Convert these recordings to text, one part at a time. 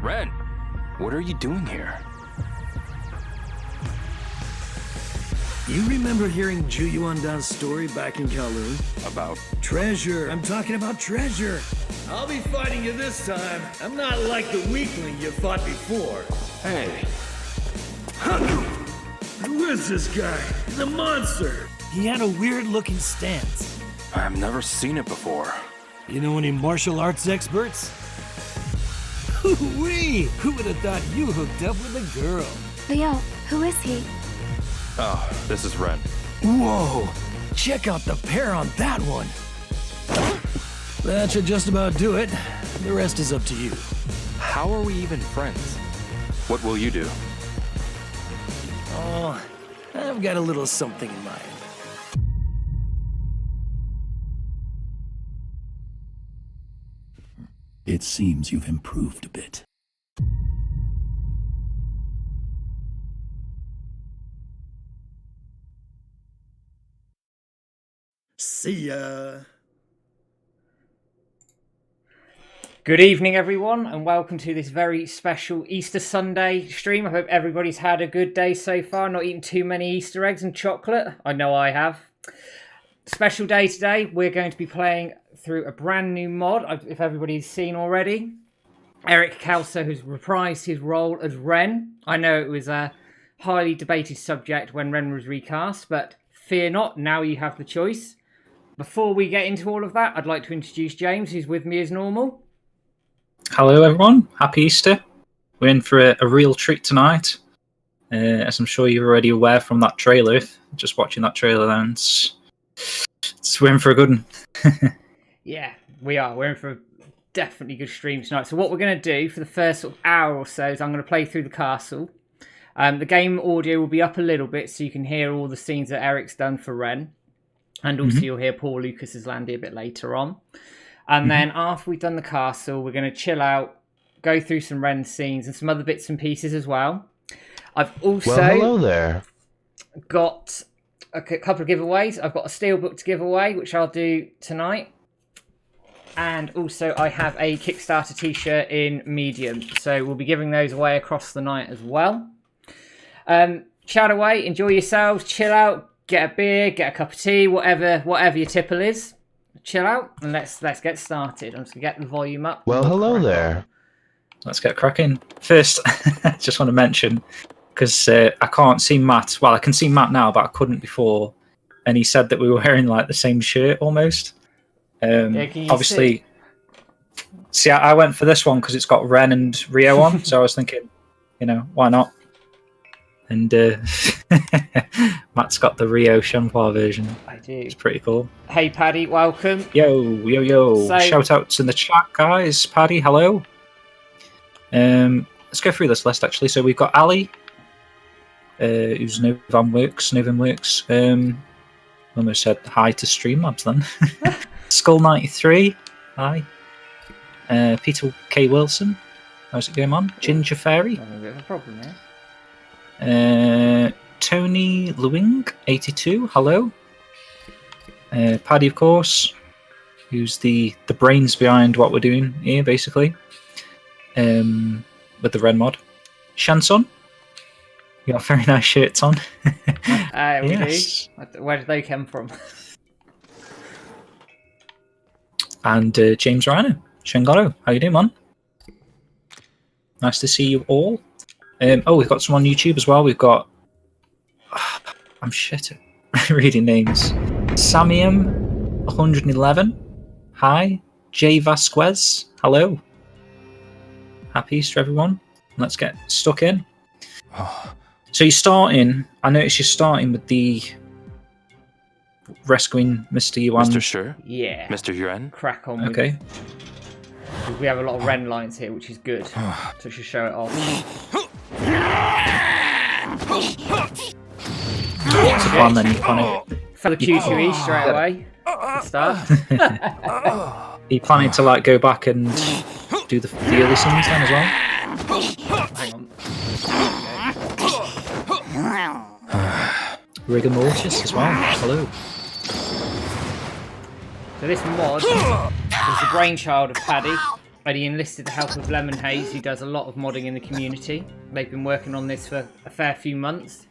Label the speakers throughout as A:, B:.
A: Ren, what are you doing here?
B: You remember hearing Ju Yuandan's story back in Kowloon?
A: About?
B: Treasure! I'm talking about treasure! I'll be fighting you this time. I'm not like the weakling you fought before.
A: Hey.
B: Who is this guy? He's a monster! He had a weird-looking stance.
A: I've never seen it before.
B: You know any martial arts experts? Hoo-wee! Who would have thought you hooked up with a girl?
C: Leo, who is he?
A: Oh, this is Ren.
B: Whoa! Check out the pair on that one! That should just about do it. The rest is up to you.
A: How are we even friends? What will you do?
B: Oh, I've got a little something in mind. It seems you've improved a bit. See ya.
D: Good evening, everyone, and welcome to this very special Easter Sunday stream. I hope everybody's had a good day so far, not eating too many Easter eggs and chocolate. I know I have. Special day today. We're going to be playing through a brand new mod, if everybody's seen already. Eric Kelso has reprised his role as Ren. I know it was a highly debated subject when Ren was recast, but fear not, now you have the choice. Before we get into all of that, I'd like to introduce James, who's with me as normal.
E: Hello everyone, happy Easter. We're in for a real treat tonight. As I'm sure you're already aware from that trailer, just watching that trailer then, we're in for a good one.
D: Yeah, we are. We're in for a definitely good stream tonight. So what we're going to do for the first sort of hour or so is I'm going to play through the castle. The game audio will be up a little bit so you can hear all the scenes that Eric's done for Ren. And also you'll hear Paul Lucas's Landy a bit later on. And then after we've done the castle, we're going to chill out, go through some Ren scenes and some other bits and pieces as well. I've also
F: hello there.
D: Got a couple of giveaways. I've got a steelbook to give away, which I'll do tonight. And also I have a Kickstarter t-shirt in medium. So we'll be giving those away across the night as well. Chat away, enjoy yourselves, chill out, get a beer, get a cup of tea, whatever your tipple is. Chill out and let's get started. I'm just gonna get the volume up.
F: Well, hello there.
E: Let's get cracking. First, I just want to mention, because I can't see Matt. Well, I can see Matt now, but I couldn't before. And he said that we were wearing like the same shirt almost. Obviously, see, I went for this one because it's got Ren and Rio on. So I was thinking, why not? And Matt's got the Rio Shenmue version.
D: I do.
E: It's pretty cool.
D: Hey, Paddy, welcome.
E: Yo.
D: So,
E: shout outs in the chat, guys. Paddy, hello. Let's go through this list, actually. So we've got Ali, who's Novin Works. Almost said hi to Streamlabs then. Skull93, hi. Peter K. Wilson, how's it going on? Ginger Fairy.
D: A bit of a problem here.
E: Tony Lewing, 82, hello. Paddy, of course, who's the brains behind what we're doing here, basically, with the Ren mod. Shanson, you got very nice shirts on.
D: We
E: yes.
D: do. Where did they come from?
E: And James Rhino, Shengaro, how you doing, man? Nice to see you all. We've got some on YouTube as well. We've got... I'm shit at reading names. Samium111. Hi. Jay Vasquez. Hello. Happy Easter, everyone. Let's get stuck in. So you're starting... I noticed you're starting with the... rescuing Mr. Yuan.
A: Mr. Sure?
D: Yeah.
A: Mr. Yuan?
D: Crack on with
E: Okay.
D: it. We have a lot of Ren lines here, which is good. So should show it off.
E: What's the plan then, you panic?
D: Fella Q2E straight away. Good start.
E: Are you planning to like go back and do the early scenes then as well?
D: Hang on.
E: Rigor mortis as well. Hello.
D: So this mod was the brainchild of Paddy. and he enlisted the help of Lemon Haze, who does a lot of modding in the community. They've been working on this for a fair few months.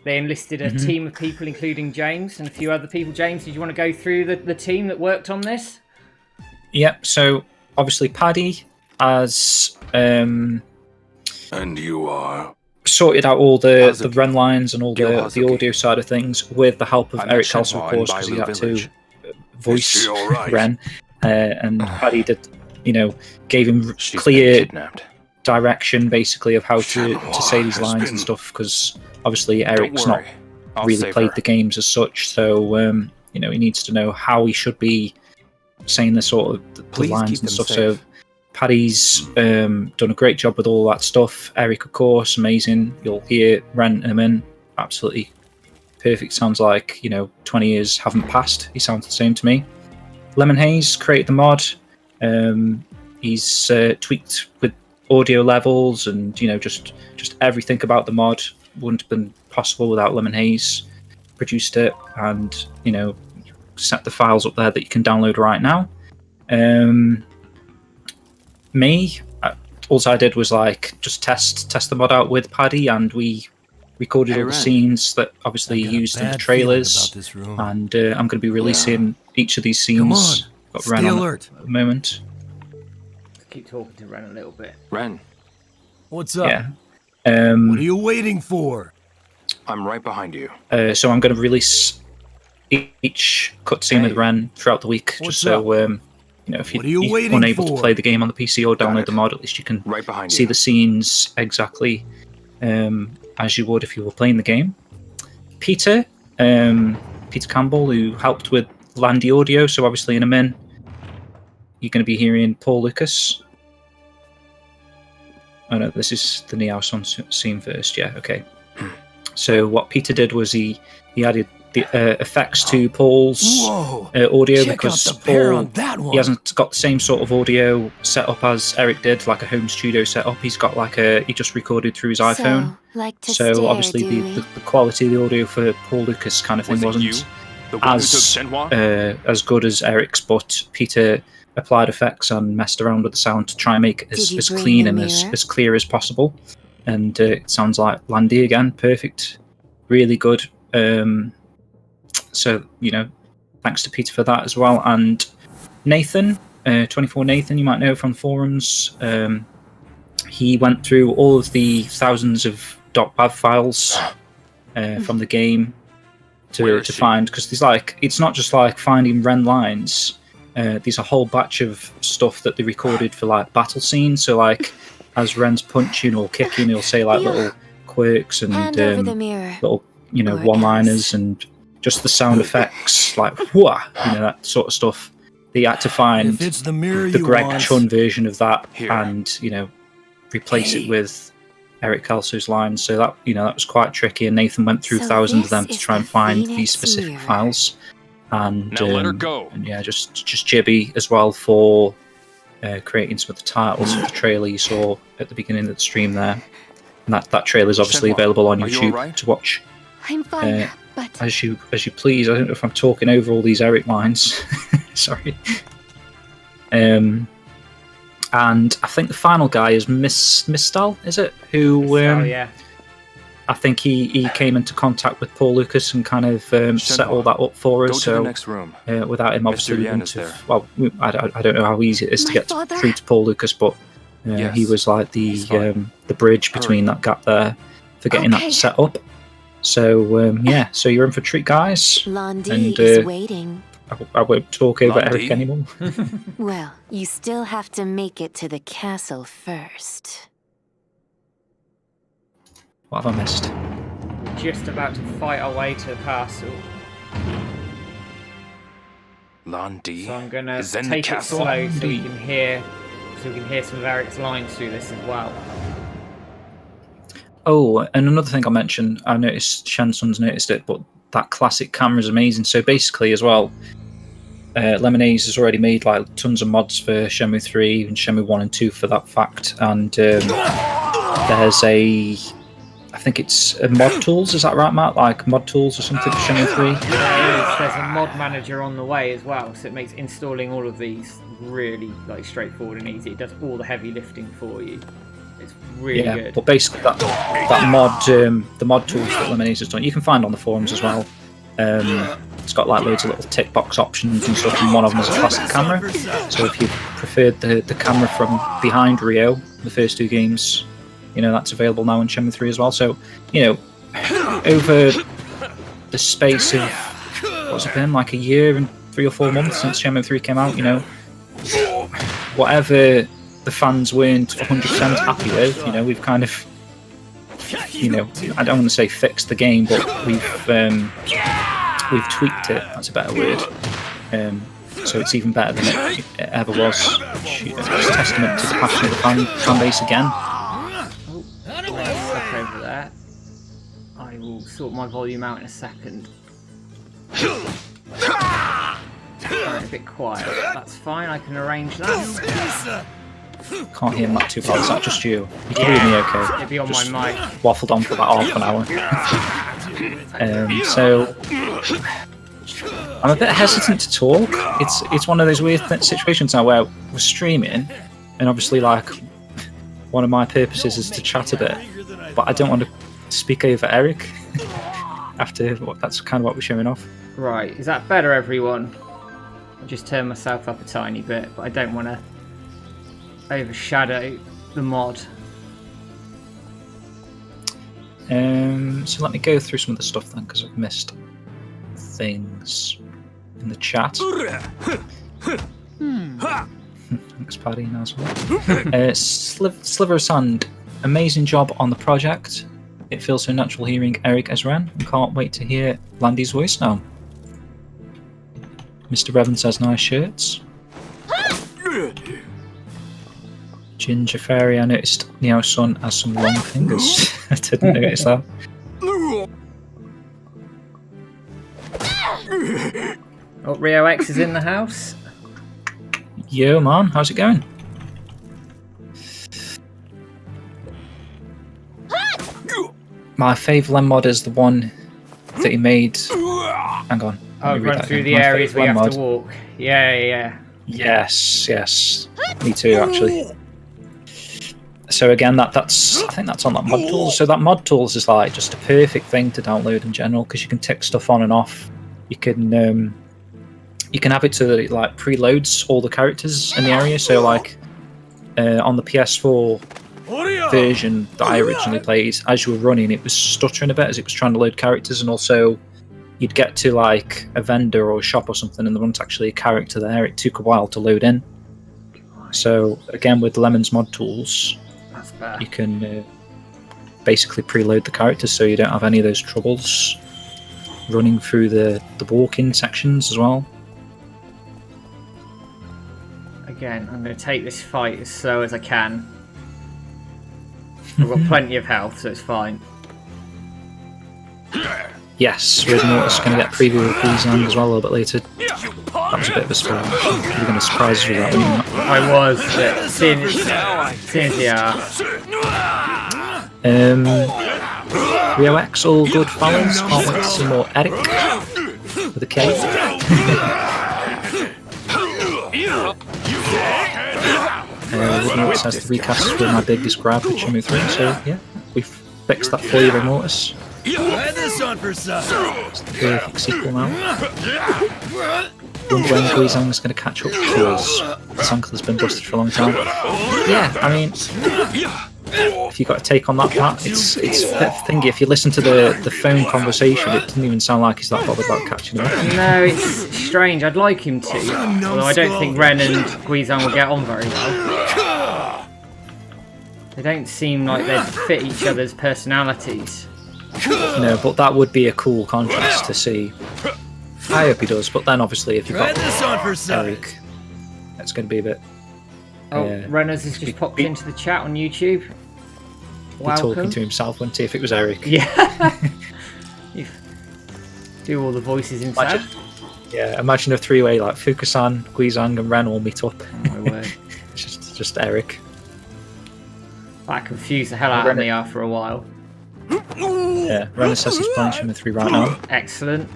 D: They enlisted a team of people, including James and a few other people. James, did you want to go through the team that worked on this?
E: Yep, so obviously Paddy has
A: And you are?
E: sorted out all the
A: Hazuki.
E: Ren lines and all the
A: Hazuki.
E: audio side of things with the help of
A: I met
E: Eric Kelso, of
A: Shenmue in
E: course, because he
A: Bailu
E: had
A: Village.
E: to voice
A: Is she all right?
E: Ren. And Paddy did, gave him
A: She's been
E: clear
A: kidnapped.
E: direction, basically, of how to
A: Shenmue
E: say these
A: has
E: lines
A: been-
E: and stuff, because obviously
A: Don't
E: Eric's not
A: worry. I'll
E: really
A: save
E: played
A: her.
E: the games as such, so he needs to know how he should be saying the sort of the
A: Please
E: lines
A: keep
E: and
A: them
E: stuff.
A: safe.
E: So Paddy's done a great job with all that stuff. Eric, of course, amazing. You'll hear Ren him in, absolutely perfect. Sounds like 20 years haven't passed. He sounds the same to me. Lemon Haze created the mod. He's tweaked with audio levels and just everything about the mod wouldn't have been possible without Lemon Haze. Produced it and set the files up there that you can download right now. All I did was just test the mod out with Paddy, and we recorded
A: Hey,
E: all the
A: Ren.
E: scenes that obviously
B: Got a
E: used in the
B: bad feeling
E: trailers.
B: about this room.
E: And I'm going to be releasing each of these scenes.
B: Come on,
E: Got
B: stay
E: Ren on
B: alert.
E: at the moment.
D: Keep talking to Ren a little bit.
A: Ren,
B: What's up?
E: Yeah.
B: What are you waiting for?
A: I'm right behind you.
E: So I'm going to release each cutscene with
A: Hey.
E: Ren throughout the week,
B: What's
E: just so
B: up?
E: if
B: What are you
E: you're
B: waiting
E: unable to
B: for?
E: play the game on the PC or
A: Got
E: download
A: it.
E: the mod, at least you can
A: Right behind
E: see
A: you.
E: the scenes exactly as you would if you were playing the game. Peter Campbell, who helped with Landy audio, so obviously in a min you're going to be hearing Paul Lucas. Oh no, this is the Neo scene first. Yeah, okay. So what Peter did was he added the effects to Paul's
B: Whoa!
E: audio,
B: Check
E: because
B: out the pair
E: Paul
B: on that one.
E: he hasn't got the same sort of audio set up as Eric did, like a home studio setup. He's got he just recorded through his iPhone.
C: So, like to
E: So
C: stare,
E: obviously
C: do
E: the
C: we?
E: quality of the audio for Paul Lucas kind of thing
A: Was it you?
E: wasn't
A: The one
E: as
A: who took Shenhua?
E: as good as Eric's, but Peter applied effects and messed around with the sound to try and make it
C: Did
E: as
C: you bring
E: clean
C: the
E: and
C: mirror?
E: as clear as possible. And it sounds like Landy again, perfect, really good. So thanks to Peter for that as well. And Nathan, 24 Nathan, you might know from forums. He went through all of the thousands of .bav files from the game
A: Where
E: to
A: is she?
E: find, because there's it's not just finding Ren lines. There's a whole batch of stuff that they recorded for battle scenes. So as Ren's punching or kicking, he'll say little quirks and
C: Hand over the mirror.
E: little
C: Or
E: one-liners
C: else.
E: and just the sound effects, whoa, that sort of stuff. They had to find
B: If it's the mirror
E: the
B: you
E: Greg
B: want,
E: Chun version of that
A: Here.
E: and replace
B: Hey.
E: it with Eric Kelso's lines. So that that was quite tricky, and Nathan went through
C: So
E: thousands of
C: this
E: them to
C: is
E: try and
C: the
E: find
C: Phoenix
E: these specific
C: mirror.
E: files. And
A: Now let her go.
E: And yeah, just Jibby as well for creating some of the titles of the trailer you saw at the beginning of the stream there. And that trailer is obviously
A: Shenhua,
E: available on
A: are you
E: YouTube
A: alright?
E: to watch
C: I'm fine, but
E: as you please. I don't know if I'm talking over all these Eric lines. Sorry. And I think the final guy is Mistal, is it? Who
D: So yeah.
E: I think he came into contact with Paul Lucas and kind of set all that up for
A: Go
E: us.
A: to the
E: So
A: next room.
E: without him, obviously, we
A: Yen
E: wouldn't
A: is
E: have-
A: there.
E: well, I don't know how easy it is to
C: My
E: get
C: father?
E: through to Paul Lucas, but
A: Yes,
E: he was
A: he's fine.
E: the bridge
A: Hurry.
E: between that gap there for getting
C: Okay.
E: that set up. So so you're in for a treat, guys.
C: Blondie
E: And,
C: is waiting.
E: I won't talk over
A: Blondie?
E: Eric anymore.
C: Well, you still have to make it to the castle first.
E: What have I missed?
D: We're just about to fight our way to the castle.
A: Landy
D: So I'm gonna
A: is in the
D: take it
A: castle.
D: slow so we can hear some of Eric's lines through this as well.
E: Oh, and another thing I'll mention, I noticed Shanson's noticed it, but that classic camera is amazing. So basically, as well, Lemonade has already made tons of mods for Shenmue 3 and Shenmue 1 and 2 for that fact. And there's I think it's mod tools, is that right, Matt? Mod tools or something for Shenmue 3?
D: There's a mod manager on the way as well, so it makes installing all of these really like straightforward and easy. It does all the heavy lifting for you. It's really good.
E: But basically that mod, the mod tools that Lemonade has done, you can find on the forums as well. It's got like loads of little tick box options and stuff, and one of them is a classic camera. So if you preferred the camera from behind Rio, the first 2 games, you know, that's available now in Shenmue 3 as well. So, you know, over the space of, what's it been, like a year and 3 or 4 months since Shenmue 3 came out, you know, whatever the fans weren't 100% happy with, you know, we've kind of, you know, I don't want to say fixed the game, but we've tweaked it. That's a better word. So it's even better than it ever was. It's a testament to the passion of the fan base again.
D: Oh, stuck over there. I will sort my volume out in a second. Right, a bit quiet. That's fine. I can arrange that.
E: Can't hear Matt too well. Is that just you? You can hear me okay?
D: It'll be on
E: Just
D: my mic.
E: Waffled on for about half an hour. So I'm a bit hesitant to talk. It's one of those weird situations now where we're streaming, and obviously, like, one of my purposes is to chat a bit, but I don't want to speak over Eric. After that's kind of what we're showing off.
D: Right, is that better, everyone? I'll just turn myself up a tiny bit, but I don't want to overshadow the mod.
E: So let me go through some of the stuff then, because I've missed things in the chat. Thanks, Paddy, as well. Sliver of Sand, amazing job on the project. It feels so natural hearing Eric as Ren. I can't wait to hear Landy's voice now. Mr. Revan says nice shirts. Ginger Fairy, I noticed Neo's son has some long fingers. I didn't notice that.
D: Oh, Rio X is in the house.
E: Yo, man, how's it going? My favourite Lem mod is the one that he made. Hang on.
D: Oh, run through the areas where you have to walk. Yeah.
E: Yes. Me too, actually. So again, that's I think that's on that mod tools. So that mod tools is like just a perfect thing to download in general, because you can tick stuff on and off. You can have it to like preloads all the characters in the area. So like on the PS4 version that I originally played, as you were running, it was stuttering a bit as it was trying to load characters, and also you'd get to like a vendor or a shop or something, and there wasn't actually a character there. It took a while to load in. So again, with Lemon's mod tools, you can basically preload the characters, so you don't have any of those troubles running through the walk-in sections as well.
D: Again, I'm going to take this fight as slow as I can. I've got plenty of health, so it's fine.
E: Yes, we're just going to get a preview of Guizhang as well a little bit later. That was a bit of a surprise. You're going to surprise us with that, weren't you?
D: I was, but seeing as they are.
E: Rio X, all good fellas. Can't wait to see more Eric with a K. It says the recast were my biggest grab with Shenmue 3, so yeah, we've fixed that for you, Remotus. It's the perfect sequel now. Wonder when Guizhang is going to catch up, because his uncle has been busted for a long time. Yeah, I mean, if you got a take on that, Pat, it's a bit of a thingy. If you listen to the phone conversation, it doesn't even sound like he's that bothered about catching him up.
D: No, it's strange. I'd like him to, although I don't think Ren and Guizhang will get on very well. They don't seem like they'd fit each other's personalities.
E: No, but that would be a cool contrast to see. I hope he does, but then obviously if you've got Eric, that's going to be a bit...
D: Oh, Runners has just popped into the chat on YouTube. Welcome.
E: Be talking to himself, wouldn't he, if it was Eric?
D: Yeah. You do all the voices inside.
E: Imagine a three-way like Fukusan, Guizhang and Ren all meet up.
D: Oh my word.
E: It's just Eric.
D: That confused the hell out of me after a while.
E: Yeah, Renner says he's playing Shenmue 3 right now.
D: Excellent.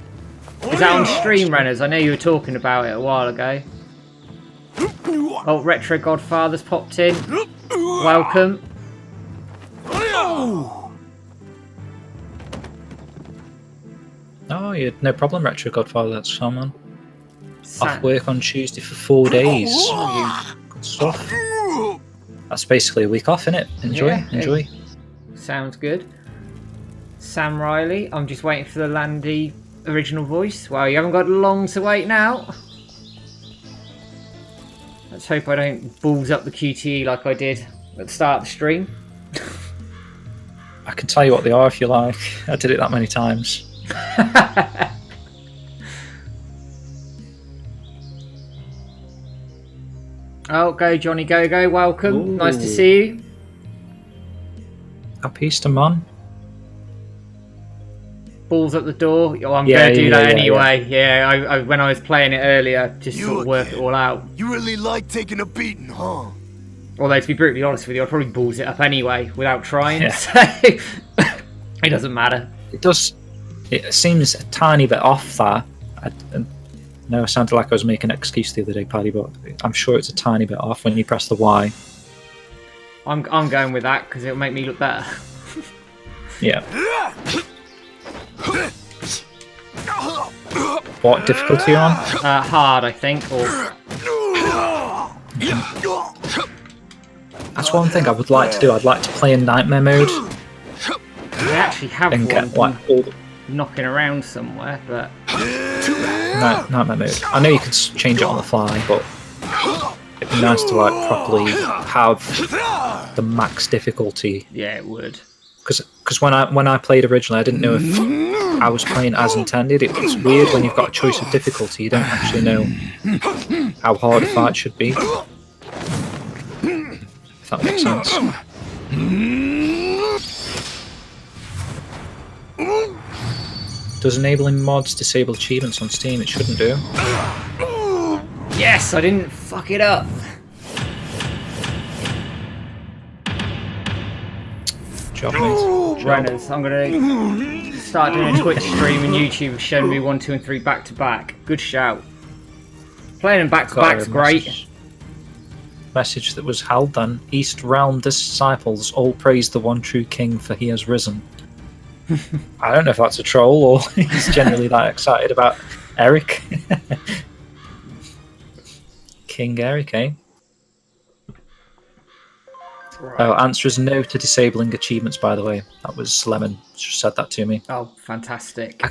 D: Is that on stream, Renners? I know you were talking about it a while ago. Oh, Retro Godfather's popped in. Welcome.
E: Oh, you had no problem, Retro Godfather. That's fun, man.
D: Sam.
E: Off work on Tuesday for 4 days. Good stuff. That's basically a week off, innit? Enjoy,
D: Yeah,
E: enjoy.
D: Sounds good. Sam Riley, I'm just waiting for the Landy original voice. Wow, you haven't got long to wait now. Let's hope I don't balls up the QTE like I did at the start of the stream.
E: I can tell you what they are if you like. I did it that many times.
D: Oh, go Johnny, go, welcome.
E: Ooh.
D: Nice to see you.
E: Happy Easter, man.
D: Balls up the door. Oh, I'm
E: Yeah,
D: going to do
E: yeah,
D: that
E: yeah,
D: anyway. Yeah, I when I was playing it earlier, just sort of work it all out.
F: You really like taking a beating, huh?
D: Although, to be brutally honest with you, I'd probably balls it up anyway without trying.
E: Yeah.
D: So it doesn't matter.
E: It does. It seems a tiny bit off that. I know it sounded like I was making an excuse the other day, Paddy, but I'm sure it's a tiny bit off when you press the Y.
D: I'm going with that because it'll make me look better.
E: Yeah. What difficulty are you on?
D: Hard, I think. Or
E: That's one thing I would like to do. I'd like to play in Nightmare mode
D: they actually have
E: and
D: one
E: get like all the
D: knocking around somewhere, but
E: Nightmare mode. I know you could change it on the fly, but it'd be nice to like properly have the max difficulty.
D: yeah, it would.
E: Because when I played originally, I didn't know if I was playing as intended. It's weird when you've got a choice of difficulty. You don't actually know how hard a fight should be. If that makes sense. Does enabling mods disable achievements on Steam? It shouldn't do.
D: Yes, I didn't fuck it up.
E: Job, mate. Job.
D: Runners, I'm gonna start doing a Twitch stream and YouTube of Shenmue 1, 2, and 3 back to back. Good shout. Playing them back to
E: Got
D: back's
E: a
D: great.
E: Message that was held then. East Realm disciples all praise the one true king, for he has risen. I don't know if that's a troll or he's generally that excited about Eric. King Eric, eh?
D: Right.
E: Oh, answer is no to disabling achievements, by the way. That was Lemon just said that to me.
D: Oh, fantastic.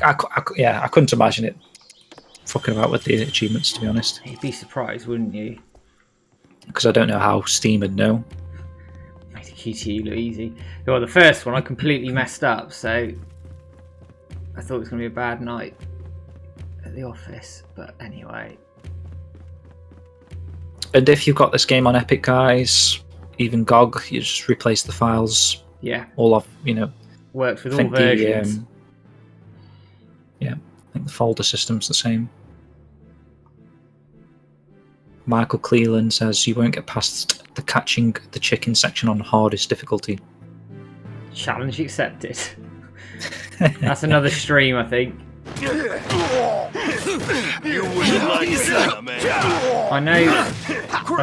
E: Yeah, I couldn't imagine it fucking about with the achievements, to be honest.
D: You'd be surprised, wouldn't you?
E: Because I don't know how Steam would know.
D: Makes the QTE look easy. Well, the first one I completely messed up, so I thought it was going to be a bad night at the office. But anyway.
E: And if you've got this game on Epic, guys, even GOG, you just replace the files.
D: Yeah.
E: All of, you know.
D: Works with all versions.
E: Yeah, I think the folder system's the same. Michael Cleland says you won't get past the catching the chicken section on hardest difficulty.
D: Challenge accepted. That's another stream, I think.
F: You wouldn't like that, man.
D: I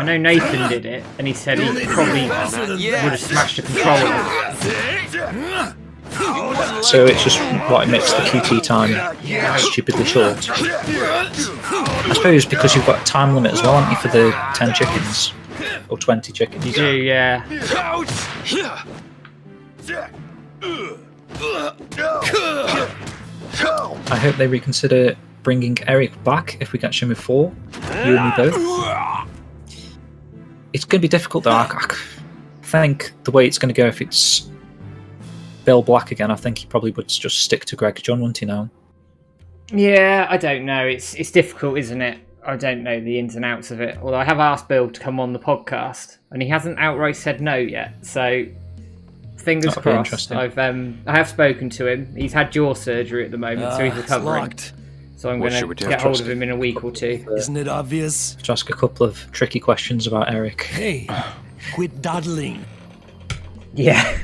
D: know Nathan did it, and he said he probably would have smashed the controller.
E: So it's just what it makes the QT time stupidly short. I suppose because you've got a time limit as well, haven't you, for the 10 chickens? Or 20 chickens?
D: You do, yeah.
E: I hope they reconsider bringing Eric back if we get Shenmue 4. You and me both. It's going to be difficult though. I think the way it's going to go, if it's Bill Black again, I think he probably would just stick to Greg John, wouldn't he now?
D: Yeah, I don't know. It's difficult, isn't it? I don't know the ins and outs of it. Although I have asked Bill to come on the podcast, and he hasn't outright said no yet. So fingers
E: That'll be
D: crossed.
E: interesting.
D: I have spoken to him. He's had jaw surgery at the moment, so he's recovering.
B: Locked.
D: So I'm
A: What
D: going
A: should we
D: to
A: do?
D: get hold of him in a week or two.
B: Isn't it obvious?
E: To ask a couple of tricky questions about Eric.
B: Hey, quit dawdling.
D: Yeah.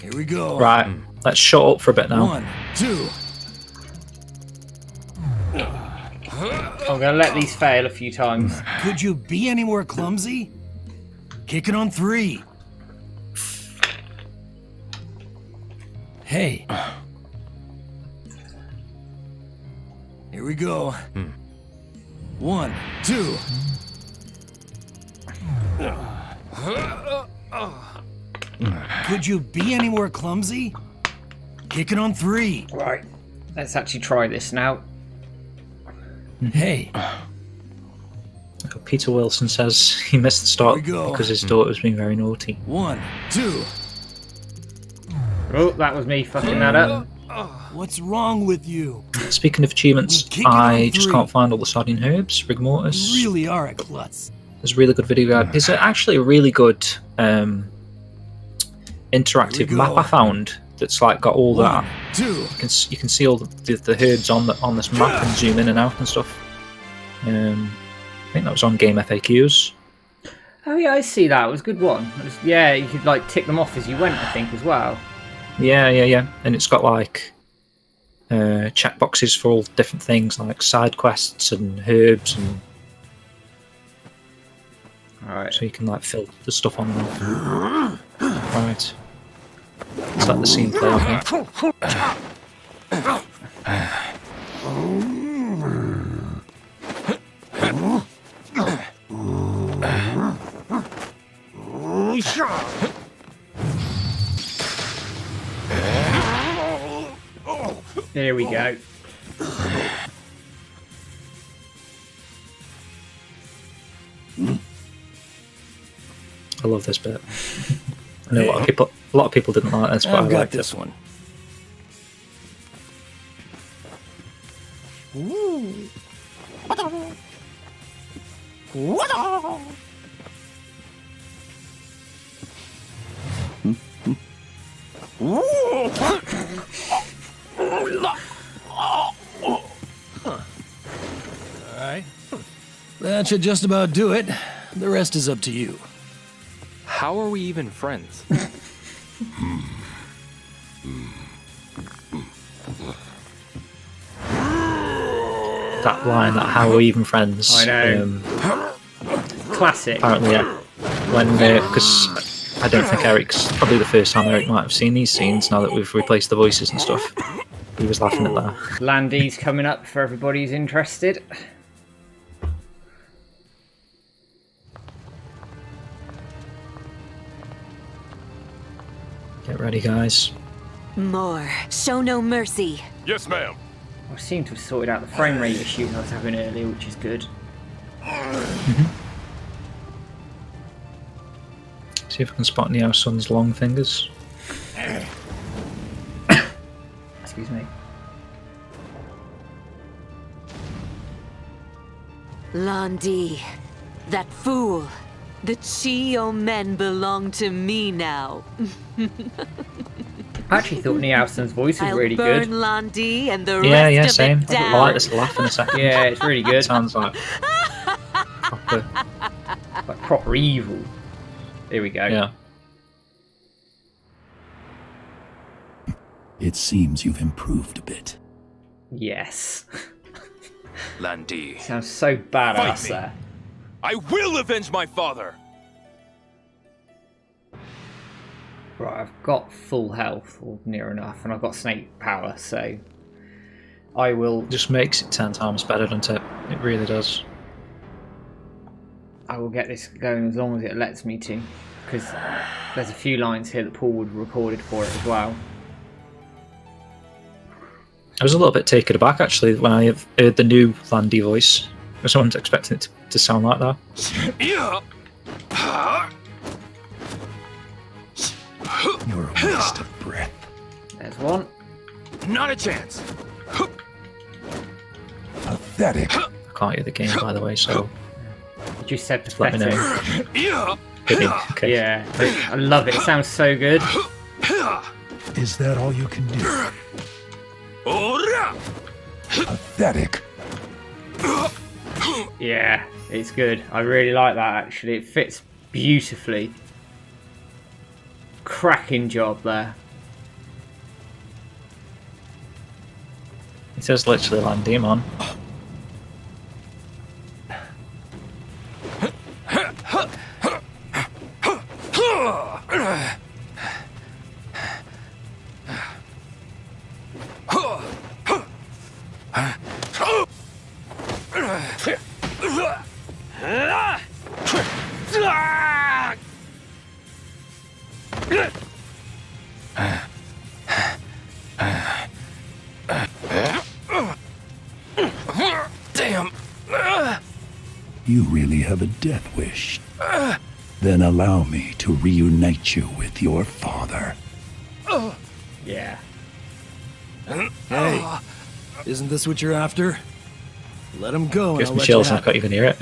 B: Here we go.
E: Right, let's shut up for a bit now.
B: 1, 2.
D: I'm gonna let these fail a few times.
B: Could you be any more clumsy? Kick it on 3. Hey. Here we go. 1, 2. Could you be any more clumsy? Kick it on 3.
D: Right, let's actually try this now.
B: Hey.
E: Peter Wilson says he missed the start
B: Here we go.
E: because his daughter was being very naughty.
B: 1, 2.
D: Oh, that was me fucking that up.
B: What's wrong with you?
E: Speaking of achievements,
B: Kick it on
E: I just
B: 3.
E: can't find all the sardine herbs, rigor mortis.
B: You really are a klutz.
E: There's a really good video guide. There's actually a really good interactive
B: Here we
E: map
B: go.
E: I found that's like got all
B: 1,
E: that.
B: 2.
E: You can see all the herbs on this map and zoom in and out and stuff. I think that was on Game FAQs.
D: Oh yeah, I see that. It was a good one. Yeah, you could like tick them off as you went, I think, as well.
E: Yeah. And it's got like checkboxes for all different things like side quests and herbs, and
D: Alright.
E: so you can like fill the stuff on and off. Right. Let's let the scene play out here.
D: There we go.
E: I love this bit. I know a lot of people didn't like this, but I
B: I've got
E: liked
B: this
E: it.
B: one. Alright. That should just about do it. The rest is up to you.
A: How are we even friends?
E: That line, that how are we even friends?
D: I know. Classic.
E: Apparently, yeah. When, because I don't think Eric's probably the first time Eric might have seen these scenes now that we've replaced the voices and stuff. He was laughing at that.
D: Landy's coming up for everybody who's interested.
E: Get ready, guys.
C: More. Show no mercy.
F: Yes, ma'am.
D: I seem to have sorted out the frame rate issue I was having earlier, which is good.
E: See if I can spot Neo Sun's long fingers.
D: Excuse me.
G: Londi, that fool. The Chio men belong to me now.
D: I actually thought Nielsen's voice was
G: I'll
D: really
G: burn
D: good.
G: Londi and the
E: Yeah,
G: rest of
E: same.
G: it down.
E: I like this laugh in a second.
D: Yeah, it's really
E: It
D: good.
E: sounds like proper.
D: Like proper evil. Here we go.
E: Yeah.
H: It seems you've improved a bit.
D: Yes.
F: Landy,
D: Sounds so
F: Fight
D: badass
F: me.
D: there.
F: I will avenge my father!
D: Right, I've got full health, or near enough, and I've got snake power, so I will
E: Just makes it 10 times better, doesn't it? It really does.
D: get this going as long as it lets me to, because there's a few lines here that Paul would have recorded for it as well.
E: I was a little bit taken aback actually when I heard the new Landy voice. I wasn't expecting it to sound like that.
F: Yeah.
H: You're a waste of breath.
D: There's one.
F: Not a chance.
H: Pathetic.
E: I can't hear the game by the way, so
D: You just said
E: let me
D: pathetic.
E: know.
F: Yeah.
E: Did he? Okay.
D: Yeah, I love it. It sounds so good.
H: Is that all you can do?
F: Ora!
H: Pathetic.
D: Yeah, it's good. I really like that actually. It fits beautifully. Cracking job there.
E: It says literally Landy, man.
F: Damn.
H: You really have a death wish. Then allow me to reunite you with your father.
D: Yeah.
B: Hey, isn't this what you're after? Let him go and
E: Gives
B: I'll
E: me
B: let you
E: chills and I
B: have
E: can't
B: it.
E: even hear it.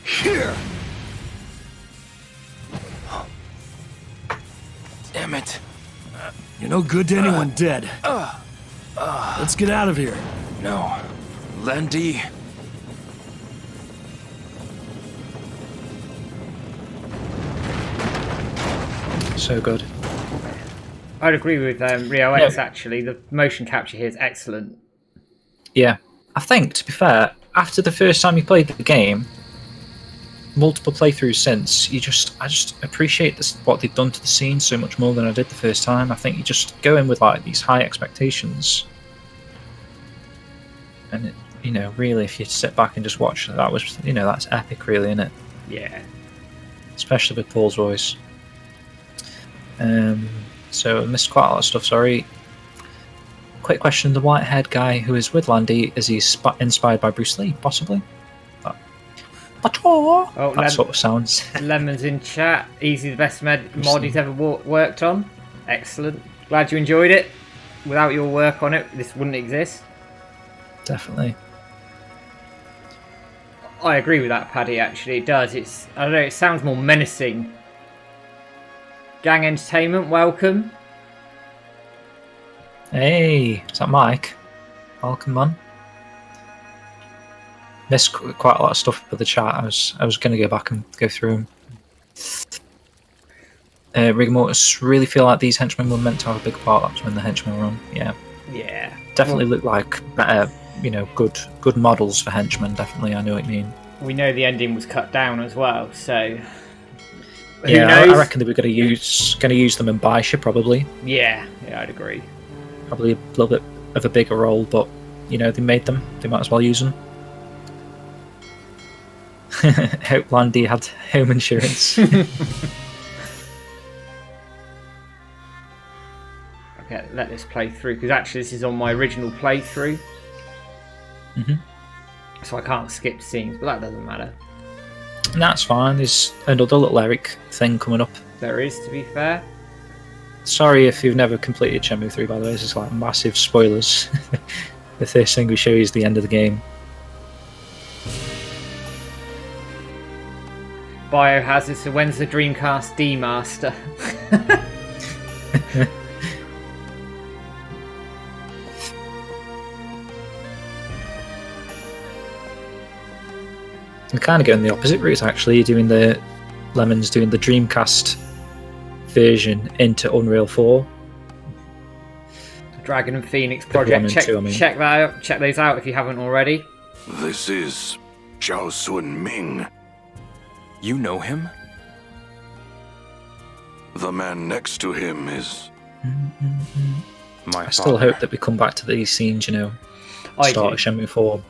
F: Here. Damn it.
B: You're no good to anyone dead. Let's get out of here.
F: No. Landy.
E: So good.
D: I'd agree with Rio X, actually. The motion capture here is excellent.
E: Yeah. I think, to be fair, after the first time you played the game, multiple playthroughs since, I just appreciate this, what they've done to the scene so much more than I did the first time. I think you just go in with like these high expectations, and really, if you sit back and just watch, that was, that's epic, really, isn't it?
D: Yeah.
E: Especially with Paul's voice. So I missed quite a lot of stuff. Sorry. Quick question: the white-haired guy who is with Landy, is he inspired by Bruce Lee, possibly?
D: Oh,
E: That sort of sounds.
D: Lemon's in chat. Easy, the best mod he's ever worked on. Excellent. Glad you enjoyed it. Without your work on it, this wouldn't exist.
E: Definitely.
D: I agree with that, Paddy. Actually, it does. I don't know. It sounds more menacing. Gang Entertainment, welcome.
E: Hey, is that Mike? Welcome, man. Missed quite a lot of stuff with the chat. I was going to go back and go through them. Rigor Mortis, really feel like these henchmen were meant to have a big part. That's when the henchmen were on. Yeah.
D: Yeah.
E: Definitely look like better, good models for henchmen. Definitely, I know what you mean.
D: We know the ending was cut down as well, so who
E: Yeah,
D: knows?
E: I reckon they were going to use them in Baisha probably.
D: Yeah, I'd agree.
E: Probably a little bit of a bigger role, but they made them. They might as well use them. Hope Landy had home insurance.
D: Okay, let this play through, because actually this is on my original playthrough. So I can't skip scenes, but that doesn't matter.
E: And that's fine. There's another little Eric thing coming up.
D: There is, to be fair.
E: Sorry if you've never completed Shenmue 3, by the way. This is like massive spoilers. The first thing we show you is the end of the game.
D: Biohazard, so when's the Dreamcast D-Master?
E: We're kind of going the opposite route, actually. Lemon's doing the Dreamcast version into Unreal 4.
D: Dragon and Phoenix project. Check that out. Check those out if you haven't already.
F: This is Zhao Sun Ming.
A: You know him?
F: The man next to him is...
A: My
E: I still
A: father.
E: hope that we come back to these scenes,
D: I
E: start
D: do.
E: of Shenmue 4.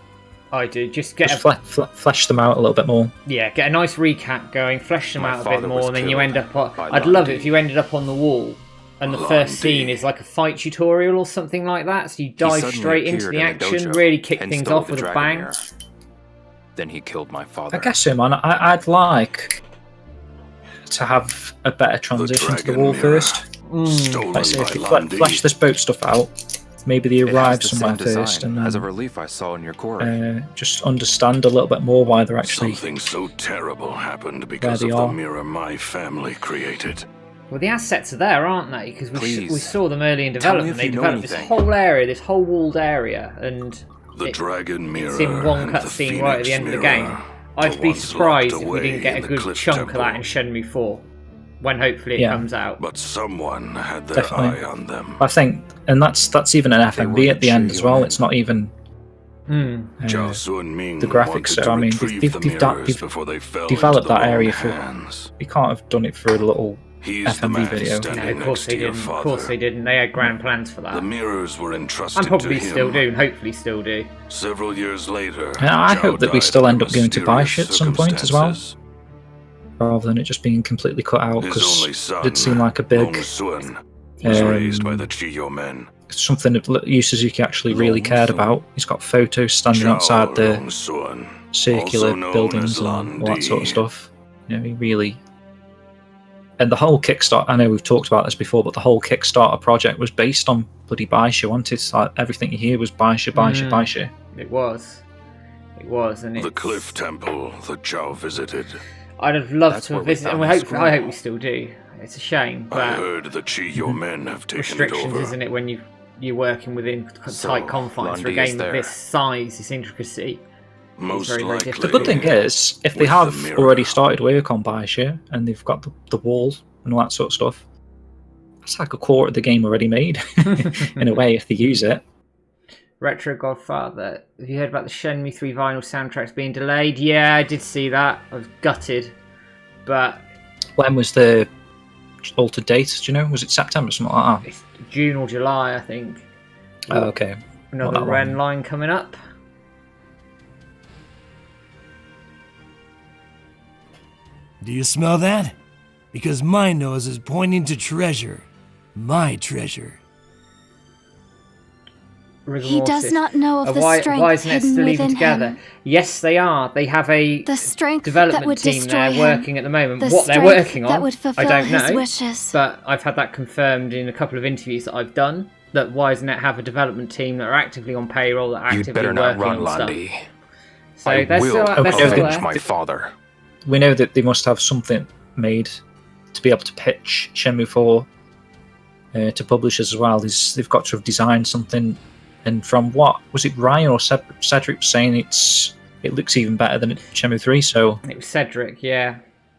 D: I do. Just get
E: Flesh them out a little bit more.
D: get a nice recap going, flesh them
A: My
D: out a bit
A: father
D: more,
A: was
D: and then you
A: killed
D: end up on...
A: by
D: I'd love it
A: Landy.
D: if you ended up on the wall, and the first scene is like a fight tutorial or something like that, so you dive
A: suddenly
D: straight into
A: appeared
D: the
A: in
D: action,
A: dojo
D: really kick
A: and
D: things
A: stole
D: off
A: the
D: with a
A: dragon
D: bang.
A: mirror. Then he killed my father.
E: I guess so, man. I'd like to have a better transition to the wall first.
F: stolen
E: Let's say
F: by
E: if you
F: Landy.
E: flesh this boat stuff out, maybe they
A: It has
E: arrive
A: the
E: somewhere
A: same design
E: first, and
A: as a
E: then
A: relief I saw in your quarry.
E: just understand a little bit more why they're actually.
F: Something so terrible happened because
E: they
F: of the
E: are.
F: mirror my family created.
D: Well, the assets are there, aren't they? Because we
A: Please,
D: saw them early in
A: tell me
D: development.
A: if
D: They
A: you know
D: developed this
A: anything.
D: whole area, this whole walled area, and
F: The dragon mirror.
D: it's in one
F: and the
D: cutscene right at the
F: Phoenix
D: end of the
F: mirror
D: game.
F: were
D: I'd be
F: once
D: surprised
F: locked
D: if we didn't
F: away
D: get
F: in
D: a
F: the
D: good
F: Cliff
D: chunk
F: Temple.
D: of that in Shenmue 4, when hopefully it
E: Yeah.
D: comes out.
F: But someone had their
E: Definitely.
F: eye on them.
E: I think, and that's even an FMV at the end as well. It's not even
F: Zhao Sun Ming
E: the graphics.
F: wanted
E: So
F: to
E: I mean,
F: retrieve
E: they've
F: the mirrors before they fell
E: developed
F: into the
E: that area
F: wrong
E: for.
F: hands.
E: You can't have done it for a little
F: He's the
E: FMV
F: man
E: video.
D: No,
F: standing
D: of course
F: next
D: they
F: to your
D: didn't. Of
F: father.
D: course they didn't. They had grand plans for that.
F: The mirrors were entrusted
D: And probably
F: to him.
D: still do, and hopefully still do.
F: Several years later,
E: I
F: Zhao
E: hope that we
F: died
E: still end
F: under
E: up going to buy shit
F: mysterious
E: at some point as well,
F: circumstances.
E: rather than it just being completely cut out,
F: His
E: because
F: only son,
E: it did seem like a big
F: Long Sun, was raised by the Chiyo men.
E: something that Yu Suzuki actually really cared about. He's got photos standing outside
F: Zhao
E: the
F: Long Sun,
E: circular
F: also known
E: buildings
F: as
E: and all that sort of
F: Landi.
E: stuff. You know, he really. And the whole Kickstarter, I know we've talked about this before, but the whole Kickstarter project was based on bloody Baisha. Wanted like everything you hear was Baisha, Baisha, Baisha.
D: It was. It was, and
F: The
D: it's...
F: cliff temple that Zhao visited.
D: I'd have loved
A: That's
D: to
A: where
D: have
A: we
D: visited,
A: found
D: and
A: the
D: I hope
A: scroll.
D: we still do. It's a shame,
F: I
D: but
F: heard the Chiyo men have taken it
D: restrictions,
F: over.
D: isn't it, when you're working within
A: So,
D: tight confines for a
A: Landi is
D: game of
A: there.
D: this size, this intricacy.
F: Most
D: very, very
F: likely.
D: difficult.
E: The good thing is, if they
F: With the
E: have
F: mirror.
E: already started work on Baisha and they've got the wall and all that sort of stuff, that's like a quarter of the game already made, in a way, if they use it.
D: Retro Godfather. Have you heard about the Shenmue 3 vinyl soundtracks being delayed? Yeah, I did see that. I was gutted. But
E: When was the altered date? Do you know? Was it September, something like that?
D: it's June or July, I think.
E: Oh, okay.
D: Another
E: Not that
D: Ren
E: long.
D: line coming up.
B: Do you smell that? Because my nose is pointing to treasure. My treasure.
C: He does not know of the
D: why
C: strength
D: isn't it
C: hidden
D: still even
C: within
D: together?
C: him.
D: Yes, they are. They have a
C: The strength that
D: development
C: would
D: team
C: destroy
D: there
C: him.
D: working at the moment.
C: The
D: What they're
C: strength
D: working on,
C: that would fulfill
D: I don't
C: his
D: know.
C: wishes.
D: But I've had that confirmed in a couple of interviews that I've done. That WiseNet have a development team that are actively on payroll, that are
A: You'd
D: actively
A: better not
D: working
A: run,
D: on stuff.
A: Landi.
D: So
A: I
D: they're
A: will
D: still, they're still
E: avenge
D: there.
A: my father.
E: We know that they must have something made to be able to pitch Shenmue 4 to publishers as well. They've got to have designed something, and from what was it, Ryan or Cedric was saying, it looks even better than Shenmue 3. So
D: It was Cedric, yeah.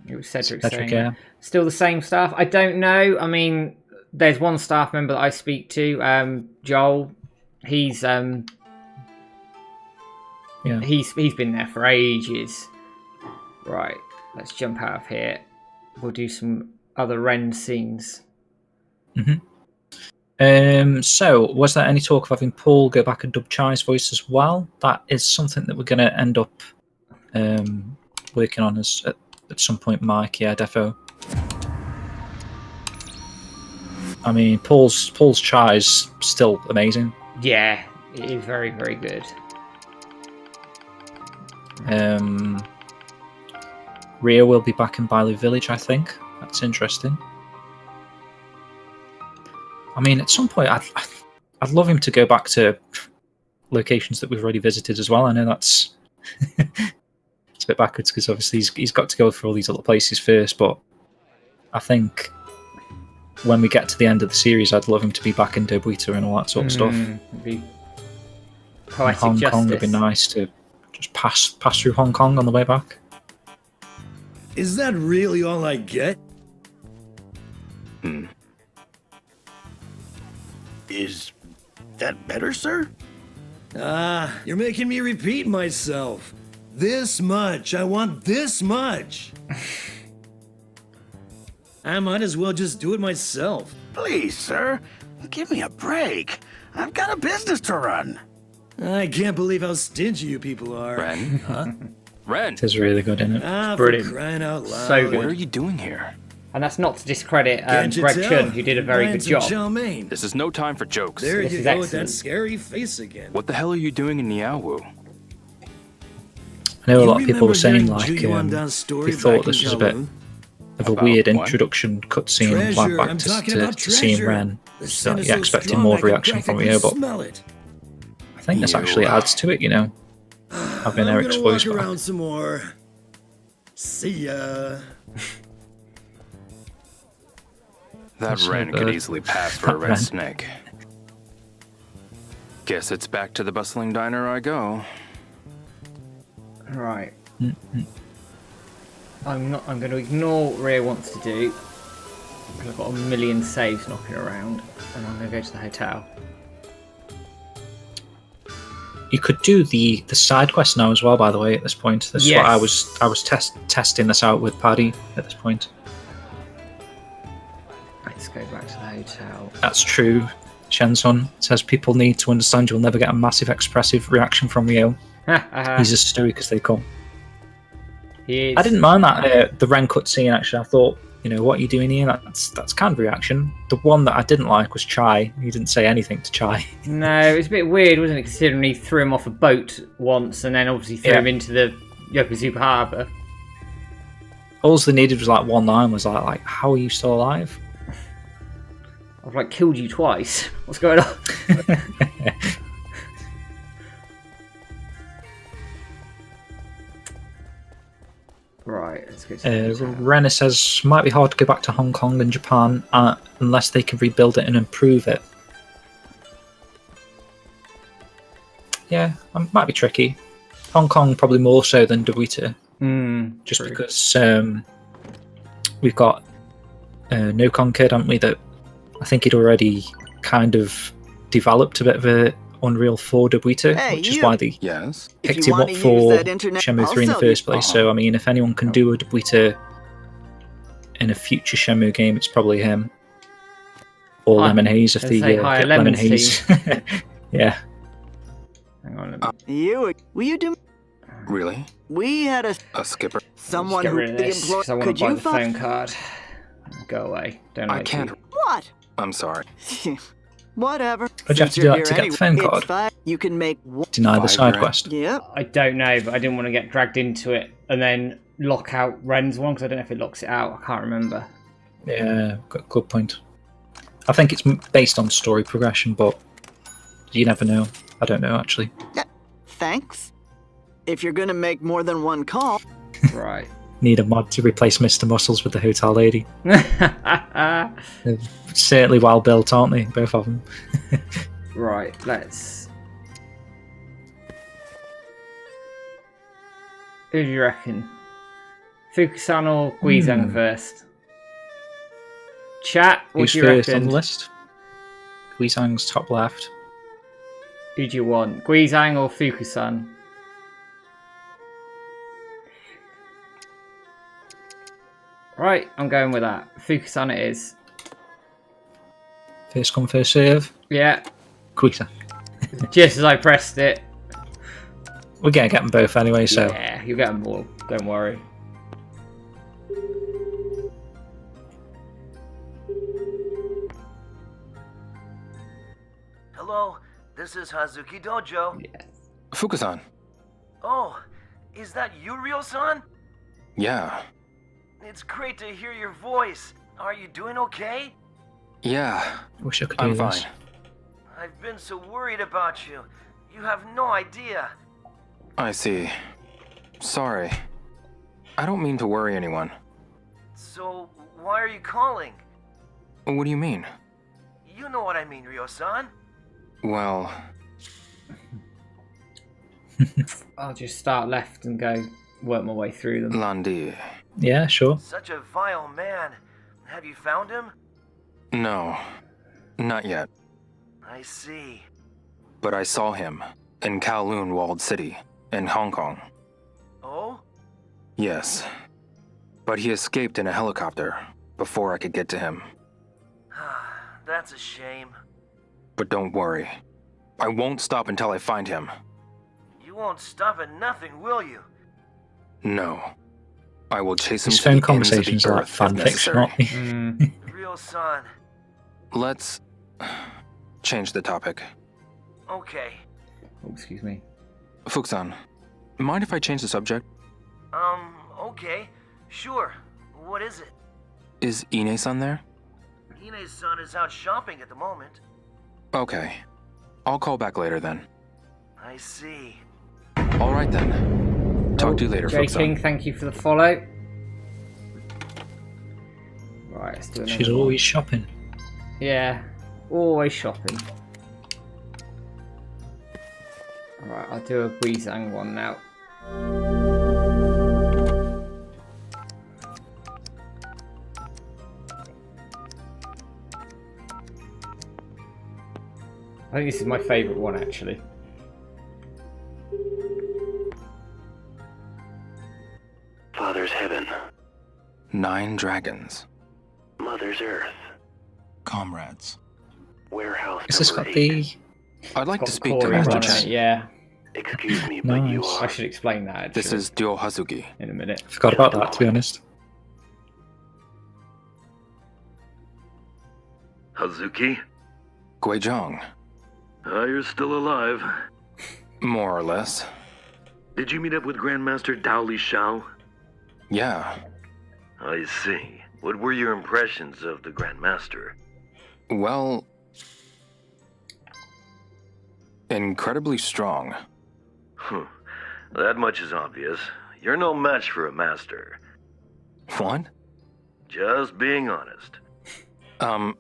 D: It was Cedric saying
E: yeah.
D: that. Still the same staff? I don't know. I mean, there's one staff member that I speak to, Joel. He's
E: Yeah.
D: he's been there for ages. Right, let's jump out of here. We'll do some other Ren scenes.
E: So, was there any talk of having Paul go back and dub Chai's voice as well? That is something that we're going to end up working on at some point, Mike. Yeah, defo. I mean, Paul's Chai's still amazing.
D: Yeah, it is very, very good.
E: Rio will be back in Bailey Village, I think. That's interesting. I mean, at some point, I'd love him to go back to locations that we've already visited as well. I know that's it's a bit backwards because obviously he's got to go for all these other places first, but I think when we get to the end of the series, I'd love him to be back in Dobuita and all that sort of stuff.
D: It'd be
E: And
D: poetic
E: Hong
D: justice.
E: Kong would be nice to just pass through Hong Kong on the way back.
B: Is that really all I get?
F: Is that better, sir?
B: Ah, you're making me repeat myself. This much. I want this much. I might as well just do it myself.
F: Please, sir. Give me a break. I've got a business to run.
B: I can't believe how stingy you people are.
A: Ren?
B: Huh?
A: Ren,
E: It is really good, isn't it?
B: Ah,
D: Brilliant.
B: for crying out loud.
D: So good.
A: what are you doing here?
D: And that's not to discredit
B: Can't you
D: Greg
B: tell?
D: Chun, who did a very
B: Buying
D: good
B: some
D: job.
B: chow mein.
A: This is no time for jokes.
B: There
D: This
B: you
D: is
B: go with that
D: excellent.
B: scary face again.
A: What the hell are you doing in Niaowu?
E: I know a
B: You
E: lot of people were
B: remember
E: saying
B: hearing
E: like
B: Juyuandan's story
E: they thought
B: back in
E: this was a bit
B: Kowloon?
E: of a
A: About
E: weird
A: what?
E: introduction cutscene and
B: Treasure,
E: flashback
B: I'm
E: to,
B: talking
E: to,
B: about
E: to seeing
B: treasure.
E: Ren.
B: The
E: So,
B: scent is
E: yeah,
B: so
E: expecting
B: strong
E: more
B: I can
E: reaction from
B: practically
E: Rio, but
B: smell it.
E: I think this actually adds to it, you know, having
B: I'm
E: Eric's
B: gonna
E: voice
B: walk
E: back.
B: around some more. See ya.
A: That
E: That's
A: Ren
E: not
A: could
E: bad.
A: easily pass for a red
E: Ren.
A: snake. Guess it's back to the bustling diner I go.
D: Right. I'm going to ignore what Rhea wants to do, because I've got a million saves knocking around, and I'm going to go to the hotel.
E: You could do the side quest now as well, by the way, at this point. This is what I was testing this out with Paddy at this point.
D: Let's go back to the hotel.
E: That's true. Shenson says people need to understand you'll never get a massive expressive reaction from Rio. He's as stoic as they come.
D: He is.
E: I didn't mind that the Ren cutscene actually. I thought, what are you doing here? That's kind of reaction. The one that I didn't like was Chai. He didn't say anything to Chai.
D: No, it was a bit weird, wasn't it? Considering he threw him off a boat once, and then obviously threw him into the Yokozuka Harbour.
E: All they needed was like one line. Was like, how are you still alive?
D: I've like killed you twice. What's going on? Right, let's go to
E: Renner says might be hard to go back to Hong Kong and Japan unless they can rebuild it and improve it. Yeah, it might be tricky. Hong Kong probably more so than Dawita. Just
D: true.
E: Because we've got No Kid, haven't we? That I think he'd already kind of developed a bit of a Unreal 4 Dawita, which is why they
F: Yes.
E: picked him up for Shenmue 3 in the first place. So, I mean, if anyone can do a Dawita in a future Shenmue game, it's probably him. Or Lemon Haze if they get Lemon Haze. Yeah.
D: Hang on a minute.
I: Will you do?
F: Really?
I: We had
F: A skipper?
I: someone
D: Get
I: who
D: rid of this, because I want
I: Could
D: to buy
I: you
D: the phone card. Go away. Don't
F: I
D: like
F: can't.
D: you.
I: What?
F: I'm sorry.
I: Whatever.
E: What'd you have to do that to get the phone card?
I: You can make one.
E: Deny the side
F: $5,000.
E: quest.
I: Yep.
D: I don't know, but I didn't want to get dragged into it and then lock out Ren's one, because I don't know if it locks it out. I can't remember.
E: Yeah, good point. I think it's based on story progression, but you never know. I don't know, actually.
I: Thanks. If you're gonna make more than one call.
D: Right.
E: Need a mod to replace Mr. Muscles with the hotel lady. They're certainly well built, aren't they? Both of them.
D: Right, let's... Who do you reckon? Fukusan or Guizhang first? Chat, what
E: Who's
D: do you
E: first
D: reckon?
E: on the list? Guizhang's top left.
D: Who do you want? Guizhang or Fukusan? Right, I'm going with that. Fukusan it is.
E: First come, first serve.
D: Yeah,
E: Guizhang.
D: just as I pressed it.
E: We're going to get them both anyway, so...
D: Yeah, you'll get them all. Don't worry.
J: Hello, this is Hazuki Dojo.
D: Yes.
F: Fukusan.
J: Oh, is that you, Ryo-san?
F: Yeah.
J: It's great to hear your voice. Are you doing okay?
F: Yeah.
E: Wish I could do
F: I'm
E: this.
F: fine.
J: I've been so worried about you. You have no idea.
F: I see. Sorry. I don't mean to worry anyone.
J: So, why are you calling?
F: What do you mean?
J: You know what I mean, Ryo-san.
F: Well,
D: I'll just start left and go work my way through them.
F: Landi.
E: Yeah, sure.
J: Such a vile man. Have you found him?
F: No. Not yet.
J: I see.
F: But I saw him in Kowloon Walled City in Hong Kong.
J: Oh?
F: Yes. But he escaped in a helicopter before I could get to him.
J: That's a shame.
F: But don't worry. I won't stop until I find him.
J: You won't stop at nothing, will you?
F: No. I will chase him
E: These
F: to
E: phone
F: the ends of the
E: conversations are like
F: earth if
E: fan fiction,
F: necessary.
E: aren't they?
J: Ryo-san.
F: Let's change the topic.
J: Okay.
D: Oh, excuse me.
F: Fukusan, mind if I change the subject?
J: Okay. Sure. What is it?
F: Is Ine-san there?
J: Ine-san is out shopping at the moment.
F: Okay. I'll call back later then.
J: I see.
F: Alright then. Talk to you later,
D: J
F: Fukusan.
D: King, thank you for the follow. Right, let's do another
E: She's
D: one.
E: always shopping.
D: Yeah, always shopping. Alright, I'll do a Guizhang one now. I think this is my favourite one actually.
J: Father's heaven.
F: 9 dragons.
J: Mother's earth.
H: comrades.
K: Warehouse
E: Is this got
K: number
E: the...
K: 8.
F: I'd like
D: Got
F: to speak to
D: Corey
F: Master
D: running
F: Chen.
D: it, yeah.
K: Excuse me, but you
E: Nice.
D: I
K: are...
D: should explain that actually,
F: This is Ryo Hazuki.
D: in a minute.
E: I forgot about that, to be honest.
K: Hazuki?
F: Guizhong.
K: You're still alive.
F: More or less.
K: Did you meet up with Grandmaster Dao Li Shao?
F: Yeah.
K: I see. What were your impressions of the Grandmaster?
F: Well... incredibly strong.
K: That much is obvious. You're no match for a master.
F: What?
K: Just being honest.
E: I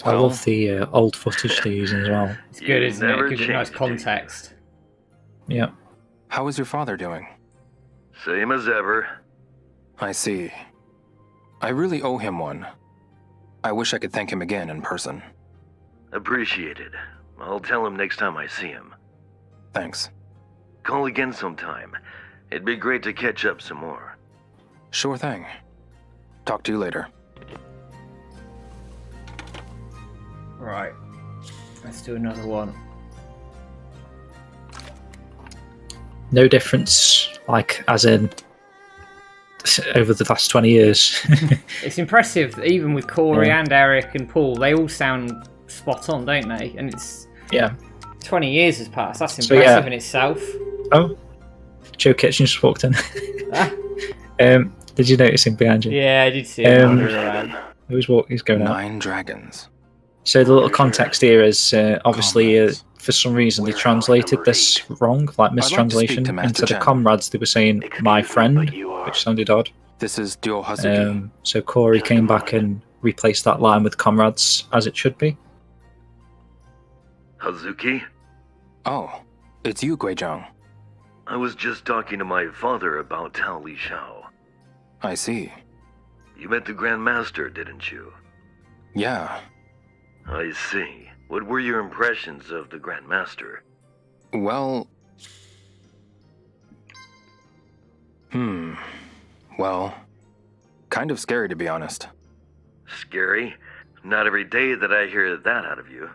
F: Well,
E: love the old footage they're using as well.
D: It's good,
K: You
D: isn't it?
K: never
D: It gives it nice
K: changed, do you?
D: context.
E: Yeah.
F: how is your father doing?
K: Same as ever.
F: I see. I really owe him one. I wish I could thank him again in person.
K: Appreciated. I'll tell him next time I see him.
F: Thanks.
K: Call again sometime. It'd be great to catch up some more.
F: Sure thing. Talk to you later.
D: Right. Let's do another one.
E: No difference, like, as in, over the last 20 years.
D: It's impressive that even with Corey
E: Yeah.
D: and Eric and Paul, they all sound spot on, don't they? And it's
E: Yeah.
D: 20 years has passed. That's
E: So,
D: impressive
E: yeah.
D: in itself.
E: Oh, Joe Kitchen just walked in.
D: Ah,
E: Did you notice him behind you?
D: yeah, I did see it
E: Um,
D: wandering around.
E: He's going out.
F: 9 dragons.
E: So the little context here is obviously
F: Comrades.
E: for some reason they translated this wrong, like mistranslation.
F: to Master
E: Instead
F: Chen.
E: of comrades, they were saying my friend, which sounded odd.
F: This is Ryo Hazuki.
E: So Corey came back and replaced that line with comrades as it should be.
K: Hazuki?
F: Oh, it's you, Guizhong.
K: I was just talking to my father about Dao Li Shao.
F: I see.
K: You met the Grandmaster, didn't you?
F: Yeah.
K: I see. What were your impressions of the Grandmaster?
F: Well... Well... kind of scary, to be honest.
K: Scary? Not every day that I hear that out of you.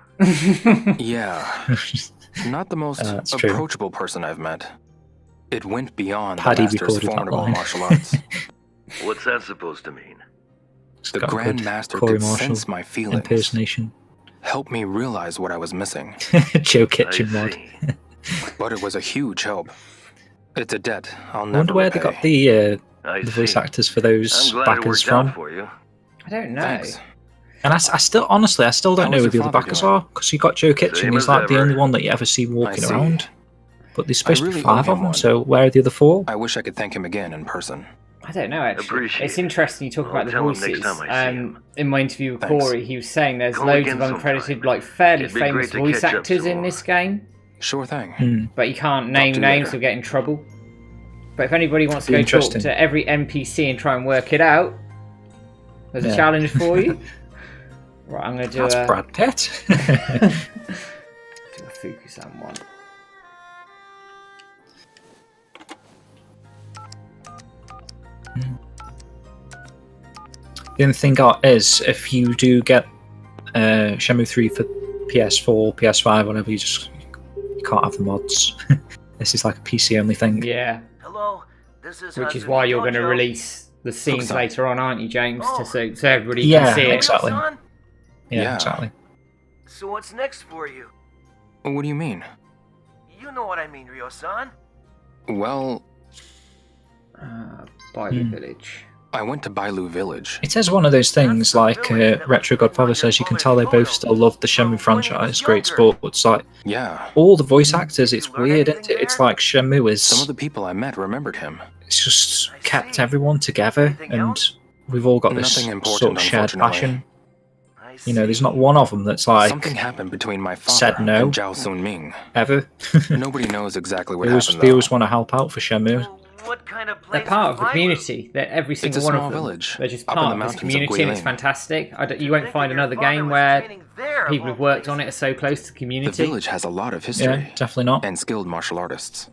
F: Yeah. Not the most
E: That's true.
F: approachable person I've met. It went beyond
E: Paddy
F: the Master's
E: recorded that
F: formidable
E: line.
F: martial arts.
K: What's that supposed to mean?
E: It's
F: The
E: got a
F: Grand
E: good
F: Master
E: Corey
F: could
E: Marshall
F: sense my feelings.
E: impersonation.
F: Help me realize what I was missing.
E: Joe
K: I
E: Kitchen mod.
K: see.
F: But it was a huge help. It's a debt I'll
E: I
F: never
E: wonder where they
F: repay.
E: got the
K: I
E: voice
K: see.
E: actors for
K: I'm
E: those
K: glad it
E: backers
K: worked
E: from.
K: out for you.
D: I don't know.
F: Thanks.
E: And I still, honestly, I still don't
F: How
E: know
F: is
E: who the
F: your
E: other
F: father
E: backers
F: doing?
E: are, because you got Joe Kitchen,
K: Same
E: he's
K: as
E: like the
K: ever.
E: only one that you ever see walking
F: see.
E: around. But there's supposed to
F: really
E: be
F: owe
E: 5
F: him
E: of them,
F: one.
E: so where are the other 4?
F: I wish I could thank him again in person.
D: I don't know, actually.
K: Appreciate
D: It's
K: it.
D: interesting you talk
K: I'll
D: about the
K: tell him next
D: voices.
K: time I see him.
D: In my interview with
F: Thanks.
D: Corey, he was saying there's
K: Call
D: loads
K: again
D: of uncredited,
K: sometime.
D: like fairly
K: It'd be
D: famous
K: great to
D: voice
K: catch up
D: actors
K: some
D: in
K: more.
D: this game,
F: Sure thing.
D: but you can't name
F: to you
D: names
F: later.
D: or get in trouble. But if anybody wants to
E: Be
D: go talk
E: interesting.
D: to every NPC and try and work it out, there's a
E: Yeah.
D: challenge for you. Right, I'm going to do
E: That's
D: a
E: Brad Pitt.
D: do a Fukusan one.
E: The only thing is, if you do get Shenmue 3 for PS4, PS5, whatever, you can't have the mods. This is like a PC only thing.
D: Yeah,
J: Hello, this is
D: which is
J: Hazuki
D: why you're going to
J: Dojo.
D: release the scenes
F: Fukusan.
D: later on, aren't you, James?
J: Oh.
D: So everybody
E: Yeah,
D: can see it.
E: exactly.
J: Ryo-san?
E: Yeah,
F: Yeah.
E: exactly.
J: So what's next for you?
F: What do you mean?
J: You know what I mean, Ryo-san.
F: Well,
D: By the village.
F: I went to Bailu Village.
E: It is one of those things, like Retro Godfather says, you can tell they both still love the Shenmue franchise, great sports. Like,
F: Yeah.
E: all the voice actors, it's weird, isn't it? It's like Shenmue
F: Some of
E: is,
F: the people I met remembered him.
E: it's just kept everyone together, and we've all got this
F: Nothing important,
E: sort of shared
F: unfortunately.
E: passion.
J: I
E: You know,
J: see.
E: there's not one of them that's like,
F: Something happened between my father
E: said no.
F: and Zhao Sunming.
E: ever.
F: Nobody knows exactly what
E: They always,
F: happened,
E: they
F: though.
E: always want to help out for Shenmue.
J: Well, what kind of
D: They're
J: place
D: part
J: is
D: of the
J: Bailu?
D: community. They're every single
F: a
D: one
F: small
D: of them.
F: village,
D: They're just
F: up in
D: part
F: the
D: of this
F: mountains of
D: community, and it's
F: Guilin.
D: fantastic. You
J: Think
D: won't
J: that
D: find
J: your
D: another
J: father
D: game
J: was
D: where
J: training there, of
D: people
J: all
D: who've worked on it are
J: places.
D: so close to the
F: The
D: community.
F: village has a lot of history
E: Yeah, definitely not.
F: and skilled martial artists.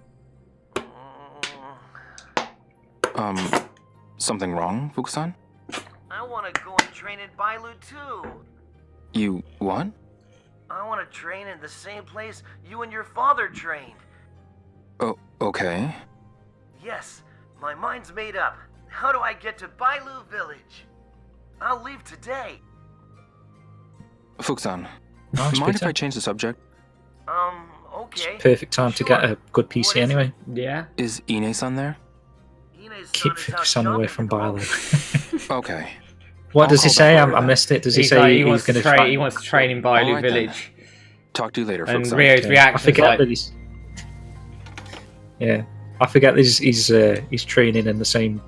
F: Something wrong, Fukusan?
J: I want to go and train at Bailu too.
F: You what?
J: I want to train in the same place you and your father trained.
F: Oh, okay.
J: Yes, my mind's made up. How do I get to Bailu Village? I'll leave today.
F: Fuxan,
E: Nice,
F: mind if
E: Peter.
F: I change the subject?
J: Okay.
E: Perfect time to get
J: Sure.
E: a good PC
J: What is
E: anyway.
D: Yeah.
F: Is Ine-san there?
J: Ine's
E: Keep
J: son is out
E: Fuxan away
J: shopping
E: from
J: at the
E: Bailu.
J: moment.
F: Okay.
E: What
F: I'll
E: does he
F: call
E: say?
F: back
E: I
F: later then.
E: missed it. Does he
D: He's
E: say
D: like, he
E: he's
D: wants
E: going
D: to
E: to
D: train. He wants to train in Bailu
F: Alright then.
D: Village.
F: Talk to you later,
D: And
F: Fuxan.
D: Rio's
E: I
D: reaction is
E: forget
D: like,
E: that he's. Yeah, I forget that he's training in the same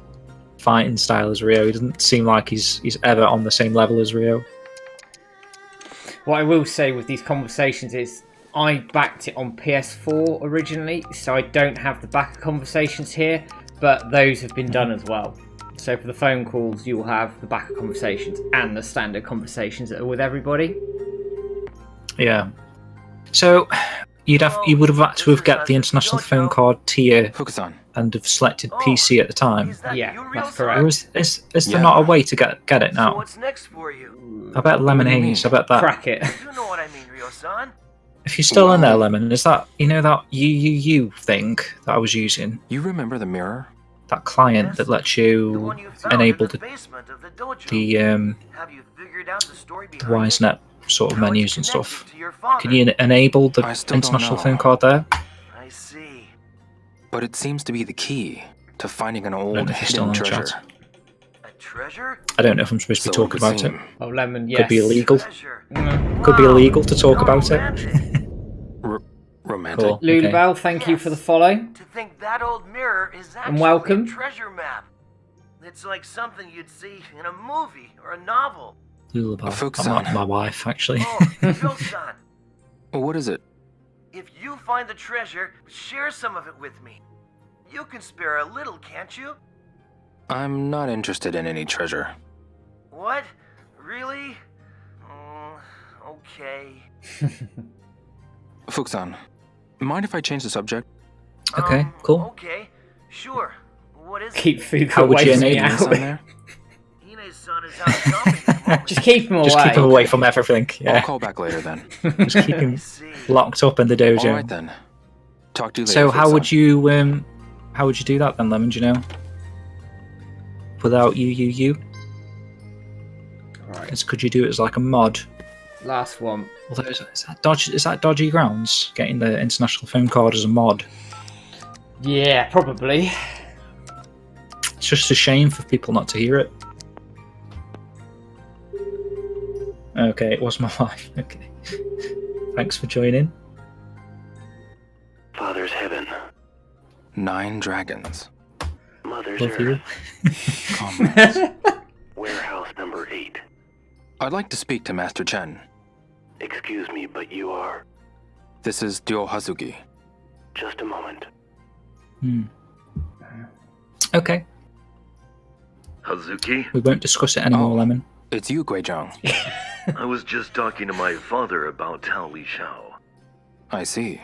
E: fighting style as Rio. He doesn't seem like he's ever on the same level as Rio.
D: what I will say with these conversations is I backed it on PS4 originally, so I don't have the back of conversations here, but those have been done as well. So for the phone calls, you will have the back of conversations and the standard conversations that are with everybody.
E: Yeah. So you would have had to have got the international phone card tier
F: Fuxan,
E: and have selected PC at the time.
J: Is that
D: Yeah,
J: you,
D: that's
J: Ryo-san?
E: Or
D: correct.
E: is there
F: Yeah.
E: not a way to get it
J: So
E: now?
J: what's next for you?
E: I bet Lemon
F: What do you
E: Haze. I
F: mean?
E: bet that.
D: Crack it.
J: You know what I mean, Ryo-san.
E: If you're still in there, Lemon, is that that UUU thing that I was using?
F: you remember the mirror?
E: That client that lets
J: The
E: you
J: one you found
E: enable
J: in the
E: the
J: basement of the dojo.
E: the
J: Have you figured out the story
E: the
J: behind it?
E: WiseNet sort of
J: How it's
E: menus and
J: connected
E: stuff.
J: to your father?
E: Can you enable the
F: I still don't
E: international
F: know.
E: phone card there?
J: I see.
F: But it seems to be the key to finding an
E: I
F: old
E: don't know if you're still
F: hidden
E: in the
F: treasure.
E: chat.
J: A treasure?
E: I don't know if I'm supposed to be
F: So it
E: talking
F: would
E: about it.
F: seem.
D: Oh, Lemon, yes.
E: Could be illegal.
J: Treasure.
E: Could be
J: Wow,
E: illegal to talk
J: you're
E: about it.
J: romantic.
F: Romantic.
E: Cool.
D: Lulabelle, thank you for the follow.
J: To think that old mirror is actually
D: welcome.
J: a treasure map. It's like something you'd see in a movie or a novel.
E: Lullaby.
F: Fuxan.
E: My wife, actually.
J: Oh, Ryo-san,
F: What is it?
J: if you find the treasure, share some of it with me. You can spare a little, can't you?
F: I'm not interested in any treasure.
J: What? Really? Okay.
F: Fuxan, mind if I change the subject?
E: Okay, cool.
J: Okay, sure. What is
D: Keep food
E: How would you
D: away from me
E: enable
D: out.
F: Is on there?
J: it? Ine's son is out shopping at the moment.
D: Just keep him away.
E: Just keep him away from everything.
F: I'll
E: Yeah,
F: call back later then.
E: just keep
J: I
E: him
J: see.
E: locked up in the dojo.
F: Alright then. Talk to you later.
E: So how would
F: Fuxan.
E: you do that then, Lemon? Do you know? Without UUU?
D: Right,
E: Could you do it as like a mod?
D: last one.
E: Although is that dodgy grounds? Getting the international phone card as a mod?
D: Yeah, probably.
E: It's just a shame for people not to hear it. Okay, it was my wife. Okay. Thanks for joining.
K: Father's heaven.
F: 9 dragons.
K: Mother's
E: Love you.
K: earth.
F: Comrades.
K: Warehouse number 8.
F: I'd like to speak to Master Chen.
K: Excuse me, but you are...
F: This is Ryo Hazuki.
K: Just a moment.
E: Okay,
K: Hazuki,
E: we won't discuss it anymore,
F: Oh.
E: Lemon.
F: It's you, Guizhang.
K: I was just talking to my father about Tao Li Shao.
F: I see.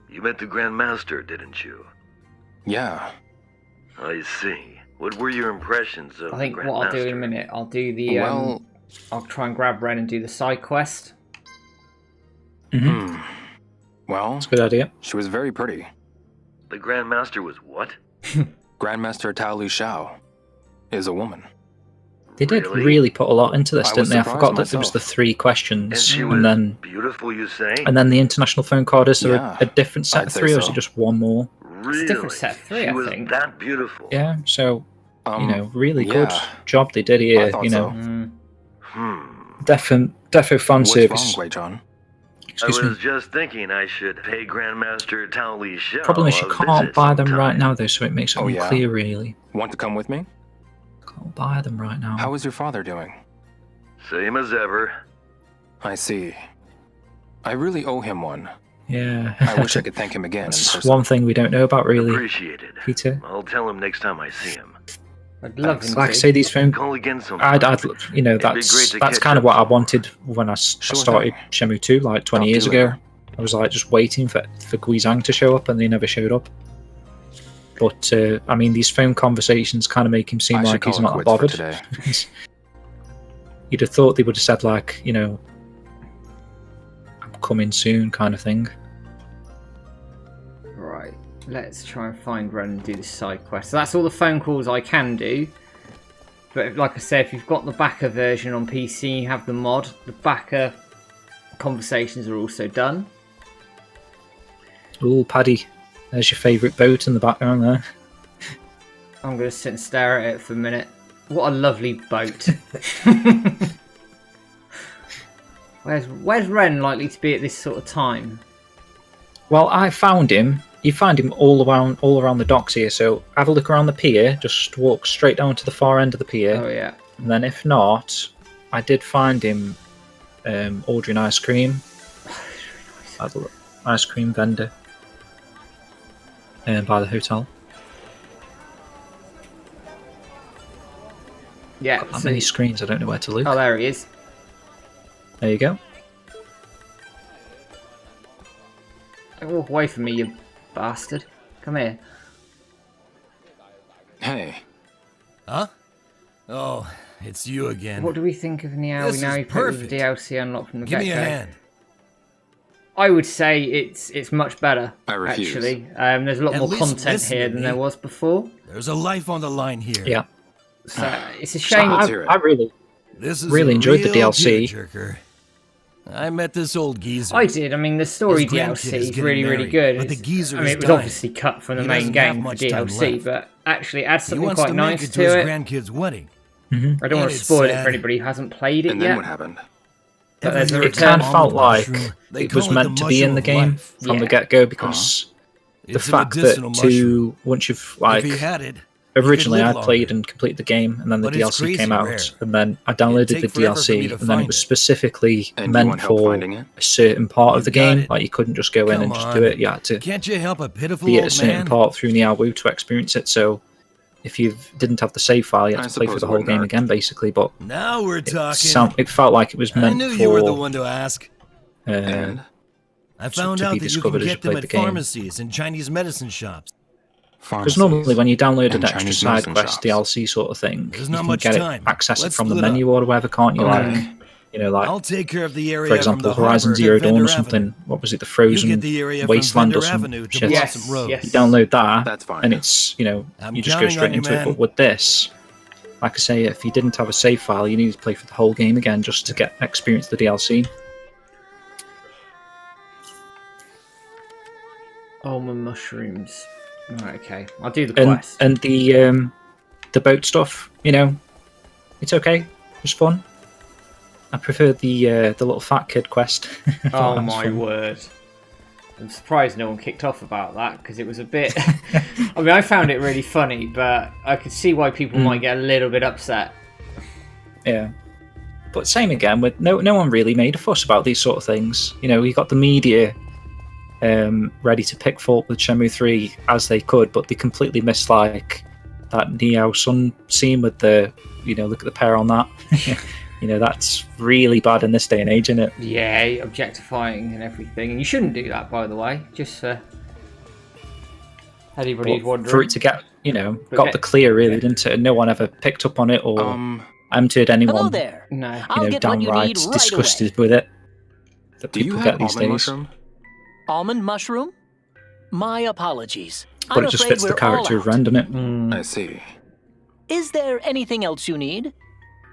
K: You met the Grand Master, didn't you?
F: Yeah.
K: I see. What were your impressions of
D: I think
K: the Grand
D: what I'll do in a
K: Master?
D: minute, I'll do the
F: Well,
D: I'll try and grab Ren and do the side quest.
F: hmm. Well,
E: That's a good idea.
F: she was very pretty.
K: The Grand Master was what?
F: Grandmaster Tao Li Shao is a woman.
E: They did
K: Really?
E: really put a lot into this,
F: I
E: didn't
F: was
E: they? I
F: surprised
E: forgot that there was
F: myself.
E: the 3
K: And
E: questions,
K: she was
E: and then
K: beautiful, you say?
E: the international phone card. Is there
F: Yeah,
E: a different set
F: I'd
E: of
F: say
E: 3, or is
F: so.
E: it just one more?
K: Really?
D: It's a different set of 3,
K: she
D: I
K: was
D: think.
K: that beautiful.
E: Yeah, so really
F: yeah,
E: good job they did
F: I
E: here.
F: thought
E: You know,
F: so.
E: defo fan
F: What's
E: service.
F: wrong, Guizhang?
E: Excuse
K: I
E: me.
K: was just thinking I should pay Grandmaster Tao Li Shao
E: Problem is, you
K: a
E: can't
K: visit
E: buy them
K: sometime.
E: right now, though, so it makes it
F: Oh, yeah?
E: unclear, really.
F: Want to come with me?
E: Can't buy them right now.
F: How is your father doing?
K: Same as ever.
F: I see. I really owe him one.
E: Yeah.
F: I wish I could thank him again in
E: That's
F: person.
E: one thing we don't know about, really,
K: Appreciate it.
E: Peter.
K: I'll tell him next time I see him.
D: I'd love him
E: Like I
D: to.
E: say, these phone
K: Call again sometime.
E: I'd you know,
K: It'd be great
E: that's
K: to
E: that's
K: catch
E: kind of
K: up
E: what I
K: some
E: wanted when I
F: Sure
E: started
F: thing.
E: Shenmue 2 like 20
F: Talk to
E: years
F: you
E: ago.
F: later.
E: I was like just waiting for Guizhang to show up, and they never showed up. But I mean, these phone conversations kind of make him seem
F: I should
E: like he's
F: call it
E: not
F: quits for
E: bothered.
F: today.
E: You'd have thought they would have said like, you know, coming soon kind of thing.
D: Right, let's try and find Ren and do this side quest. So that's all the phone calls I can do. But like I said, if you've got the backer version on PC, you have the mod, the backer conversations are also done.
E: Ooh, Paddy, there's your favourite boat in the background there.
D: I'm going to sit and stare at it for a minute. What a lovely boat. Where's Ren likely to be at this sort of time?
E: Well, I found him. You find him all around the docks here. So have a look around the pier. Just walk straight down to the far end of the pier.
D: Oh yeah.
E: And then if not, I did find him ordering ice cream. At the ice cream vendor by the hotel.
D: Yeah.
E: Got that many screens. I don't know where to look.
D: Oh, there he is.
E: There you go.
D: Don't walk away from me, you bastard. Come here.
F: Hey.
B: Huh? Oh, it's you again.
D: What do we think of now?
B: This
D: Now
B: is
D: you put the
B: perfect.
D: DLC unlocked from the
B: Give me a
D: get-go.
B: hand.
D: I would say it's much better.
F: I refuse.
D: Actually, there's a lot
B: At
D: more
B: least
D: content
B: listen
D: here
B: to
D: than
B: me.
D: there was before.
B: There's a life on the line here.
E: Yeah.
D: So it's a shame.
F: Let's hear it.
E: I really
B: This is
E: Really
B: a
E: enjoyed the
B: real
E: DLC.
B: tearjerker. I met this old geezer.
D: I did. I mean, the story
B: His grandkid
D: DLC
B: is
D: is
B: getting
D: really, really
B: married,
D: good.
B: but the
D: It's-
B: geezer
D: I mean,
B: is
D: it was
B: dying.
D: obviously cut from the
B: He
D: main
B: doesn't have
D: game for
B: much time
D: DLC,
B: left.
D: but actually adds
B: He
D: something
B: wants
D: quite
B: to make
D: nice
B: it
D: to
B: his
D: it.
B: grandkid's wedding.
D: I don't want
B: And
D: to
B: it's
D: spoil it
B: sad.
D: for anybody who hasn't played it
F: And then
D: yet.
F: what happened?
D: But there's a
B: Every
E: it
B: year
E: kind
B: at
E: of
B: the
E: felt like
B: mushroom, they
E: it was
B: call
E: meant
B: the
E: to be in
B: mushroom
E: the
B: of
E: game
B: life.
E: from the
D: Yeah.
E: get-go because the
B: It's a
E: fact that
B: medicinal mushroom.
E: once you've
B: If
E: like
B: he had it, he could
E: originally
B: live
E: I played
B: longer.
E: and completed the game and then the
B: But it's
E: DLC
B: crazy
E: came out
B: rare.
E: and then I downloaded
B: It'd
E: the
B: take forever for me
E: DLC
B: to
E: and then it
B: find
E: was
B: it.
E: specifically
F: And you
E: meant
F: want help
E: for
F: finding it?
E: a certain part of the
B: You got
E: game.
B: it.
E: Like you couldn't just go in
B: Come
E: and just
B: on.
E: do it. You had to
B: Can't you help a pitiful
E: be at a
B: old
E: certain
B: man?
E: part through Niawu to experience it. So if you didn't have the save file, you had
F: I
E: to play through
F: suppose
E: the
F: it
E: whole
F: wouldn't
E: game
F: hurt.
E: again, basically. But
B: Now we're talking.
E: it felt like it was
B: I
E: meant
B: knew
E: for
B: you were the one to ask.
F: And
B: I found
E: to
B: out
E: be
B: that you
E: discovered
B: can
E: as you
B: get them
E: played
B: at
E: the game.
B: pharmacies and Chinese medicine shops.
E: because normally when you download an
F: and
E: extra
F: Chinese
E: side
F: medicine
E: quest
F: shops.
E: DLC sort of thing,
B: There's
E: you
B: not
E: can
B: much
E: get
B: time.
E: it, access
B: Let's
E: it from the
B: split up.
E: menu or whatever, can't you?
D: Okay.
E: Like, you know, like
B: I'll take care of the area
E: for example,
B: from the
E: Horizon
B: harbor
E: Zero
B: to
E: Dawn
B: Vendor
E: or something.
B: Avenue.
E: What was it? The
B: You
E: Frozen
B: get the area
E: Wasteland
B: from
E: or
B: Vendor
E: some
B: Avenue to
E: shit.
B: Blossom Road.
D: yes.
E: You download that,
F: That's fine.
E: and it's, you know,
B: I'm
E: you just go
B: counting
E: straight
B: on you,
E: into it.
B: man.
E: But with this, like I say, if you didn't have a save file, you needed to play for the whole game again just to get experience the DLC.
D: Almond mushrooms. Right, okay. I'll do the
E: And
D: quest.
E: and the boat stuff, you know, it's okay. It's fun. I prefer the little fat kid quest. I thought
D: Oh
E: that was
D: my
E: fun.
D: word. I'm surprised no one kicked off about that because it was a bit. I mean, I found it really funny, but I could see why people might get a little bit upset.
E: Yeah. But same again, with no one really made a fuss about these sort of things. You know, you got the media ready to pick fault with Shenmue 3 as they could, but they completely missed like that Neo Sun scene with the, you know, look at the pair on that. You know, that's really bad in this day and age, isn't it?
D: Yeah, objectifying and everything. And you shouldn't do that, by the way. Just anybody who's
E: But
D: wondering.
E: for it to get, you know,
D: But
E: got
D: get-
E: the clear really, didn't it? And no one ever picked up on it or I haven't heard anyone,
L: Hello there.
D: No.
E: you
L: I'll
E: know,
L: get what you
E: downright
L: need right
E: disgusted with it. That
F: Do you
E: people
F: have
E: get these
F: almond
E: days.
F: mushroom?
L: Almond mushroom? My apologies.
E: But
L: I'm
E: it just
L: afraid
E: fits the
L: we're all
E: character of
L: out.
E: Ren, doesn't it?
F: I see.
L: Is there anything else you need?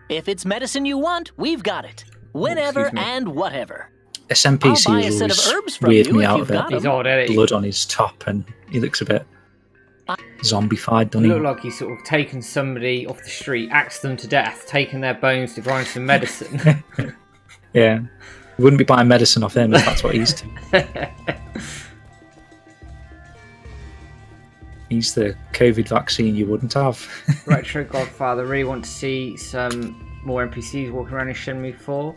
L: If it's medicine you want, we've got it. Whenever
D: excuse me.
L: and whatever.
E: This
L: I'll
E: NPC
L: buy a
E: has
L: set of
E: always
L: herbs from
E: weirded
L: you
E: me
L: if
E: out
L: you've
E: of it.
L: got 'em.
D: He's odd, isn't he?
E: Blood on his top, and he looks a bit zombified,
D: It
E: doesn't he?
D: looked like he's sort of taken somebody off the street, axed them to death, taken their bones to grind some medicine.
E: Yeah. You wouldn't be buying medicine off him if that's what he's doing. He's the COVID vaccine you wouldn't have.
D: Retro Godfather, really want to see some more NPCs walking around in Shenmue 4.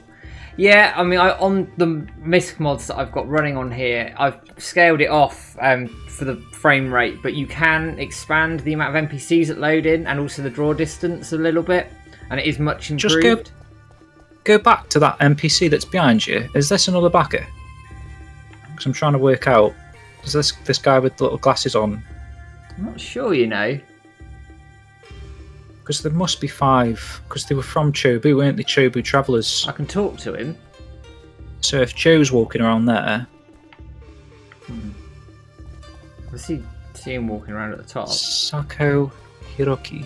D: Yeah, I mean, on the MISC mods that I've got running on here, I've scaled it off for the frame rate, but you can expand the amount of NPCs that load in and also the draw distance a little bit, and it is much
E: Just
D: improved.
E: go back to that NPC that's behind you. Is this another backer? Because I'm trying to work out. Is this guy with the little glasses on?
D: I'm not sure, you know.
E: Because there must be 5. Because they were from Chobu, weren't they? Chobu Travellers.
D: I can talk to him.
E: So if Joe's walking around there,
D: I see him walking around at the top.
E: Sako Hiroki.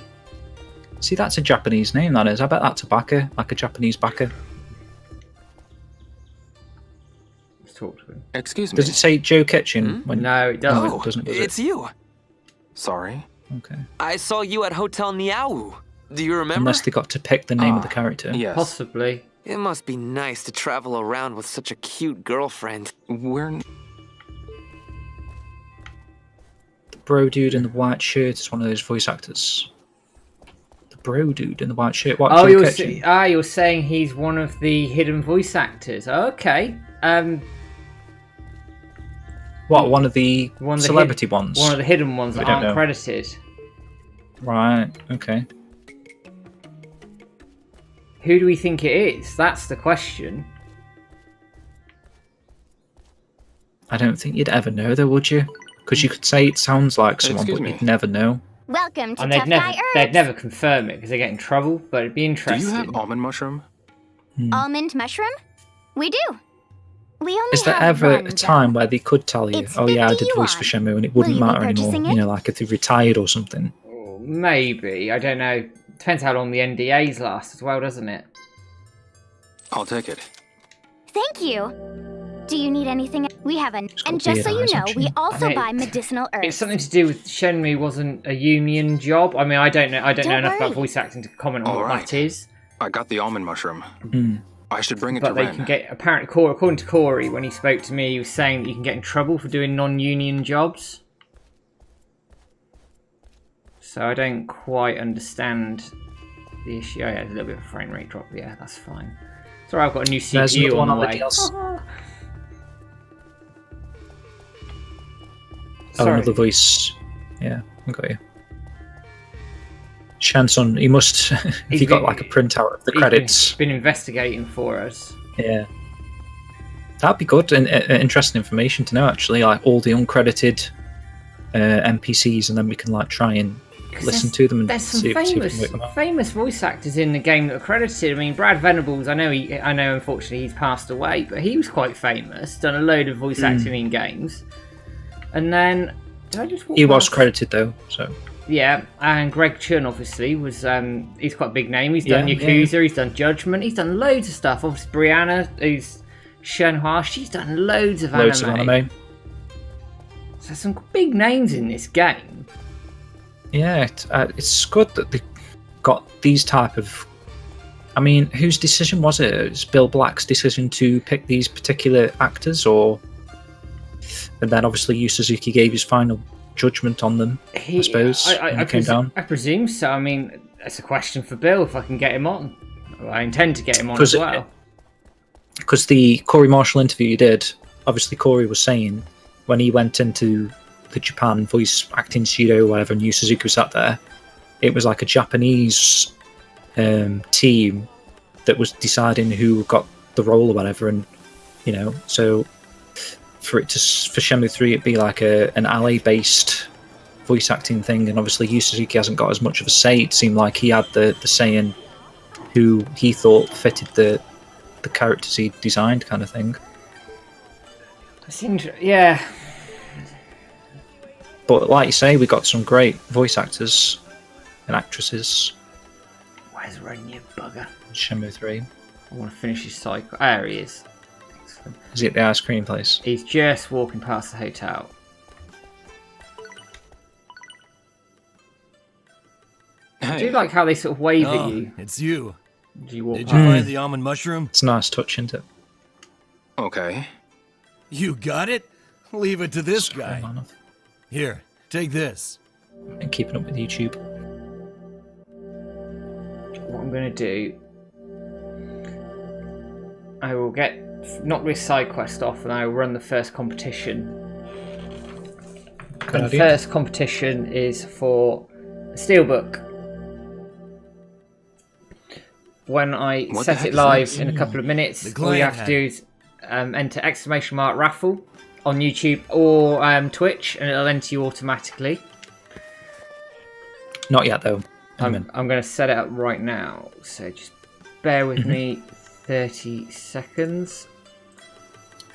E: See, that's a Japanese name, that is. I bet that's a backer, like a Japanese backer.
D: Let's talk to him.
F: Excuse me.
E: Does it say Joe Kitchen?
D: No, it doesn't.
F: Oh,
E: it doesn't, does
F: it's
E: it?
F: you. Sorry.
E: Okay.
M: I saw you at Hotel Niau. Do you remember?
E: Unless they got to pick the name of the character.
F: Yes.
D: Possibly.
M: It must be nice to travel around with such a cute girlfriend.
F: We're...
E: The bro dude in the white shirt is one of those voice actors. The bro dude in the white shirt. What,
D: you're saying he's one of the hidden voice actors. Okay.
E: What, one of the celebrity ones?
D: One of the hidden ones that aren't credited.
E: Right, okay.
D: Who do we think it is? That's the question.
E: I don't think you'd ever know, though, would you? Because you could say it sounds like someone, but you'd never know.
N: Welcome to
D: And
N: Tough Guy Herbs.
D: they'd never confirm it because they get in trouble, but it'd be interesting.
F: Do you have almond mushroom?
N: Almond mushroom? We do. We only
E: Is there
N: have
E: ever
N: one,
E: a time where they could tell you, oh yeah, I did voice for Shenmue, and it wouldn't matter anymore? You know, like if they retired or something.
D: Maybe. I don't know. Depends how long the NDAs last as well, doesn't it?
F: I'll take it.
N: Thank you. Do you need anything? We have an... And just so you know, we also buy medicinal herbs.
D: It's something to do with Shenmue wasn't a union job. I mean, I don't know enough about voice acting to comment on what that is.
F: I got the almond mushroom. I should bring it
D: but
F: to
D: they
F: Ren.
D: Can get, apparently, according to Corey, when he spoke to me, he was saying that you can get in trouble for doing non-union jobs. So I don't quite understand the issue. Oh yeah, there's a little bit of a frame rate drop. Yeah, that's fine. Sorry, I've got a new CPU on the way.
E: Oh, another voice. Yeah, I got you. Shanson, he must... if you got like a printout of the credits.
D: He's been investigating for us.
E: Yeah. That'd be good and interesting information to know, actually. Like all the uncredited NPCs, and then we can like try and listen to them and
D: there's some
E: see if we can work them out.
D: famous voice actors in the game that are credited. I mean, Brad Venables, I know unfortunately he's passed away, but he was quite famous, done a load of voice acting in games. And then
E: he was credited though, so
D: yeah. And Greg Chun obviously was he's quite a big name. He's done Yakuza, he's done Judgment, he's done loads of stuff. Obviously Brianna, who's Shenhua, she's done loads of anime. So some big names in this game.
E: Yeah, it's good that they got these type of... I mean, whose decision was it? It was Bill Black's decision to pick these particular actors, or... And then obviously Yu Suzuki gave his final judgment on them, I suppose, when it came down.
D: I presume so. I mean, that's a question for Bill, if I can get him on. Well, I intend to get him on as well.
E: Because the Corey Marshall interview you did, obviously Corey was saying when he went into the Japan voice acting studio or whatever, and Yu Suzuki was sat there, it was like a Japanese team that was deciding who got the role or whatever, and you know, so for Shenmue 3 it'd be like an LA based voice acting thing, and obviously Yu Suzuki hasn't got as much of a say. It seemed like he had the say in who he thought fitted the characters he designed, kind of thing.
D: Yeah.
E: But like you say, we got some great voice actors and actresses.
D: Where's Ren, you bugger?
E: Shenmue 3.
D: I want to finish his cycle. There he is. Excellent.
E: Is he at the ice cream place?
D: He's just walking past the hotel. Hey. I do like how they sort of wave at you.
B: It's you.
D: Did you
B: find the almond mushroom?
E: It's a nice touch, isn't it?
F: Okay.
B: You got it? Leave it to this guy. Here, take this.
E: And keeping up with YouTube.
D: What I'm going to do... I will knock this side quest off, and I will run the first competition.
E: Good
D: and
E: idea.
D: The first competition is for a steelbook. When I set it live in a couple of minutes, all you have to do is enter !raffle on YouTube or Twitch, and it'll enter you automatically.
E: Not yet, though.
D: I'm going to set it up right now, so just bear with me 30 seconds.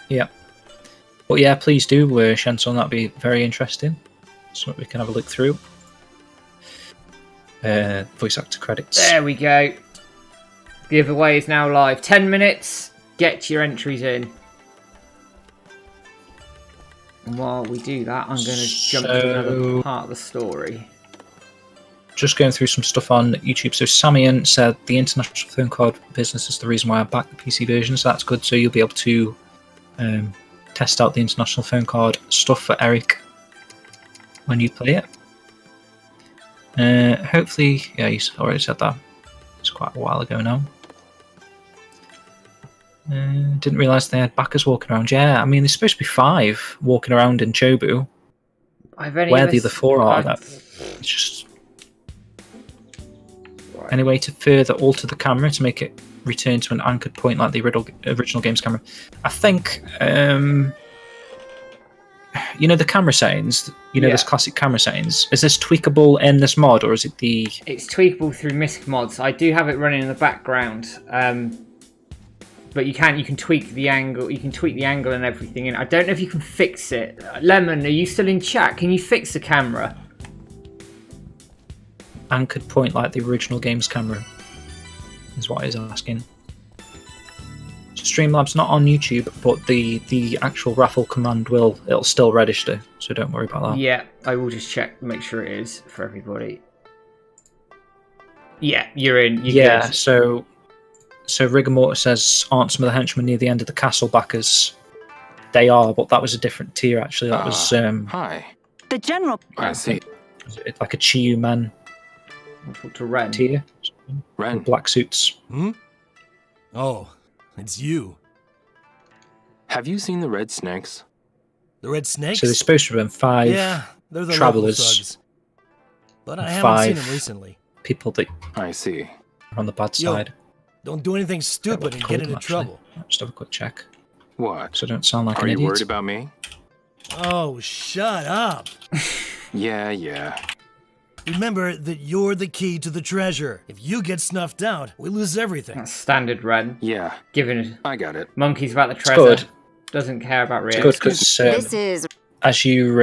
E: Yeah. But yeah, please do, Shenson. That'd be very interesting. Something we can have a look through. Voice actor credits.
D: There we go. Giveaway is now live. 10 minutes. Get your entries in. And while we do that, I'm going to jump to another part of the story.
E: Just going through some stuff on YouTube. So Samian said the international phone card business is the reason why I backed the PC version, so that's good. So you'll be able to test out the international phone card stuff for Eric when you play it. Hopefully, yeah, he's already said that. It's quite a while ago now. Didn't realise they had backers walking around. Yeah, I mean, there's supposed to be 5 walking around in Chobu. Where the other 4 are, it's just... Right. Any way to further alter the camera to make it return to an anchored point like the original game's camera? I think, you know the camera settings, this classic camera settings, is this tweakable in this mod, or is it the... It's
D: tweakable through MISC mods. I do have it running in the background. But you can tweak the angle. You can tweak the angle and everything. And I don't know if you can fix it. Lemon, are you still in chat? Can you fix the camera?
E: Anchored point like the original game's camera is what he's asking. Streamlabs not on YouTube, but the actual raffle command it'll still register. So don't worry about that.
D: Yeah, I will just check, make sure it is for everybody. Yeah, you're in. You're good. So Rigamorta says, aren't some of the henchmen near the end of the castle backers? They are, but that was a different tier actually. That was
F: Hi.
G: The general.
F: I see.
E: It's like a Chiyu man.
D: To Ren.
E: Tier.
F: Ren.
E: Black suits.
B: Hmm? Oh, it's you.
F: Have you seen the red snakes?
B: The red snakes?
E: So they're supposed to have been 5
B: they're the
E: travelers.
B: thugs. But I haven't seen them recently.
E: People that
F: I see
E: are on the bad side.
B: Don't do anything stupid and get into trouble.
E: Just have a quick check.
F: What?
E: So I don't sound like
F: an
E: idiot.
F: Are you worried about me?
B: Oh, shut up.
F: Yeah.
B: Remember that you're the key to the treasure. If you get snuffed out, we lose everything.
D: That's standard Ren.
F: Yeah.
D: Given it.
F: I got it.
D: Monkey's about the treasure. Good. Doesn't care about Rio.
E: It's good because as you're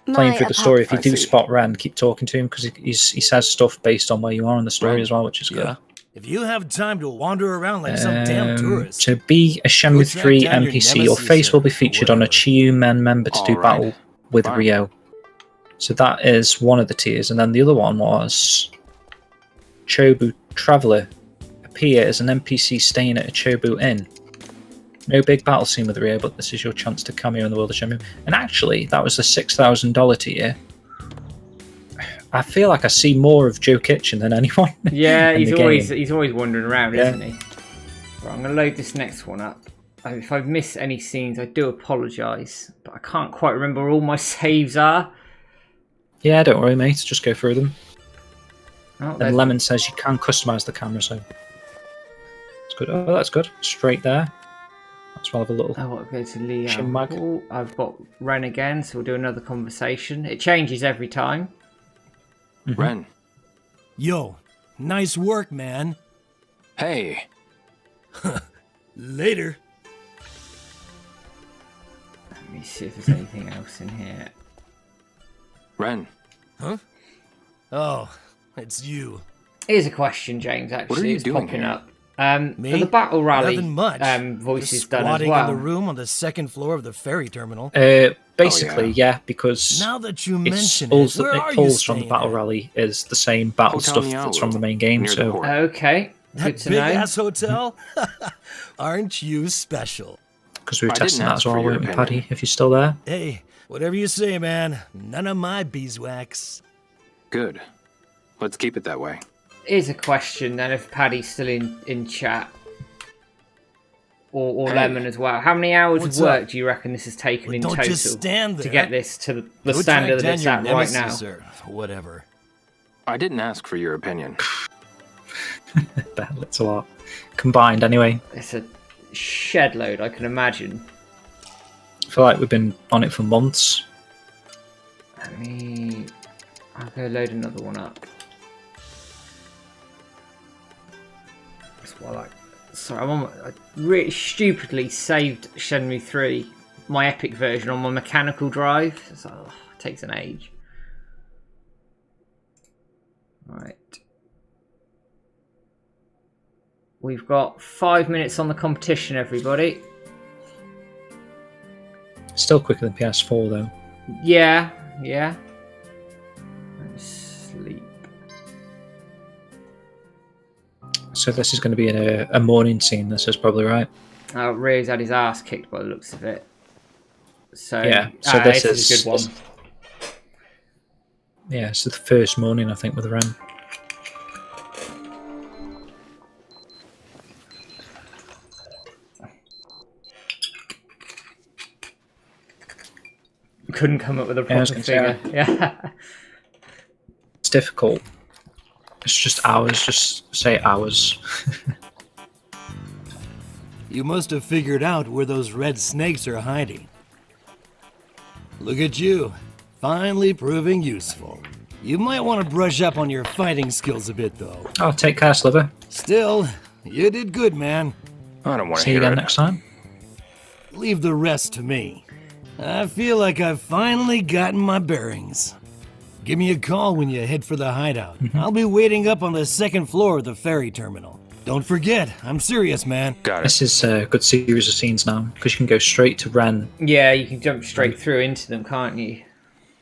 E: playing through the story, if you do spot Ren, keep talking to him because he says stuff based on where you are in the story as well, which is good.
B: Yeah. If you have time to wander around like some damn tourist.
E: To be a Shenmue 3 NPC, your face will be featured on a Chiyu Men member to do battle with Rio. So that is one of the tiers, and then the other one was Chobu Traveler. Appear as an NPC staying at a Chobu Inn. No big battle scene with Rio, but this is your chance to cameo in the world of Shenmue. And actually, that was the $6,000 tier. I feel like I see more of Joe Kitchen than anyone.
D: Yeah, he's always wandering around, isn't he? Right, I'm gonna load this next one up. If I've missed any scenes, I do apologise, but I can't quite remember where all my saves are.
E: Yeah, don't worry, mate. Just go through them.
D: Oh,
E: and Lemon says you can customise the camera, so it's good. Oh, that's good. Straight there. That's well have a little.
D: I want to go to Leo.
E: Shinmag.
D: I've got Ren again, so we'll do another conversation. It changes every time.
F: Ren.
B: Yo, nice work, man.
F: Hey.
B: Later.
D: Let me see if there's anything else in here.
F: Ren.
B: Huh? Oh, it's you.
D: Here's a question, James, actually.
F: What are you doing
D: popping
F: here?
D: up. For the Battle Rally,
B: Nothing much.
D: voice is
B: Just
D: done as
B: squatting
D: well.
B: in the room on the second floor of the ferry terminal.
E: Basically, yeah, because
B: now that you mention
E: it
B: where
E: pulls from the Battle Rally is the same battle stuff that's from the main game. So
D: okay,
B: that
D: good to
B: big
D: know.
B: ass hotel? Aren't you special?
E: Because we were testing that as well, weren't we, Paddy? If you're still there.
B: Hey, whatever you say, man. None of my beeswax.
F: Good. Let's keep it that way.
D: Here's a question then, if Paddy's still in chat. Or Lemon as well. How many hours of work do you reckon this has taken in total to get this to the standard that it's at right now?
B: Or whatever.
F: I didn't ask for your opinion.
E: That's a lot. Combined, anyway.
D: It's a shed load, I can imagine.
E: I feel like we've been on it for months.
D: I'll go load another one up. That's what I like. Sorry, I really stupidly saved Shenmue 3, my epic version, on my mechanical drive. So it takes an age. Right. We've got 5 minutes on the competition, everybody.
E: Still quicker than PS4, though.
D: Yeah. Sleep.
E: So this is going to be a morning scene. This is probably right.
D: Oh, Ray's had his ass kicked by the looks of it. So
E: yeah. So this
D: is a good one.
E: Yeah, it's the first morning, I think, with Ren.
D: Couldn't come up with a proper figure. Yeah.
E: It's difficult. It's just hours. Just say hours.
B: You must have figured out where those red snakes are hiding. Look at you, finally proving useful. You might want to brush up on your fighting skills a bit, though.
E: Oh, take care, Sliver.
B: Still, you did good, man.
F: I don't want to
E: See you
F: hear
E: again
F: it.
E: next time.
B: Leave the rest to me. I feel like I've finally gotten my bearings. Give me a call when you head for the hideout. I'll be waiting up on the second floor of the ferry terminal. Don't forget, I'm serious, man.
F: Got it.
E: This is a good series of scenes now, because you can go straight to Ren.
D: Yeah, you can jump straight through into them, can't you?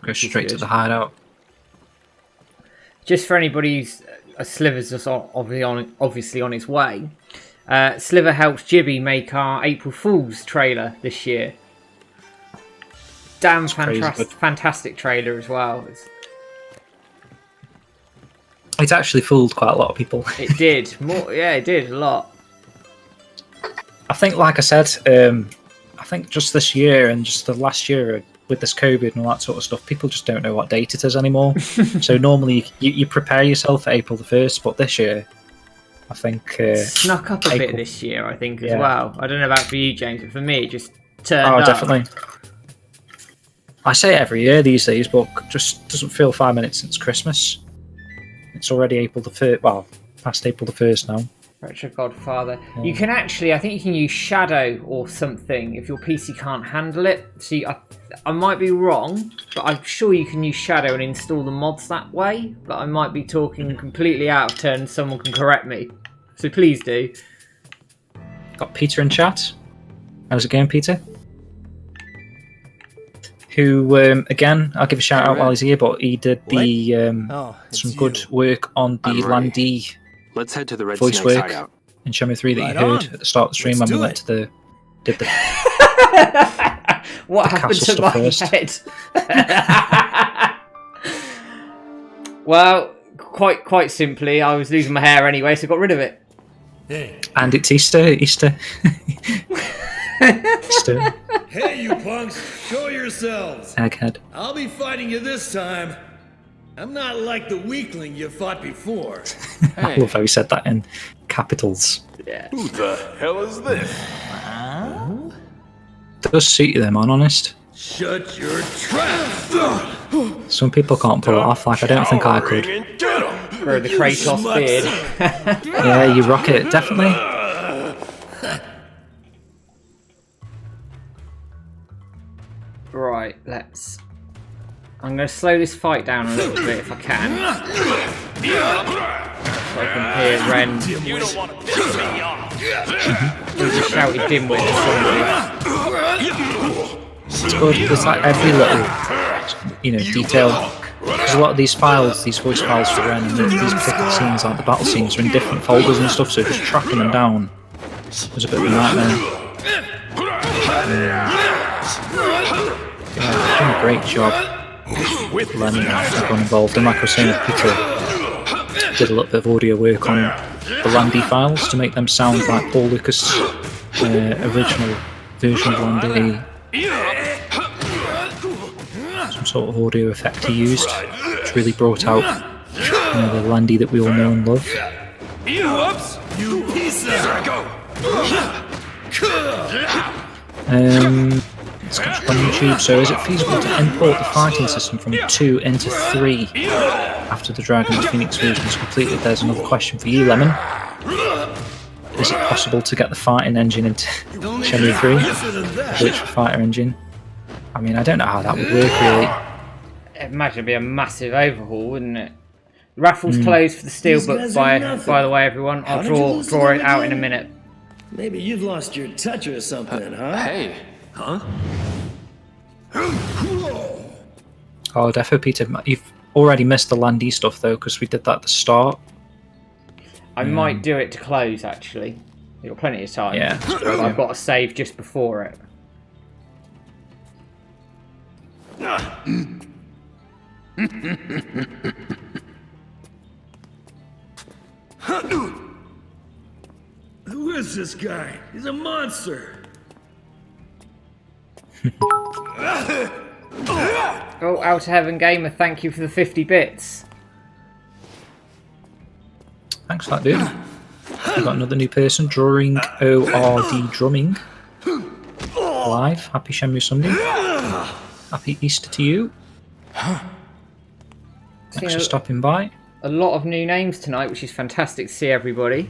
E: Go straight to the hideout.
D: Just for anybody who's Sliver's just obviously on his way. Sliver helps Jibby make our April Fool's trailer this year. Damn fantastic trailer as well.
E: It actually fooled quite a lot of people.
D: It did. It did a lot.
E: I think, like I said, I think just this year and just the last year with this COVID and all that sort of stuff, people just don't know what date it is anymore. So normally you prepare yourself for April the 1st, but this year, I think...
D: snuck up a bit this year, I think, as well. I don't know about for you, James, but for me, it just turned up.
E: Oh, definitely. I say it every year these days, but just doesn't feel 5 minutes since Christmas. It's already April the 1st, well, past April the 1st now.
D: Retro Godfather. Yeah. You can actually, I think you can use Shadow or something if your PC can't handle it. See, I might be wrong, but I'm sure you can use Shadow and install the mods that way. But I might be talking completely out of turn. Someone can correct me. So please do.
E: Got Peter in chat. How's it going, Peter? Who, again, I'll give a shout out while he's here, but he did some good work on the Landy
F: Let's head to the Red
E: voice
F: Snake's
E: work
F: hideout.
E: in Shenmue 3 that you heard at the start of the stream when we went to the
D: what happened to my head? Well, quite simply, I was losing my hair anyway, so I got rid of it.
B: Hey.
E: And it's Easter. Easter.
B: Hey, you punks, show yourselves.
E: Egghead.
B: I'll be fighting you this time. I'm not like the weakling you fought before.
E: I love how he said that in capitals.
D: Yeah.
O: Who the hell is this?
E: Does suit you, them, I'm honest.
B: Shut your trap!
E: Some people can't pull it off, like I don't think I could.
D: Grow the Kratos beard.
E: Yeah, you rock it, definitely.
D: Right, I'm going to slow this fight down a little bit if I can. So I can hear Ren.
O: You don't want to piss me off.
D: He's a shouty dimwit or something.
E: It's good. It's like every little, detail. Because a lot of these files, these voice files for Ren, and these particular scenes, like the battle scenes, are in different folders and stuff. So just tracking them down was a bit of a nightmare. Yeah, done a great job. Lenny and everyone involved, and like I was saying, Peter did a little bit of audio work on the Landy files to make them sound like Paul Lucas' original version of Landy. Some sort of audio effect he used, which really brought out the Landy that we all know and love. Let's catch up on YouTube. So, is it feasible to import the fighting system from 2 into 3 after the Dragon and Phoenix version is completed? There's another question for you, Lemon. is it possible to get the fighting engine into Shenmue 3? Which fighter engine? I mean, I don't know how that would work really.
D: Imagine it'd be a massive overhaul, wouldn't it? The raffle's closed for the steelbook, by the way, everyone. I'll draw it out in a minute.
B: Maybe you've lost your touch or something, huh?
F: Hey.
B: Huh?
E: Oh, defo, Peter. You've already missed the Landy stuff, though, because we did that at the start.
D: I might do it to close, actually. You've got plenty of time.
E: Yeah.
D: I've got to save just before it.
B: Who is this guy? He's a monster.
D: Oh, Out of Heaven Gamer, thank you for the 50 bits.
E: Thanks for that, dude. We've got another new person, Drawing ORD Drumming. Live. Happy Shenmue Sunday. Happy Easter to you. Thanks for stopping by.
D: A lot of new names tonight, which is fantastic to see everybody.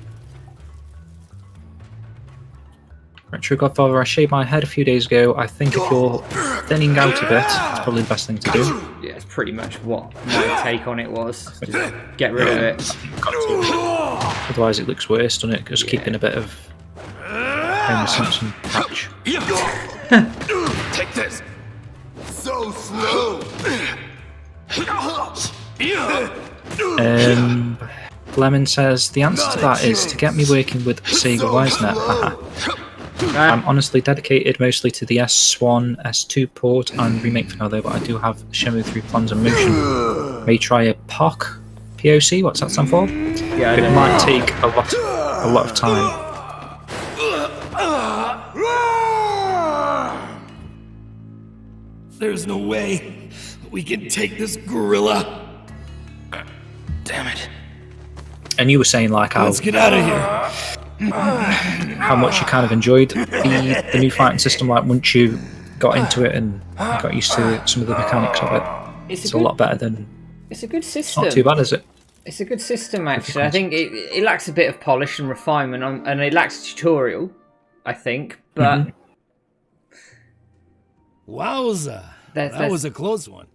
E: Retro Godfather, I shaved my head a few days ago. I think if you're thinning out a bit, it's probably the best thing to do.
D: Yeah, it's pretty much what my take on it was. Just get rid of it.
E: Otherwise it looks worse, doesn't it? Just keeping a bit of Homer Simpson patch.
O: Take this. So slow.
E: Lemon says, the answer to that is to get me working with Sega WiseNet. I'm honestly dedicated mostly to the S1, S2 port and remake for now though, but I do have Shenmue 3 plans in motion. May try a POC, POC, what's that stand for?
D: Yeah,
E: it might take a lot of time.
B: There's no way we can take this gorilla.
F: Damn it.
E: And you were saying like how
B: Let's get out of here.
E: How much you kind of enjoyed the new fighting system, like once you got into it and got used to some of the mechanics of it. It's a lot better than.
D: It's a good system.
E: Not too bad, is it?
D: It's a good system, actually. I think it lacks a bit of polish and refinement, and it lacks a tutorial, I think. But
B: wowza, that was a close one.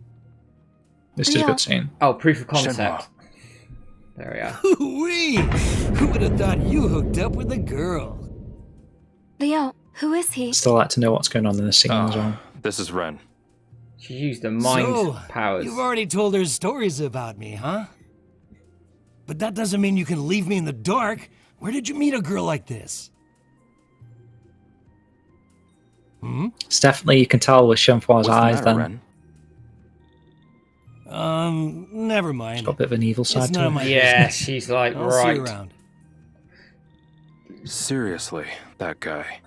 E: This is a good scene.
D: Oh, proof of concept. There we are.
B: Wee! Who would have thought you hooked up with a girl?
N: Leo, who is he?
E: Still like to know what's going on in the scene as well.
F: This is Ren.
D: She used the mind powers.
B: You've already told her stories about me, huh? But that doesn't mean you can leave me in the dark. Where did you meet a girl like this?
E: It's definitely, you can tell with Shenfua's eyes then.
F: Ren?
B: Never mind.
E: She's got a bit of an evil side to her.
D: Yeah, she's like,
B: I'll
D: right.
B: see you around.
F: Seriously, that guy.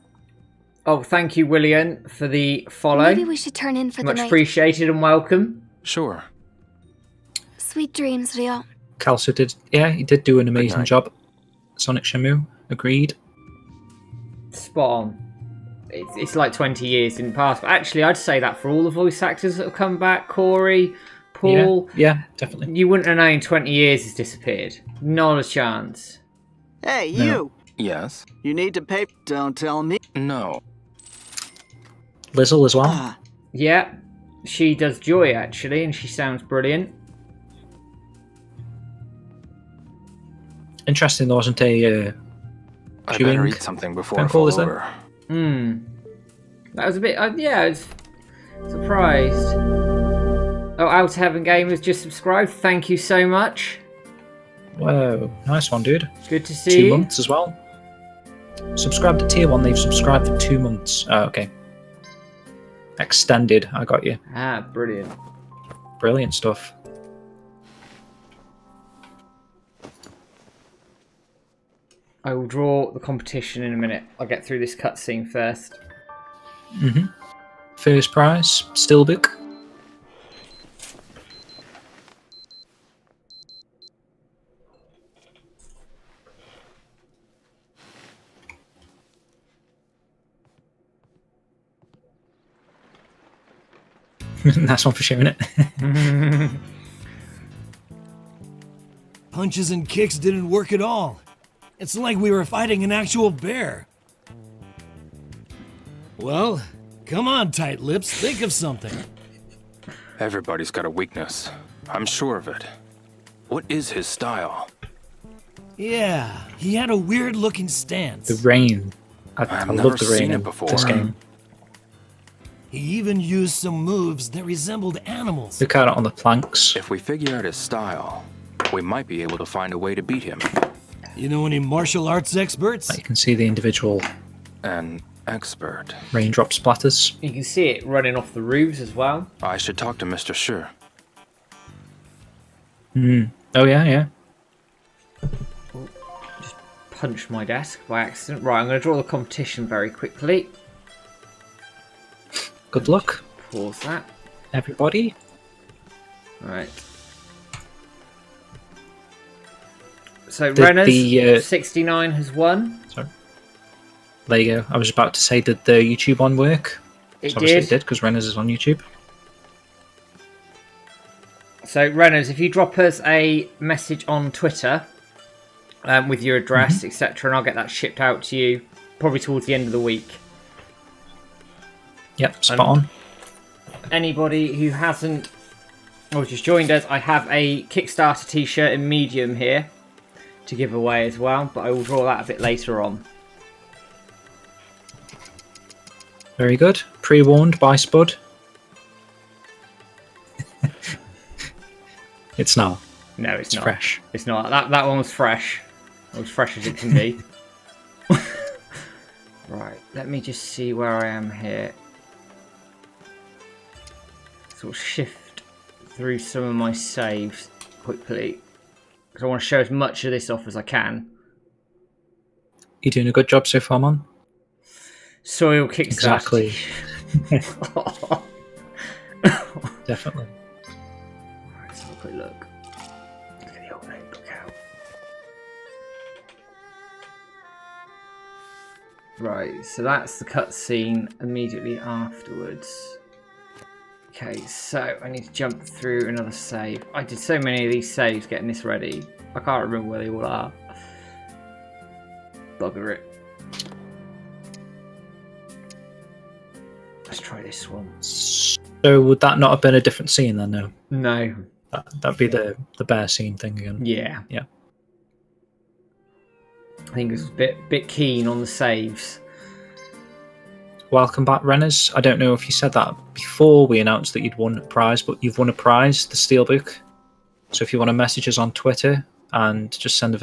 D: Oh, thank you, William, for the follow.
N: Maybe we should turn in for the
D: Much
N: night.
D: appreciated and welcome.
F: Sure.
N: Sweet dreams, Leo.
E: Kelso did, he did do an amazing job. Sonic Shenmue, agreed.
D: Spot on. It's like 20 years didn't pass, but actually I'd say that for all the voice actors that have come back, Corey, Paul.
E: Yeah, definitely.
D: You wouldn't have known 20 years has disappeared. Not a chance.
I: Hey, you!
F: Yes?
I: You need to pay... Don't tell me.
F: No.
E: Lizzle as well.
D: Yeah, she does Joy actually, and she sounds brilliant.
E: Interesting, there wasn't a
F: I better eat something before I
E: fall
F: fall over.
D: That was a bit, yeah, I was surprised. Oh, Out of Heaven Gamers just subscribed. Thank you so much.
E: Whoa, nice one, dude.
D: Good to see you.
E: 2 months as well. Subscribed to tier 1, they've subscribed for 2 months. Oh, okay. Extended, I got you.
D: Ah, brilliant.
E: Brilliant stuff.
D: I will draw the competition in a minute. I'll get through this cutscene first.
E: First prize, Steelbook. Nice one for sharing it.
B: Punches and kicks didn't work at all. It's like we were fighting an actual bear. Well, come on, tight lips, think of something.
F: Everybody's got a weakness. I'm sure of it. What is his style?
B: Yeah, he had a weird-looking stance.
E: The rain. I
F: I've
E: love
F: never
E: the rain
F: seen
E: in
F: it before.
E: this game.
B: He even used some moves that resembled animals.
E: Look at it on the planks.
F: If we figure out his style, we might be able to find a way to beat him.
B: You know any martial arts experts?
E: You can see the individual
F: An expert.
E: raindrop splatters.
D: You can see it running off the roofs as well.
F: I should talk to Mr. Shi.
E: Oh yeah.
D: Just punched my desk by accident. Right, I'm going to draw the competition very quickly.
E: Good luck,
D: Pause that.
E: everybody.
D: Right. So Renner's 69 has won.
E: Sorry. There you go. I was about to say, did the YouTube one work?
D: It
E: Obviously
D: did.
E: it did, because Renner's is on YouTube.
D: So Renner's, if you drop us a message on Twitter with your address, etc., and I'll get that shipped out to you probably towards the end of the week.
E: Yep, spot on.
D: Anybody who hasn't or just joined us, I have a Kickstarter t-shirt in medium here to give away as well, but I will draw that a bit later on.
E: Very good. Pre-warned by Spud. It's not.
D: No, it's not.
E: Fresh.
D: It's not. That one was fresh. As fresh as it can be. Right, let me just see where I am here. Sort of shift through some of my saves quickly, because I want to show as much of this off as I can.
E: You're doing a good job so far, man.
D: Soil Kickstarter.
E: Exactly. Definitely.
D: Alright, let's have a quick look. Get the old notebook out. Right, so that's the cutscene immediately afterwards. Okay, so I need to jump through another save. I did so many of these saves getting this ready. I can't remember where they all are. Bugger it. Let's try this one.
E: So would that not have been a different scene then, no?
D: No.
E: That'd be the bear scene thing again.
D: Yeah.
E: Yeah.
D: I think it was a bit keen on the saves.
E: Welcome back, Renners. I don't know if you said that before we announced that you'd won a prize, but you've won a prize, the Steelbook. So if you want to message us on Twitter and just I'll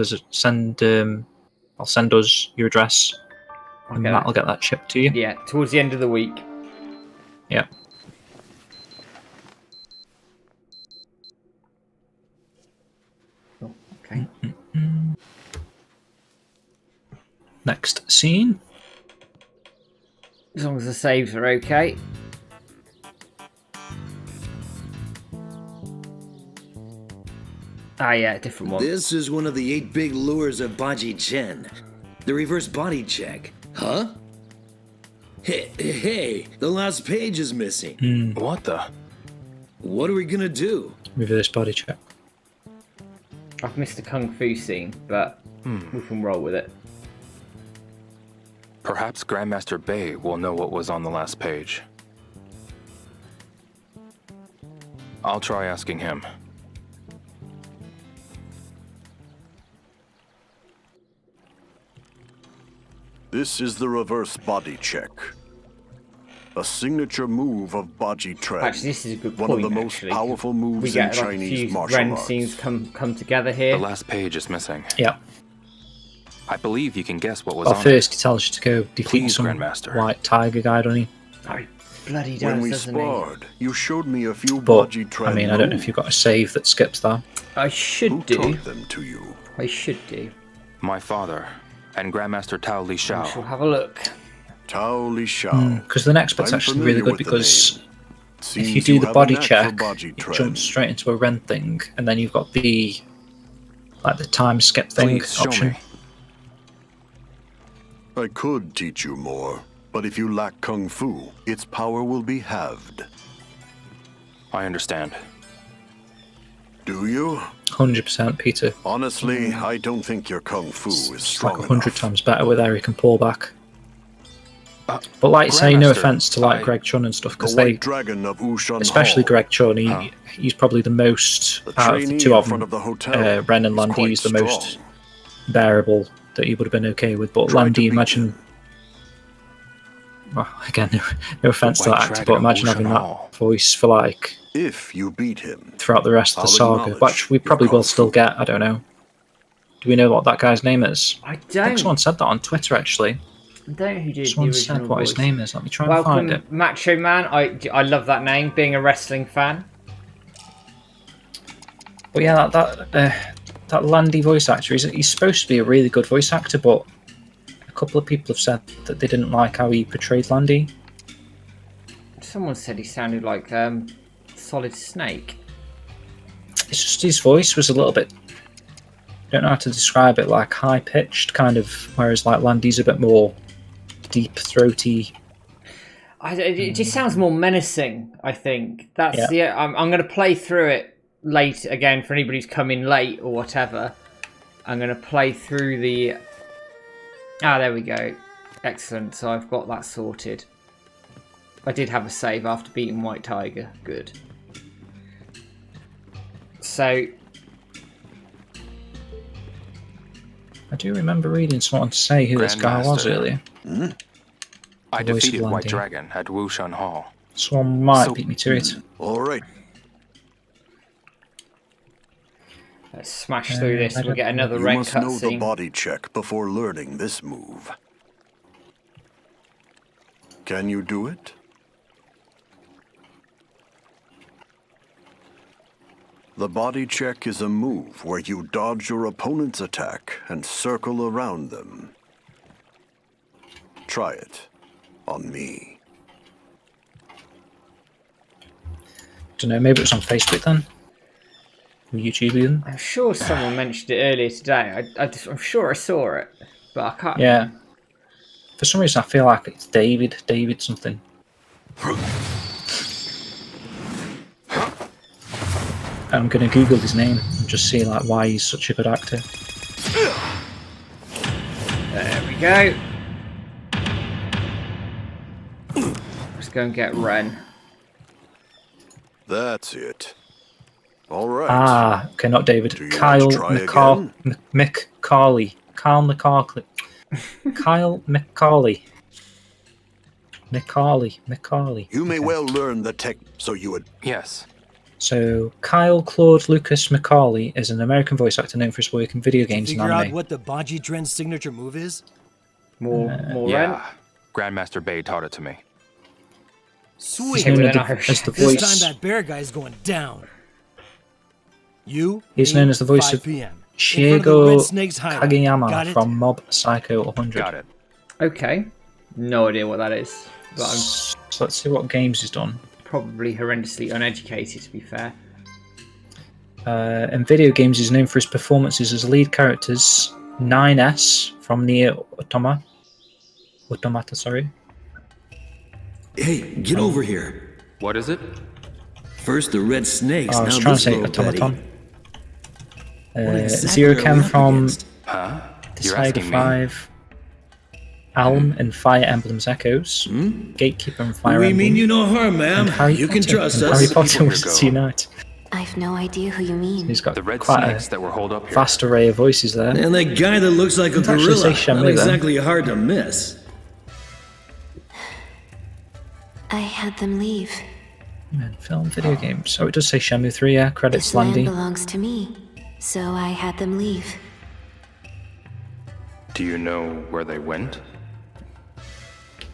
E: send us your address, and Matt will get that shipped to you.
D: Yeah, towards the end of the week.
E: Yeah.
D: Oh, okay.
E: Next scene.
D: As long as the saves are okay. Ah, yeah, different one.
P: This is one of the 8 big lures of Baji Chen. The reverse body check. Huh? Hey, the last page is missing.
F: What the?
P: What are we gonna do?
E: Reverse body check.
D: I've missed the Kung Fu scene, but we can roll with it.
F: Perhaps Grandmaster Bei will know what was on the last page. I'll try asking him.
O: This is the reverse body check. A signature move of Baji Tren.
D: Actually, this is a good
O: one
D: point.
O: of the most
D: actually.
O: powerful
D: We
O: moves in
D: get
O: Chinese
D: a few
O: martial
D: Ren
O: arts.
D: scenes come together here.
F: The last page is missing.
E: Yeah.
F: I believe you can guess what was
E: Well,
F: on
E: first he tells you to go defeat
F: Please,
E: some
F: Grandmaster.
E: white tiger guy, don't he?
D: Oh, he bloody does,
O: When we
D: doesn't he?
O: sparred, you showed me a few
E: But,
O: Baji Tren
E: I mean, I don't know if
O: moves.
E: you've got a save that skips that.
D: I should
O: Who
D: do.
O: taught them to you?
D: I should do.
F: My father and Grandmaster Tao Li
D: We shall
F: Shao.
D: have a look.
O: Tao Li Shao.
E: Because the next bit's
O: I'm
E: actually really
O: familiar
E: good
O: with the
E: because
O: name.
E: if
O: Seems
E: you do the
O: have a
E: body
O: knack for
E: check,
O: Baji
E: it
O: Tren.
E: jumps straight into a Ren thing, and then you've got the time skip thing
F: Please show
E: option.
F: me.
O: I could teach you more, but if you lack Kung Fu, its power will be halved.
F: I understand.
O: Do you?
E: 100%, Peter.
O: Honestly, I don't think your kung fu is
E: It's
O: strong
E: like 100
O: enough.
E: times better with Eric and Paul back. But like you say, no offense to like Greg Chun and stuff, because
O: The
E: they,
O: White Dragon of Wushan
E: especially
O: Hall.
E: Greg Chun, he's probably the most out of the
O: trainee
E: two
O: in
E: of
O: front
E: them.
O: of the hotel
E: Ren and
O: is
E: Landy
O: quite
E: is the most
O: strong.
E: bearable that he would have been okay with. But
O: Try to
E: Landy,
O: beat
E: imagine. Well, again, no offense to
F: White
E: that actor,
F: Dragon
E: but
F: of
E: imagine
F: Wushan
E: having
F: Hall.
E: that voice for like
O: If you beat him,
E: throughout the rest of the
O: I'll
E: saga,
O: acknowledge
E: which we probably will still get. I don't know. Do we know what that guy's name is?
D: I
E: think
D: don't.
E: someone said that on Twitter actually.
D: I don't know who did
E: Someone
D: the original
E: said what
D: voice.
E: his name is. Let me try and find it.
D: Welcome, Macho Man. I love that name, being a wrestling fan.
E: But yeah, that Landy voice actor, he's supposed to be a really good voice actor, but a couple of people have said that they didn't like how he portrayed Landy.
D: Someone said he sounded like Solid Snake.
E: It's just his voice was a little bit, I don't know how to describe it, like high pitched kind of, whereas like Landy's a bit more deep throaty.
D: It just sounds more menacing, I think. That's
E: Yeah.
D: I'm going to play through it late again for anybody who's come in late or whatever. I'm going to play through the... there we go. Excellent. So I've got that sorted. I did have a save after beating White Tiger. Good. So...
E: I do remember reading someone say who this guy was earlier.
F: I
E: The voice of
F: defeated White
E: Landy.
F: Dragon at Wushan Hall.
E: Someone might beat me to it.
O: All right.
D: Let's smash through this and we'll get another
O: You
D: red
O: must know the
D: cutscene.
O: body check before learning this move. Can you do it? The body check is a move where you dodge your opponent's attack and circle around them. Try it on me.
E: Don't know, maybe it was on Facebook then? Or YouTube even?
D: I'm sure someone mentioned it earlier today. I'm sure I saw it, but I can't.
E: Yeah. For some reason I feel like it's David something. I'm gonna Google his name and just see like why he's such a good actor.
D: There we go. Let's go and get Ren.
O: That's it. All right.
E: Ah, okay, not David.
O: Do you
E: Kyle
O: want to try
E: McCauley. Kyle McCauley. Kyle McCauley. McCauley.
O: You may well learn the tech so you would...
F: Yes.
E: So, Kyle Claude Lucas McCauley is an American voice actor known for his work in video games and
B: Figure out
E: anime.
B: what the Baji Dren's signature move is?
D: More
F: Yeah.
D: Ren.
F: Grandmaster Bay taught it to me.
B: Sweet.
E: He's known
D: with an
E: as
D: Irish
E: the
B: This
E: voice.
B: time that bear guy's going down. You.
E: He's
B: me,
E: known as the voice
B: 5
E: of
B: PM. In front of the
E: Shiego
B: Red Snake's hideout. Got
E: Kageyama
B: it?
E: from Mob Psycho 100.
F: Got it.
D: Okay. No idea what that is. But I'm
E: So let's see what games he's done.
D: probably horrendously uneducated, to be fair.
E: In video games, he's known for his performances as lead characters 9S from Nier Automata.
P: Hey, get over here.
F: What is it?
P: First the red snakes,
E: I
P: now
E: was trying to
P: this
E: say
P: little petty.
E: Automaton.
P: What exactly
E: Zero
P: are we
E: Chem
P: up
E: from
P: against?
F: Huh?
E: the
F: You're
E: Saga
F: asking me?
E: 5. Alm and Fire Emblem's Echoes. Gatekeeper and Fire
P: We
E: Emblem.
P: mean you no harm, ma'am.
E: and Harry
P: You can
E: Potter,
P: trust
E: and
P: us.
E: Harry Potter
F: People
E: Wizards
F: go.
E: Unite.
C: I've no idea who you mean.
E: He's got
F: The red
E: quite
F: snakes
E: a
F: that were holed up here.
E: vast array of voices there.
P: And that guy that looks like a
E: Let's actually
P: gorilla.
E: say Shenmue
P: Not
E: then.
P: exactly hard to miss.
C: I had them leave.
E: And film, video games. So it does say Shenmue 3, yeah. Credits
C: This land
E: Landy.
C: belongs to me, so I had them leave.
F: Do you know where they went?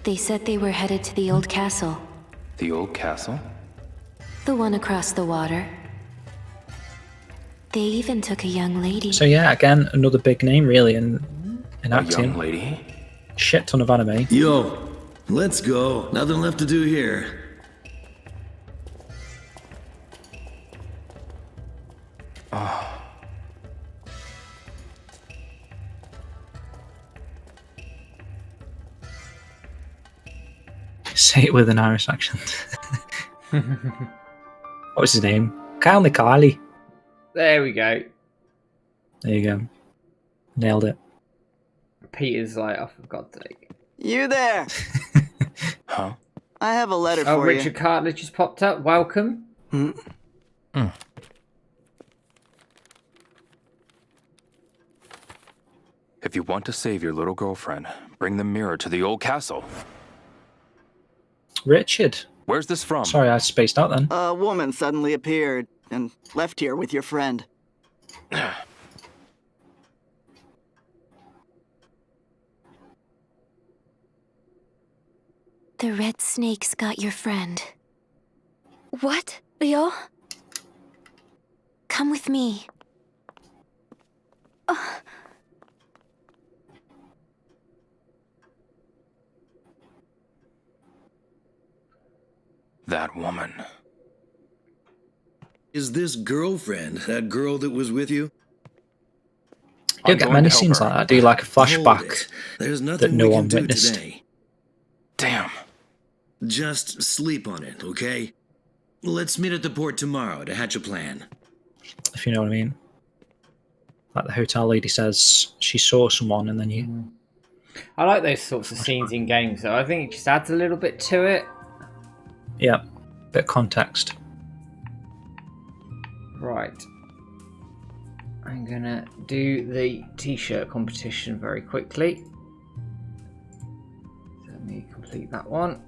C: They said they were headed to the old castle,
F: The old castle?
C: the one across the water. They even took a young lady.
E: So yeah, again, another big name really in
F: A
E: acting.
F: young lady?
E: Shit ton of anime.
P: Yo, let's go. Nothing left to do here.
E: Say it with an Irish accent. What was his name? Kyle McCauley.
D: There we go.
E: There you go. Nailed it.
D: Peter's like, oh, for God's sake.
I: You there?
F: Huh?
I: I have a letter
D: Oh,
I: for
D: Richard Cartlidge just popped up. Welcome.
F: If you want to save your little girlfriend, bring the mirror to the old castle.
E: Richard.
F: Where's this from?
E: Sorry, I spaced out then.
I: A woman suddenly appeared and left here with your friend.
C: The red snakes got your friend. What, Leo? Come with me.
F: That woman.
P: Is this girlfriend that girl that was with you?
E: You don't get many scenes like that, do you? Like a flashback
P: There's
E: that
P: nothing
E: no
P: we can
E: one
P: do
E: witnessed.
P: today.
F: Damn.
P: Just sleep on it, okay? Let's meet at the port tomorrow to hatch a plan.
E: If you know what I mean. Like the hotel lady says she saw someone and then you...
D: I like those sorts of scenes in games, though. I think it just adds a little bit to it.
E: Yeah, bit of context.
D: Right. I'm gonna do the t-shirt competition very quickly. Let me complete that one.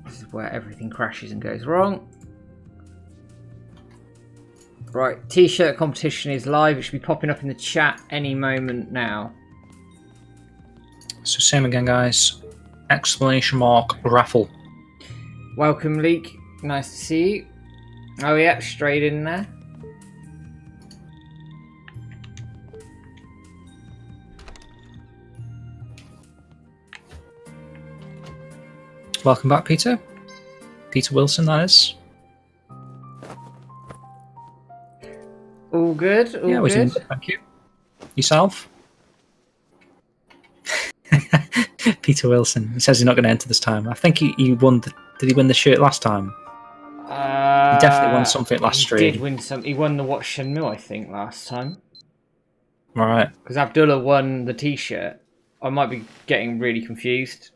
D: This is where everything crashes and goes wrong. Right, t-shirt competition is live. It should be popping up in the chat any moment now.
E: So same again, guys. Exclamation mark raffle.
D: Welcome, Leek. Nice to see you. Oh yeah, straight in there.
E: Welcome back, Peter. Peter Wilson, that is.
D: All good. All
E: yeah, we
D: good.
E: Thank you. Yourself? Peter Wilson. He says he's not going to enter this time. I think he won. Did he win the shirt last time? He definitely won something last stream.
D: He did win some. He won the Watch Shenmue, I think, last time.
E: Right.
D: Because Abdullah won the T-shirt. I might be getting really confused.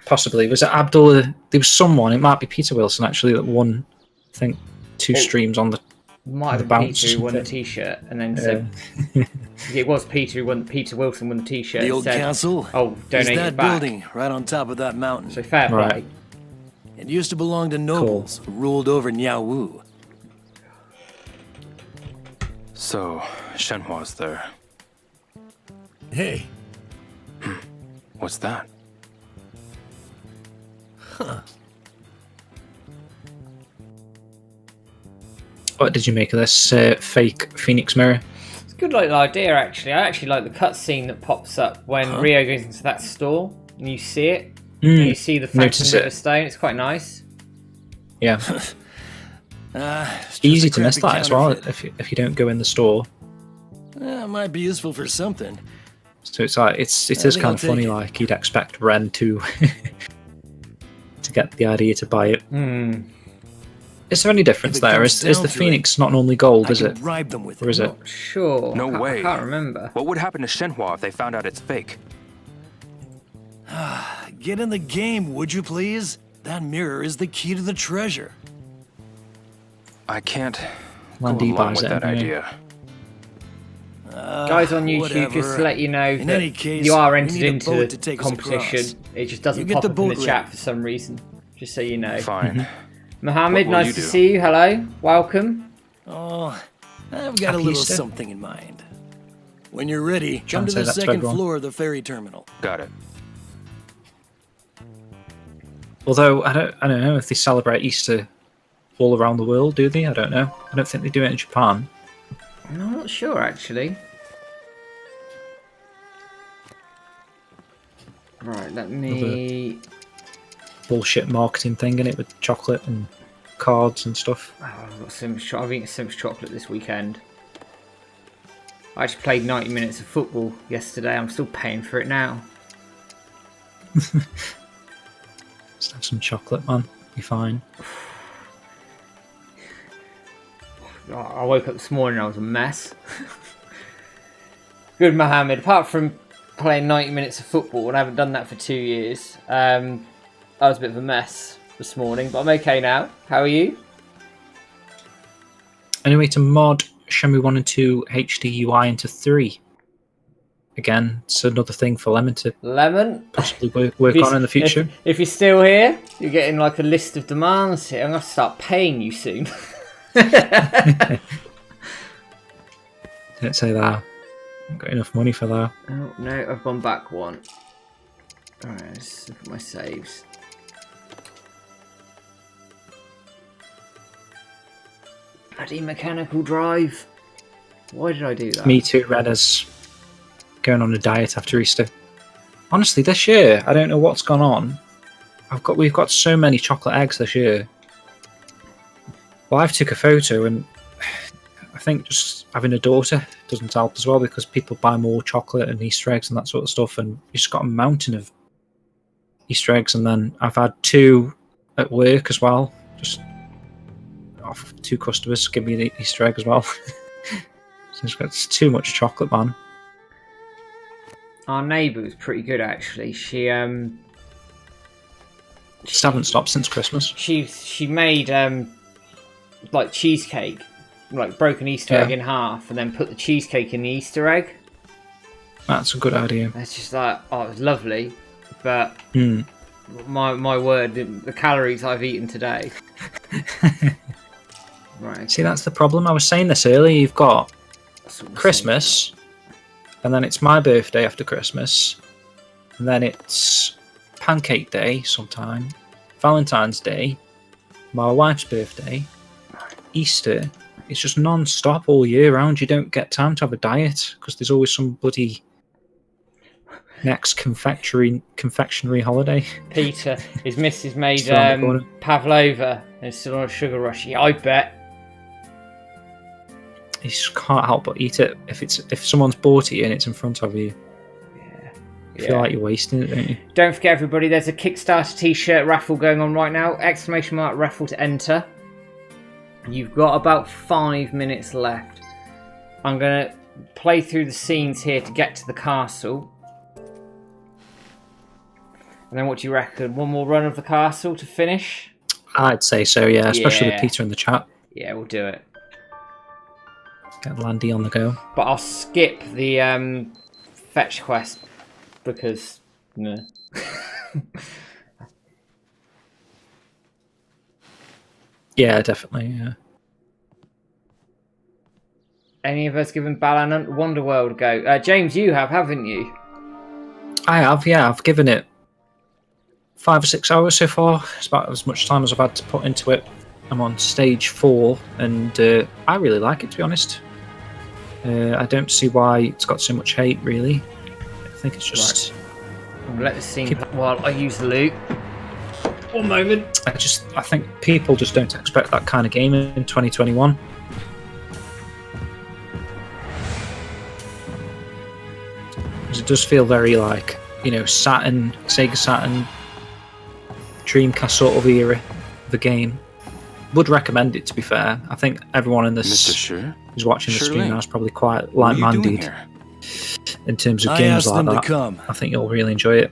E: Possibly. Was it Abdullah? There was someone. It might be Peter Wilson actually that won. I think 2 streams on the.
D: Might have been Peter who won the T-shirt, and then so it was Peter who won. Peter Wilson won the T-shirt.
B: The old castle?
D: Oh, donate
B: is that
D: it back.
B: building right on top of that mountain.
D: So fair play.
B: Right. It used to belong to nobles who ruled over Niaowu.
F: So, Shenhua's there.
B: Hey.
F: What's that?
B: Huh.
E: What did you make of this fake Phoenix mirror?
D: It's a good little idea, actually. I actually like the cutscene that pops up when Rio goes into that store and you see it. And you see the Phantom River Stone. It's quite nice.
E: Yeah. Easy to miss that as well if you don't go in the store.
B: It might be useful for something.
E: So it's like it is kind of funny. Like you'd expect Ren to to get the idea to buy it. Is there any difference there? Is the Phoenix not normally gold? Is it?
B: Bribe them with
E: or is it?
D: Sure.
F: No way.
D: I can't remember.
F: What would happen to Shenhua if they found out it's fake?
B: Get in the game, would you please? That mirror is the key to the treasure.
F: I can't go
E: Landy
F: along
E: buys
F: with
E: it
F: that
E: anyway.
F: idea.
D: Guys on YouTube, just to let you know
B: In
D: that
B: any case,
D: you are
B: we
D: entered
B: need a
D: into
B: boat
D: the
B: to take us
D: competition.
B: across.
D: It just doesn't
B: You get
D: pop
B: the
D: up in the
B: boat
D: chat
B: ready.
D: for some reason. Just so you know.
F: Fine.
D: Mohammed,
F: What will
D: nice
F: you
D: to
F: do?
D: see you. Hello. Welcome.
B: Oh, I've got
E: Happy
B: a little
E: Easter.
B: something in mind. When you're ready,
E: Try
B: come
E: and
B: to
E: say
B: the
E: that to
B: second
E: everyone.
B: floor of the ferry terminal.
F: Got it.
E: Although I don't know if they celebrate Easter all around the world, do they? I don't know. I don't think they do it in Japan.
D: No, I'm not sure actually. Right, let me.
E: Bullshit marketing thing in it with chocolate and cards and stuff.
D: Oh, I've got so much. I've eaten so much chocolate this weekend. I actually played 90 minutes of football yesterday. I'm still paying for it now.
E: Just have some chocolate, man. Be fine.
D: I woke up this morning, I was a mess. Good, Mohammed. Apart from playing 90 minutes of football, and I haven't done that for 2 years, I was a bit of a mess this morning, but I'm okay now. How are you?
E: Anyway, to mod Shenmue 1 and 2 HD UI into 3. Again, it's another thing for Lemon to possibly work on in the future.
D: If you're still here, you're getting like a list of demands here. I'm going to start paying you soon.
E: Don't say that. I haven't got enough money for that.
D: Oh, no, I've gone back one. Alright, let's look at my saves. Bloody mechanical drive. Why did I do that?
E: Me too, Rena's going on a diet after Easter. Honestly, this year, I don't know what's gone on. We've got so many chocolate eggs this year. Well, I've took a photo, and I think just having a daughter doesn't help as well, because people buy more chocolate and Easter eggs and that sort of stuff, and you just got a mountain of Easter eggs. And then I've had 2 at work as well, just off 2 customers give me an Easter egg as well. So it's too much chocolate, man.
D: Our neighbour was pretty good, actually. She
E: just haven't stopped since Christmas.
D: She made like cheesecake, like broke an Easter egg in half, and then put the cheesecake in the Easter egg.
E: That's a good idea.
D: It's just like, oh, it was lovely, but my word, the calories I've eaten today. Right.
E: See, that's the problem. I was saying this earlier. You've got Christmas, and then it's my birthday after Christmas, and then it's Pancake Day sometime, Valentine's Day, my wife's birthday, Easter. It's just non-stop all year round. You don't get time to have a diet because there's always some bloody next confectionery holiday.
D: Peter, his missus made pavlova and it's still on a sugar rush. Yeah, I bet.
E: You just can't help but eat it if someone's bought it and it's in front of you. You feel like you're wasting it, don't you?
D: Don't forget, everybody, there's a Kickstarter t-shirt raffle going on right now. ! Raffle to enter. You've got about 5 minutes left. I'm going to play through the scenes here to get to the castle. And then what do you reckon? One more run of the castle to finish?
E: I'd say so, yeah. Especially with Peter in the chat.
D: Yeah, we'll do it.
E: Get Landy on the go.
D: But I'll skip the fetch quest because no.
E: Yeah, definitely. Yeah.
D: Any of us given Balan Wonderworld a go? James, you have, haven't you?
E: I have, yeah. I've given it 5 or 6 hours so far. It's about as much time as I've had to put into it. I'm on stage 4, and I really like it, to be honest. I don't see why it's got so much hate, really. I think it's just...
D: Right. I'm gonna let this scene play while I use the loot. One moment.
E: I think people just don't expect that kind of game in 2021. Because it does feel very like, Saturn, Sega Saturn, Dreamcast sort of era of the game. Would recommend it, to be fair. I think everyone in this who's watching the stream now is probably quite like-minded in terms of games like that. I think you'll really enjoy it.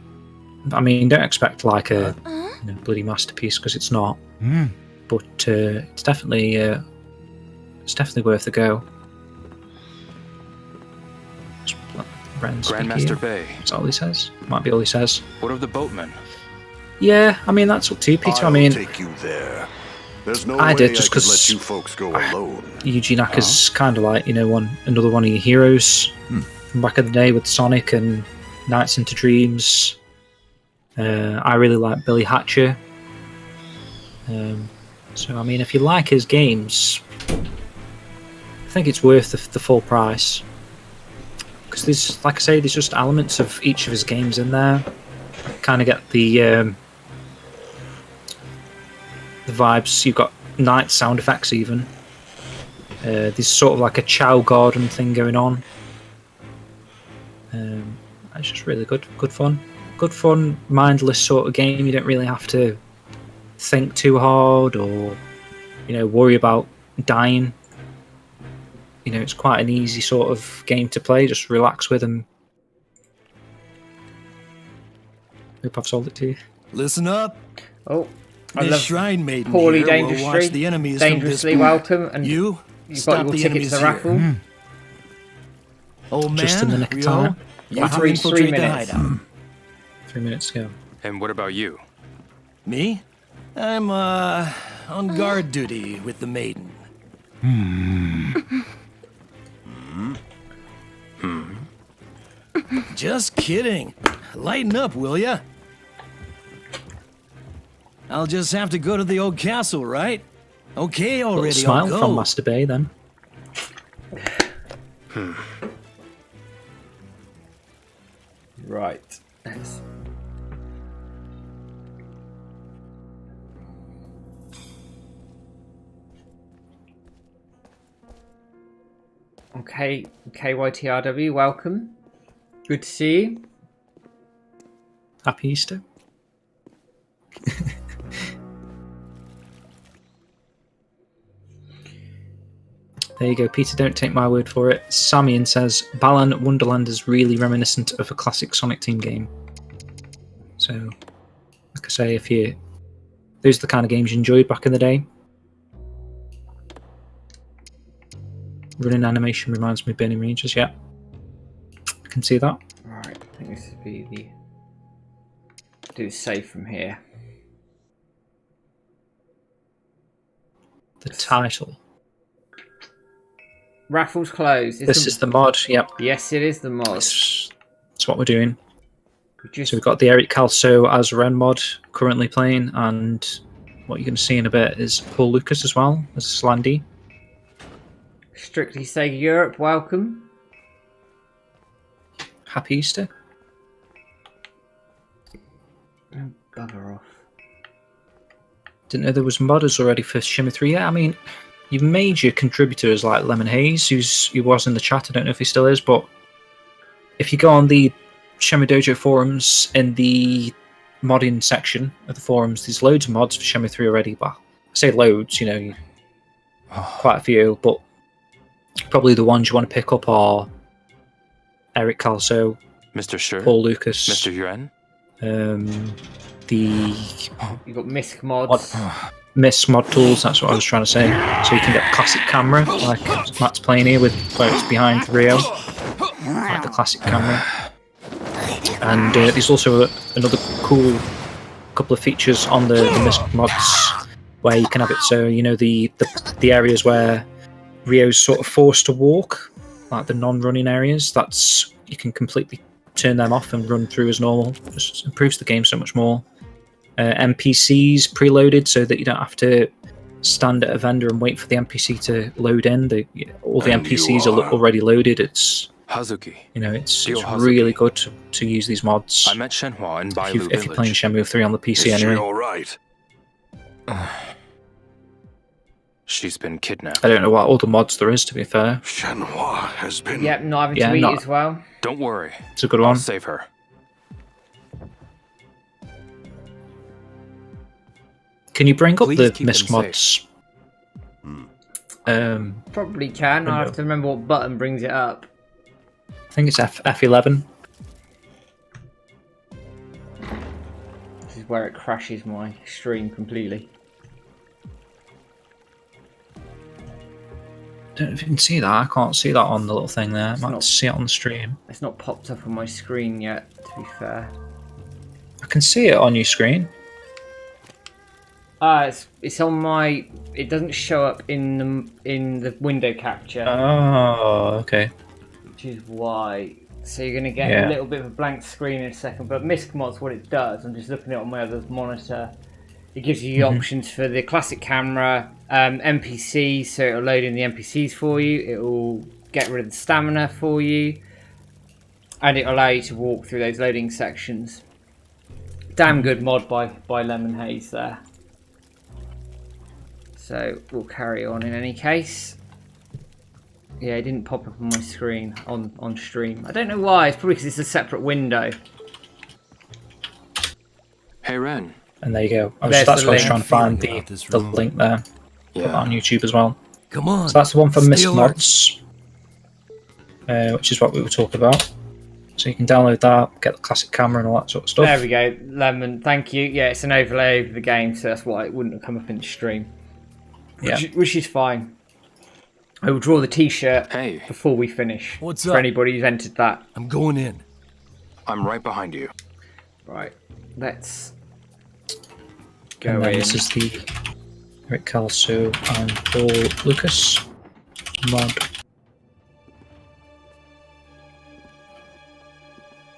E: I mean, don't expect like a bloody masterpiece, because it's not. But it's definitely worth a go.
F: Grandmaster Bay.
E: Is that all he says? Might be all he says.
F: What of the boatmen?
E: Yeah, I mean, that's up to you, Peter.
O: I'll take you there. There's no
E: I
O: way
E: did just
O: I could
E: because
O: let you folks go alone.
E: Yuji Naka's kind of like another one of your heroes from back in the day with Sonic and Nights into Dreams. I really like Billy Hatcher. So I mean, if you like his games, I think it's worth the full price. Because there's, like I say, there's just elements of each of his games in there. Kind of get the vibes. You've got night sound effects even. There's sort of like a Chow Garden thing going on. It's just really good fun. Good fun, mindless sort of game. You don't really have to think too hard or worry about dying. you know, it's quite an easy sort of game to play. Just relax with and hope I've sold it to you.
B: Listen up.
D: Oh, I
B: This
D: love
B: shrine maiden
D: Poorly
B: here will
D: Dangerously,
B: watch the enemies from this
D: Dangerously
B: point.
D: welcome, and
B: You
D: you've
B: stop
D: got your
B: the
D: ticket to the
B: enemies
D: raffle.
B: here. Old man,
E: Just in the nick of
B: Rio,
E: time.
B: you
D: Three
B: infiltrate the
D: minutes.
B: hideout.
E: 3 minutes ago.
F: And what about you?
B: Me? I'm, on guard duty with the maiden. Just kidding. Lighten up, will ya? I'll just have to go to the old castle, right? Okay,
E: Little
B: already,
E: smile
B: I'll go.
E: from Master Bay then.
D: Right. Okay, KYTRW, welcome. Good to see you.
E: Happy Easter. There you go, Peter, don't take my word for it. Samian says, Balan Wonderland is really reminiscent of a classic Sonic Team game. So, like I say, if you... those are the kind of games you enjoyed back in the day. Running animation reminds me of Burning Rangers, yeah. I can see that.
D: Right, I think this would be the... do save from here.
E: The title.
D: Raffles closed.
E: This is the mod, yep.
D: Yes, it is the mod.
E: That's what we're doing. So we've got the Eric Kelso as Ren mod currently playing, and what you're going to see in a bit is Paul Lucas as well as Slandy.
D: Strictly Sega Europe, welcome.
E: Happy Easter.
D: Oh, bugger off.
E: Didn't know there was modders already for Shenmue 3 yet. I mean, you've major contributors like Lemon Hayes, who was in the chat. I don't know if he still is, but if you go on the Shenmue Dojo forums in the modding section of the forums, there's loads of mods for Shenmue 3 already. But I say loads, you know, quite a few, but probably the ones you want to pick up are Eric Kelso,
F: Mr. Sure,
E: Paul Lucas,
F: Mr. Yuan.
D: You've got Misc mods.
E: Miss mod tools, that's what I was trying to say. So you can get the classic camera, like Matt's playing here, with where it's behind Rio, like the classic camera. And there's also another cool couple of features on the Misc mods where you can have it so, you know, the areas where Rio's sort of forced to walk, like the non-running areas, that's, you can completely turn them off and run through as normal. Just improves the game so much more. NPCs preloaded so that you don't have to stand at a vendor and wait for the NPC to load in. All the NPCs are already loaded. It's
F: Hazuki.
E: You know, it's really good to use these mods.
F: I met Shenhua in Bailu Village.
E: If you're playing Shenmue 3 on the PC
O: Is
E: anyway.
O: she all right?
F: She's been kidnapped.
E: I don't know what other mods there is, to be fair.
O: Shenhua has been...
D: Yep, not having to eat as well.
F: Don't worry.
E: It's a good one.
F: I'll save her.
E: Can you bring up
F: Please
E: the
F: keep
E: Miss
F: them
E: mods?
D: Probably can. I'll have to remember what button brings it up.
E: I think it's F11.
D: This is where it crashes my stream completely.
E: Don't know if you can see that. I can't see that on the little thing there. I might have to see it on the stream.
D: It's not popped up on my screen yet, to be fair.
E: I can see it on your screen.
D: It's on my. It doesn't show up in the window capture.
E: Oh, okay.
D: Which is why. So you're gonna get a little bit of a blank screen in a second. But Misc Mod's what it does. I'm just looking at it on my other monitor. It gives you the options for the classic camera, NPCs, so it'll load in the NPCs for you. It'll get rid of the stamina for you, and it'll allow you to walk through those loading sections. Damn good mod by Lemon Haze there. So we'll carry on in any case. Yeah, it didn't pop up on my screen on stream. I don't know why. It's probably because it's a separate window.
F: Hey Ren.
E: And there you go. That's why I was trying to find the link there. Put that on YouTube as well.
B: Come on.
E: So that's the one for Miss
B: Stay alert.
E: Mods. which is what we were talking about. So you can download that, get the classic camera and all that sort of stuff.
D: There we go, Lemon. Thank you. Yeah, it's an overlay of the game, so that's why it wouldn't have come up in the stream. Which is fine. I will draw the T-shirt before we finish.
B: What's
D: for
B: up?
D: anybody who's entered that.
B: I'm going in.
F: I'm right behind you.
D: Right, let's go
E: And then
D: in.
E: this is the Eric Kelso and Paul Lucas mod,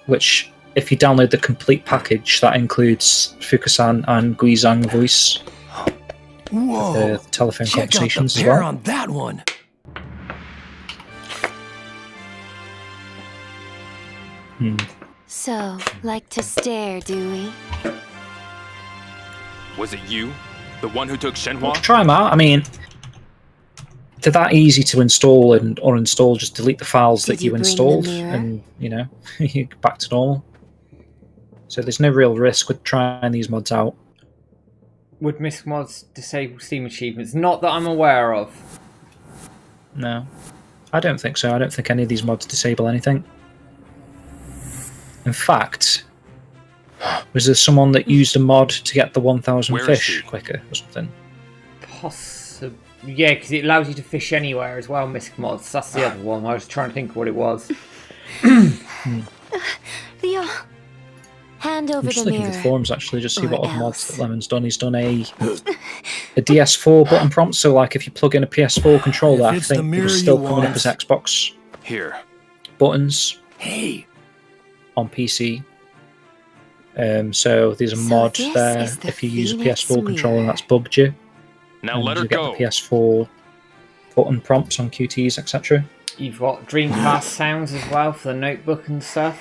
E: which, if you download the complete package, that includes Fukasan and Guizhang voice.
B: Whoa!
E: The telephone
B: Check
E: conversations
B: out the
E: as
B: pair
E: well.
B: on that one.
C: So, like to stare, do we?
A: Was it you? The one who took Shenhua?
E: Well, try them out. I mean, they're that easy to install and uninstall. Just delete the files that you
C: bring the
E: installed,
C: mirror?
E: and you're back to normal. So there's no real risk with trying these mods out.
D: Would Misk Mods disable Steam achievements? Not that I'm aware of.
E: No, I don't think so. I don't think any of these mods disable anything. In fact, was there someone that used a mod to get the 1,000
A: Where is
E: fish
A: she?
E: quicker or something?
D: Possibly. Yeah, because it allows you to fish anywhere as well, Misk Mods. That's the other one. I was trying to think what it was.
C: Theo, hand over
E: I'm just
C: the
E: looking
C: mirror.
E: at the forums actually, just see
C: Or
E: what other mods
C: else.
E: that Lemon's done. He's done a DS4 button prompt, so like if you plug in a PS4 controller, I
B: it's the
E: think
B: mirror
E: it's still
B: you
E: coming up
B: want.
E: as Xbox
F: Here.
E: buttons
B: Hey,
E: on PC. So there's a
C: So
E: mod
C: this
E: there.
C: is the
E: If you use a
C: Phoenix
E: PS4 controller,
C: mirror.
E: that's bugged you.
A: Now
E: And
A: let her
E: you get
A: go.
E: the PS4 button prompts on QTs, etc.
D: You've got Dreamcast sounds as well for the notebook and stuff.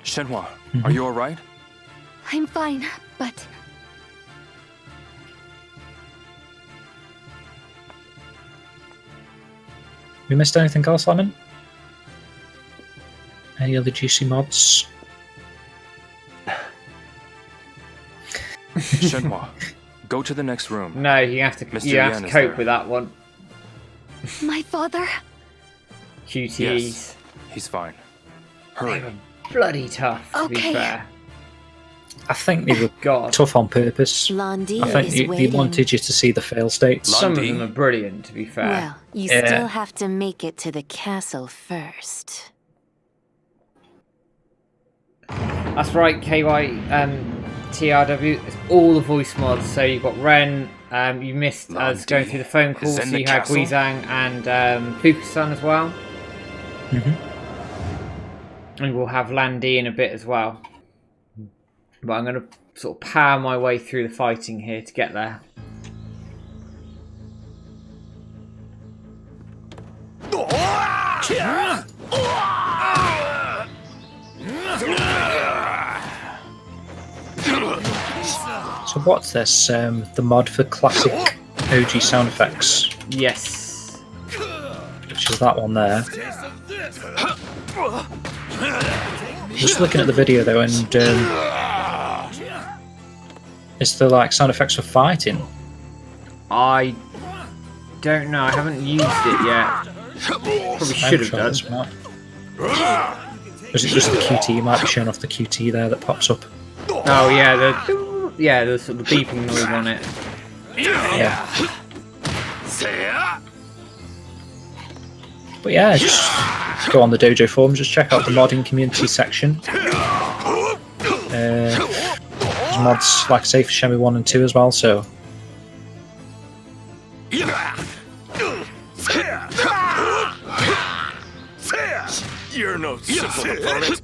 F: Shenhua, are you alright?
N: I'm fine, but
E: We missed anything else, Lemon? Any other juicy mods?
F: Shenhua, go to the next room.
D: No, you have to
F: Mr.
D: you have
F: Yan
D: to
F: is
D: cope
F: there.
D: with that one.
N: my father.
D: QTEs.
F: Yes, he's fine. Hurry.
D: Bloody tough, to be
N: Okay.
D: fair.
E: I think they were
D: God.
E: tough on purpose.
C: Blondie
E: I think
C: is
E: they
C: waiting.
E: wanted you to see the fail states.
D: Some of
F: Lundy.
D: them are brilliant, to be fair.
C: Well, you
E: Yeah.
C: still have to make it to the castle first.
D: That's right, KY TRW. It's all the voice mods. So you've got Ren. You missed us going through the phone calls.
F: Is in
D: So
F: the
D: you had
F: castle?
D: Guizhang and Fukusan as well. And we'll have Landy in a bit as well. But I'm going to sort of power my way through the fighting here to get there.
E: So what's this? The mod for classic OG sound effects,
D: Yes.
E: which is that one there. Just looking at the video though, and is there like sound effects for fighting?
D: I don't know. I haven't used it yet. Probably should have done.
E: This mod. Or is it just the QT? You might be showing off the QT there that pops up.
D: Oh yeah, the sort of beeping noise on it.
E: Yeah. But yeah, just go on the dojo forums, just check out the modding community section. There's mods, like I say, for Shenmue 1 and 2 as well, so...
J: You're no simple opponent.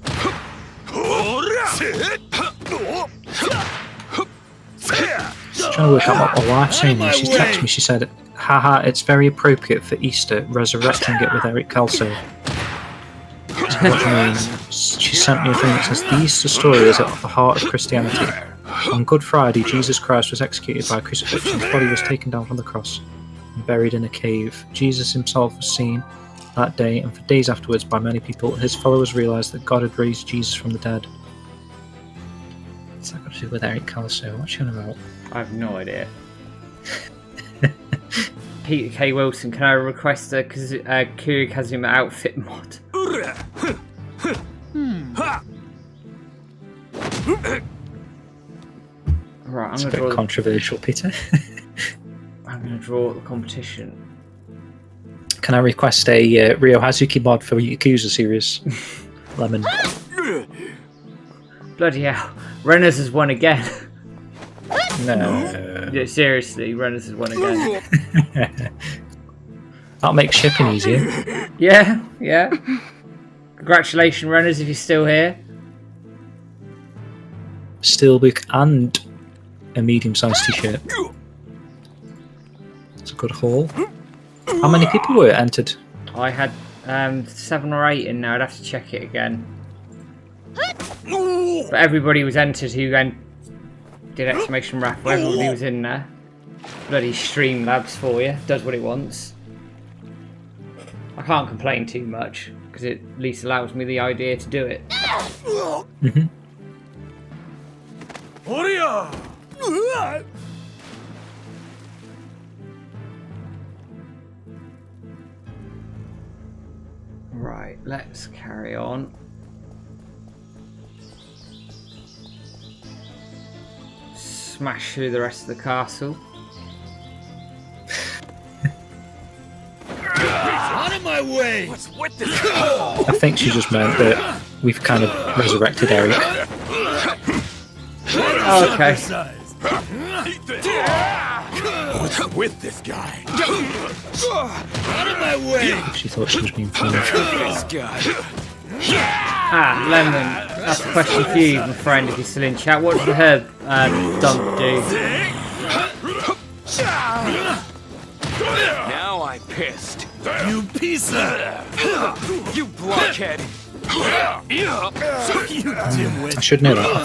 E: Just trying to work out what my wife's saying here. She texted me, she said, haha, it's very appropriate for Easter, resurrecting it with Eric Kelso. So what do you mean? She sent me a thing that says, the Easter story is at the heart of Christianity. On Good Friday, Jesus Christ was executed by crucifixion. His body was taken down from the cross and buried in a cave. Jesus himself was seen that day, and for days afterwards by many people. His followers realised that God had raised Jesus from the dead. What's that got to do with Eric Kelso? What's she on about?
D: I have no idea. Peter K. Wilson, can I request a Kiryu Kazuma outfit mod? Right,
E: It's a bit controversial, Peter.
D: I'm going to draw the competition.
E: Can I request a Ryo Hazuki mod for Yakuza series? Lemon.
D: Bloody hell. Reynolds has won again.
E: No.
D: Yeah, seriously, Reynolds has won again.
E: That'll make shipping easier.
D: Yeah. Congratulations, Reynolds, if you're still here.
E: Steelbook and a medium-sized t-shirt. It's a good haul. How many people were entered?
D: I had 7 or 8 in there. I'd have to check it again. But everybody was entered who did exclamation raffle. Everybody was in there. Bloody Streamlabs for you. Does what it wants. I can't complain too much because it at least allows me the idea to do it.
E: Mm-hmm.
D: Right, let's carry on. Smash through the rest of the castle.
B: Out of my way!
J: What's with this?
E: I think she just meant that we've kind of resurrected Eric.
D: Oh, okay.
J: What's with this guy?
B: Out of my way!
E: She thought she was being funny.
J: This guy.
D: Ah, Lemon, that's a question for you, my friend, if you're still in chat. What does the herb dump do?
J: Now I'm pissed.
B: You piece of...
J: You blockhead.
B: You dimwit.
E: I should know that. I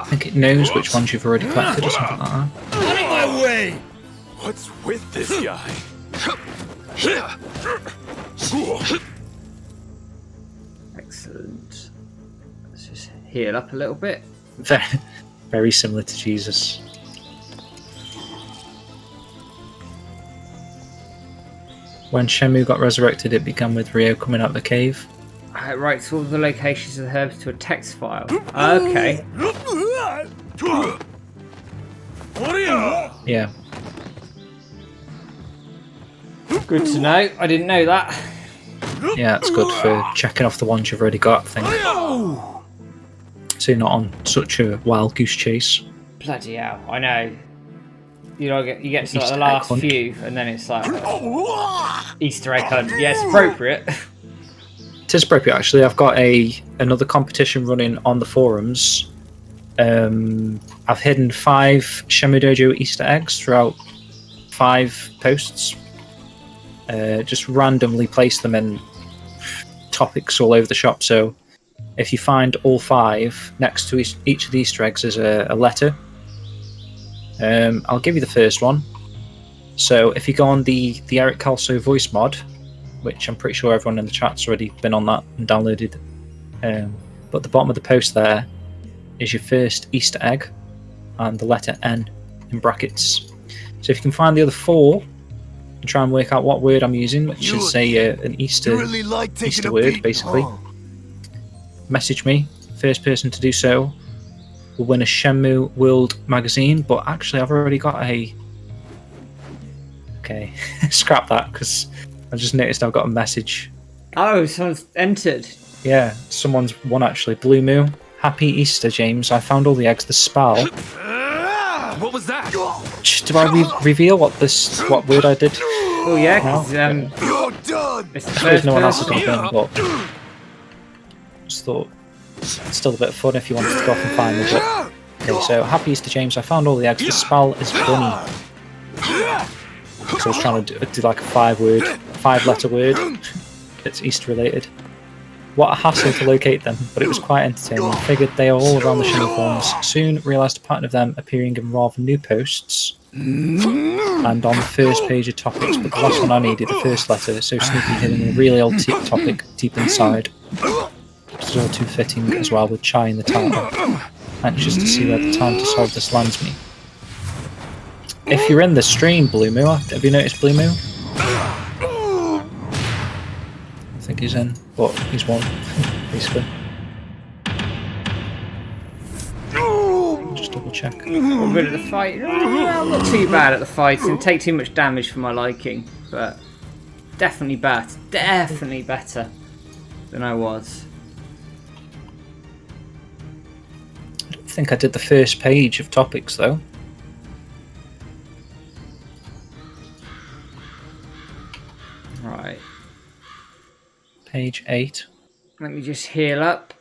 E: think it knows which ones you've already collected or something like that.
B: Out of my way!
J: What's with this guy?
D: Excellent. Let's just heal up a little bit.
E: Very, very similar to Jesus. When Shenmue got resurrected, it began with Ryo coming out of the cave.
D: Right, so all the locations of the herbs to a text file. Okay.
E: Yeah.
D: Good to know. I didn't know that.
E: Yeah, it's good for checking off the ones you've already got, I think. So you're not on such a wild goose chase.
D: Bloody hell, I know. You get to like
E: Easter
D: the last
E: egg hunt.
D: few, and then it's like Easter egg hunt. Yeah, it's appropriate.
E: It is appropriate, actually. I've got another competition running on the forums. I've hidden 5 Shenmue Dojo Easter eggs throughout 5 posts. Just randomly place them in topics all over the shop. So if you find all 5, next to each of the Easter eggs is a letter. I'll give you the first one. So if you go on the Eric Kelso voice mod, which I'm pretty sure everyone in the chat's already been on that and downloaded, but at the bottom of the post there is your first Easter egg and the letter N in brackets. So if you can find the other 4 and try and work out what word I'm using, which is an Easter word, basically, message me. First person to do so will win a Shenmue World magazine. But actually, I've already got a... Okay, scrap that, because I just noticed I've got a message.
D: Oh, someone's entered.
E: Yeah, someone's won, actually. Blue Moo. Happy Easter, James. I found all the eggs. The spell.
J: What was that?
E: Do I reveal what word I did?
D: Oh yeah, because
J: You're done.
D: it's the
E: I suppose
D: first
E: no one else has
D: person.
E: got them, but just thought it's still a bit of fun if you wanted to go off and find them. But okay, so happy Easter, James. I found all the eggs. The spell is bunny. So I was trying to do like a 5-letter word that's Easter related. What a hassle to locate them, but it was quite entertaining. Figured they are all around the Shenmue forums. Soon realised a pattern of them appearing in rather new posts and on the first page of topics, but the last one I needed, the first letter, so sneaky hidden in a really old topic deep inside. It's all too fitting as well with chai in the title. Anxious to see where the time to solve this lands me. If you're in the stream, Blue Moo, have you noticed Blue Moo? I think he's in, but he's won, basically. Just double check.
D: I'm good at the fight. I'm not too bad at the fighting. Take too much damage for my liking, but definitely better. Definitely better than I was.
E: I don't think I did the first page of topics though.
D: Right.
E: Page 8.
D: Let me just heal up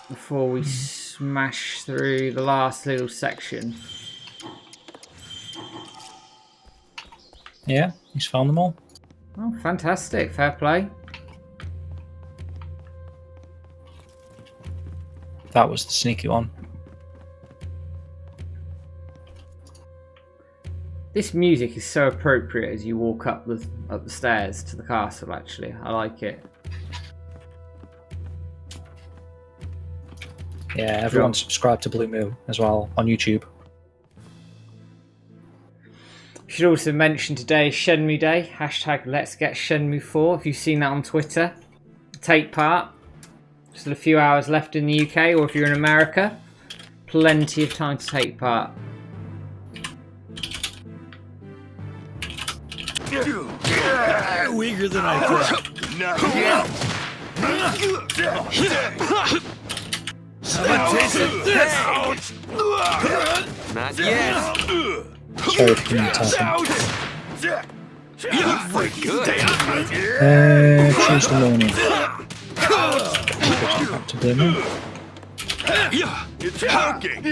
D: before we smash through the last little section.
E: Yeah, he's found them all.
D: Oh, fantastic. Fair play.
E: That was the sneaky one.
D: This music is so appropriate as you walk up the stairs to the castle, actually. I like it.
E: Yeah, everyone subscribe to Blue Moo as well on YouTube.
D: Should also mention today is Shenmue Day. Hashtag Let's Get Shenmue 4. If you've seen that on Twitter, take part. Still a few hours left in the UK, or if you're in America, plenty of time to take part.
B: You're weaker than I thought.
J: Not yet.
B: Have a taste of this.
M: Not yet.
E: Sorry for being tapping. Choose the morning. Back to Blue Moo.
J: It's working.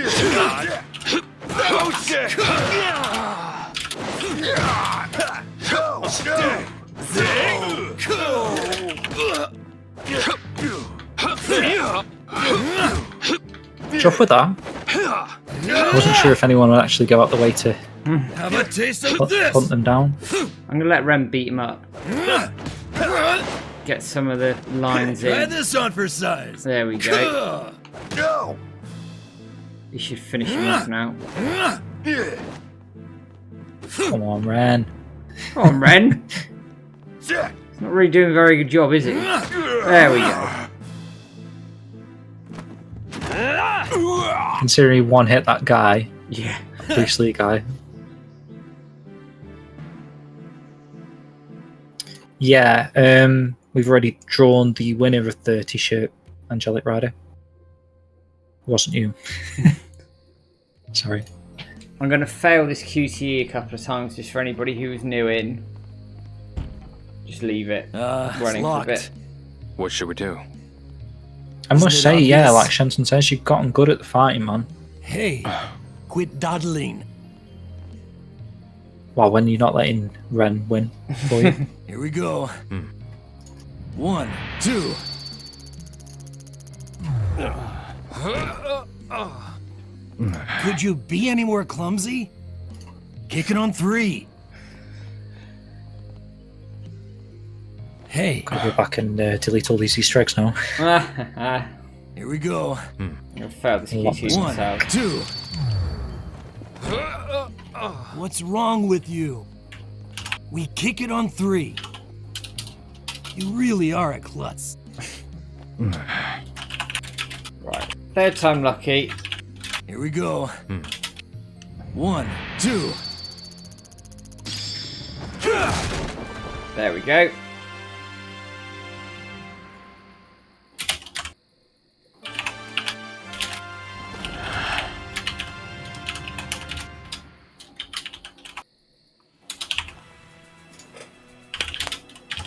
E: Off with that. I wasn't sure if anyone would actually go out the way to
B: Have a taste of this.
E: hunt them down.
D: I'm gonna let Rem beat him up. Get some of the lines
B: Try
D: in.
B: this on for size.
D: There we go. You should finish him off now.
E: Come on, Ren.
D: Come on, Ren. He's not really doing a very good job, is he? There we go.
E: Considering he one-hit that guy.
D: Yeah.
E: Bruce Lee guy. Yeah, we've already drawn the winner of the t-shirt, Angelic Rider. It wasn't you. Sorry.
D: I'm going to fail this QTE a couple of times just for anybody who was new in. Just leave it running for a bit.
F: What should we do?
E: I must say,
B: obvious?
E: yeah, like Shenton says, you've gotten good at the fighting, man.
B: Hey, quit dawdling.
E: Well, when you're not letting Ren win for you.
B: Here we go. 1, 2. Could you be any more clumsy? Kick it on 3. Hey.
E: Gotta go back and delete all these Easter eggs now.
B: Here we go.
D: I'm going to fail this QTE
B: 1,
D: myself.
B: 2. What's wrong with you? We kick it on 3. You really are a klutz.
D: Right. Third time lucky.
B: Here we go. 1, 2.
D: There we go.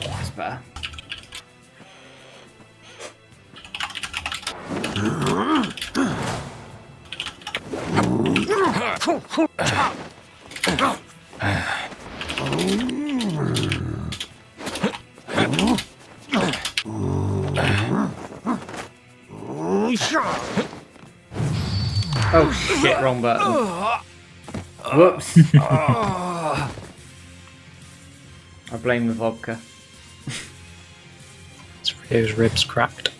D: That's better. Oh shit, wrong button. Whoops. I blame the vodka.
E: His ribs cracked.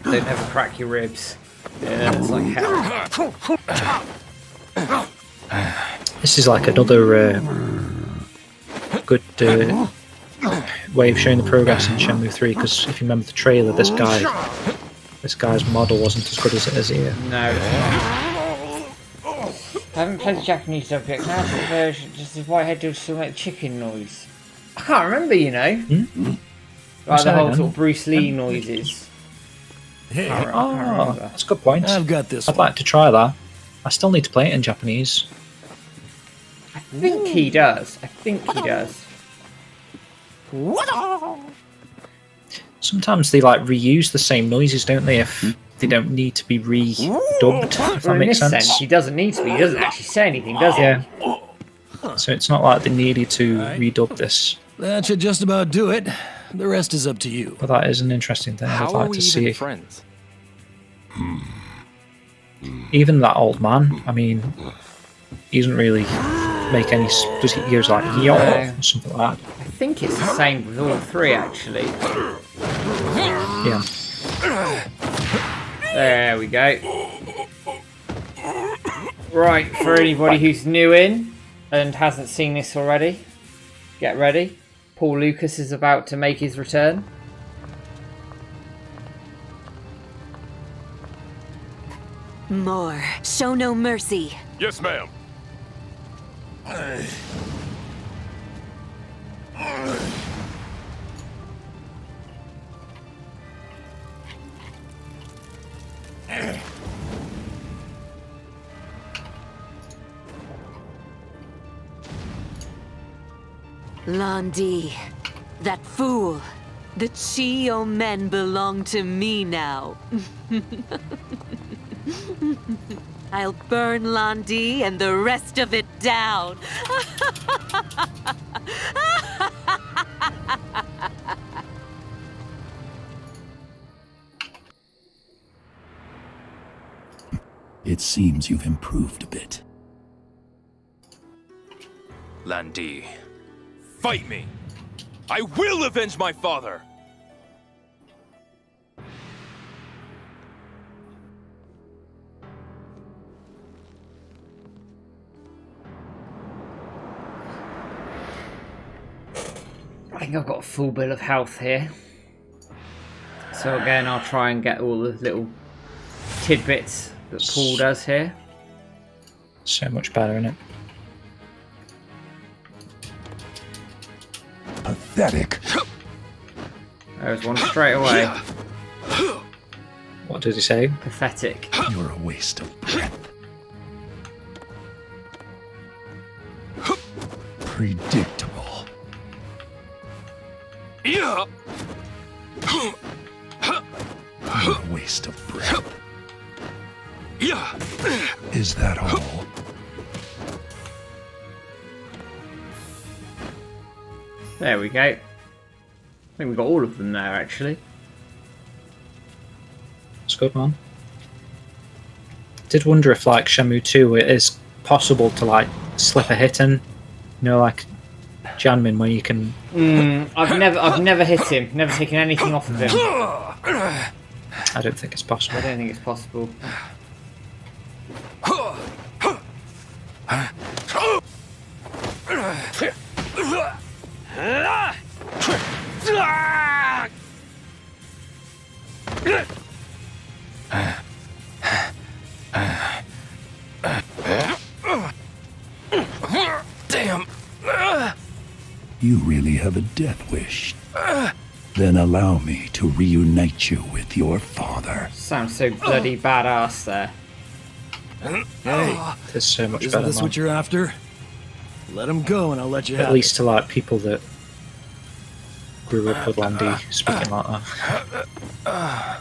D: Don't ever crack your ribs. Yeah, that's like hell.
E: This is like another good way of showing the progress in Shenmue 3, because if you remember the trailer, this guy's model wasn't as good as it is here.
D: No, it's not. I haven't played the Japanese dub yet. Now the version, does the whitehead do still make chicken noise? I can't remember, you know. Like the whole sort of Bruce Lee noises.
B: Hey,
E: that's a good point.
B: I've got this.
E: I'd like to try that. I still need to play it in Japanese.
D: I think he does.
E: Sometimes they like reuse the same noises, don't they? If they don't need to be redubbed, if that makes sense.
D: He doesn't need to be. He doesn't actually say anything, does he?
E: Yeah. So it's not like they needed to redub this.
B: That should just about do it. The rest is up to you.
E: But that is an interesting thing. I'd like to see.
F: Friends?
E: Even that old man. I mean, he doesn't really make any. Does he? He goes like yo or something like that.
D: I think it's the same with all three, actually.
E: Yeah.
D: There we go. Right, for anybody who's new in and hasn't seen this already, get ready. Paul Lucas is about to make his return.
G: More. Show no mercy.
O: Yes, ma'am.
G: Londi, that fool. The Chio men belong to me now. I'll burn Londi and the rest of it down.
H: It seems you've improved a bit.
A: Landi, fight me! I will avenge my father!
D: I think I've got a full bill of health here. So again, I'll try and get all the little tidbits that Paul does here.
E: So much better, isn't it?
H: Pathetic.
D: There's one straight away.
E: What did he say?
D: Pathetic.
H: You're a waste of breath. Predictable. You're a waste of breath. Is that all?
D: There we go. I think we got all of them there, actually.
E: It's good, man. Did wonder if, like Shenmue 2, it is possible to like slip a hit in, you know, like Janmin, where you can.
D: I've never hit him. Never taken anything off of him.
E: I don't think it's possible.
D: I don't think it's possible.
F: Damn.
H: You really have a death wish. Then allow me to reunite you with your father.
D: Sounds so bloody badass there.
B: Hey,
E: there's so much
B: isn't
E: better.
B: This
E: Man.
B: what you're after? Let him go, and I'll let you have
E: At least
B: it.
E: to like people that grew up with Landy speaking like that.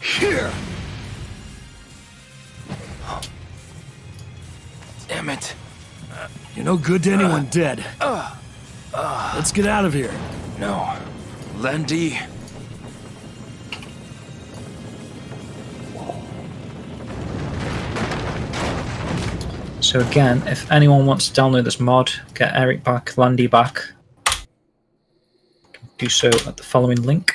F: Here. Damn it.
B: You're no good to anyone dead. Let's get out of here.
F: No. Landi.
E: So again, if anyone wants to download this mod, get Eric back, Landy back, do so at the following link.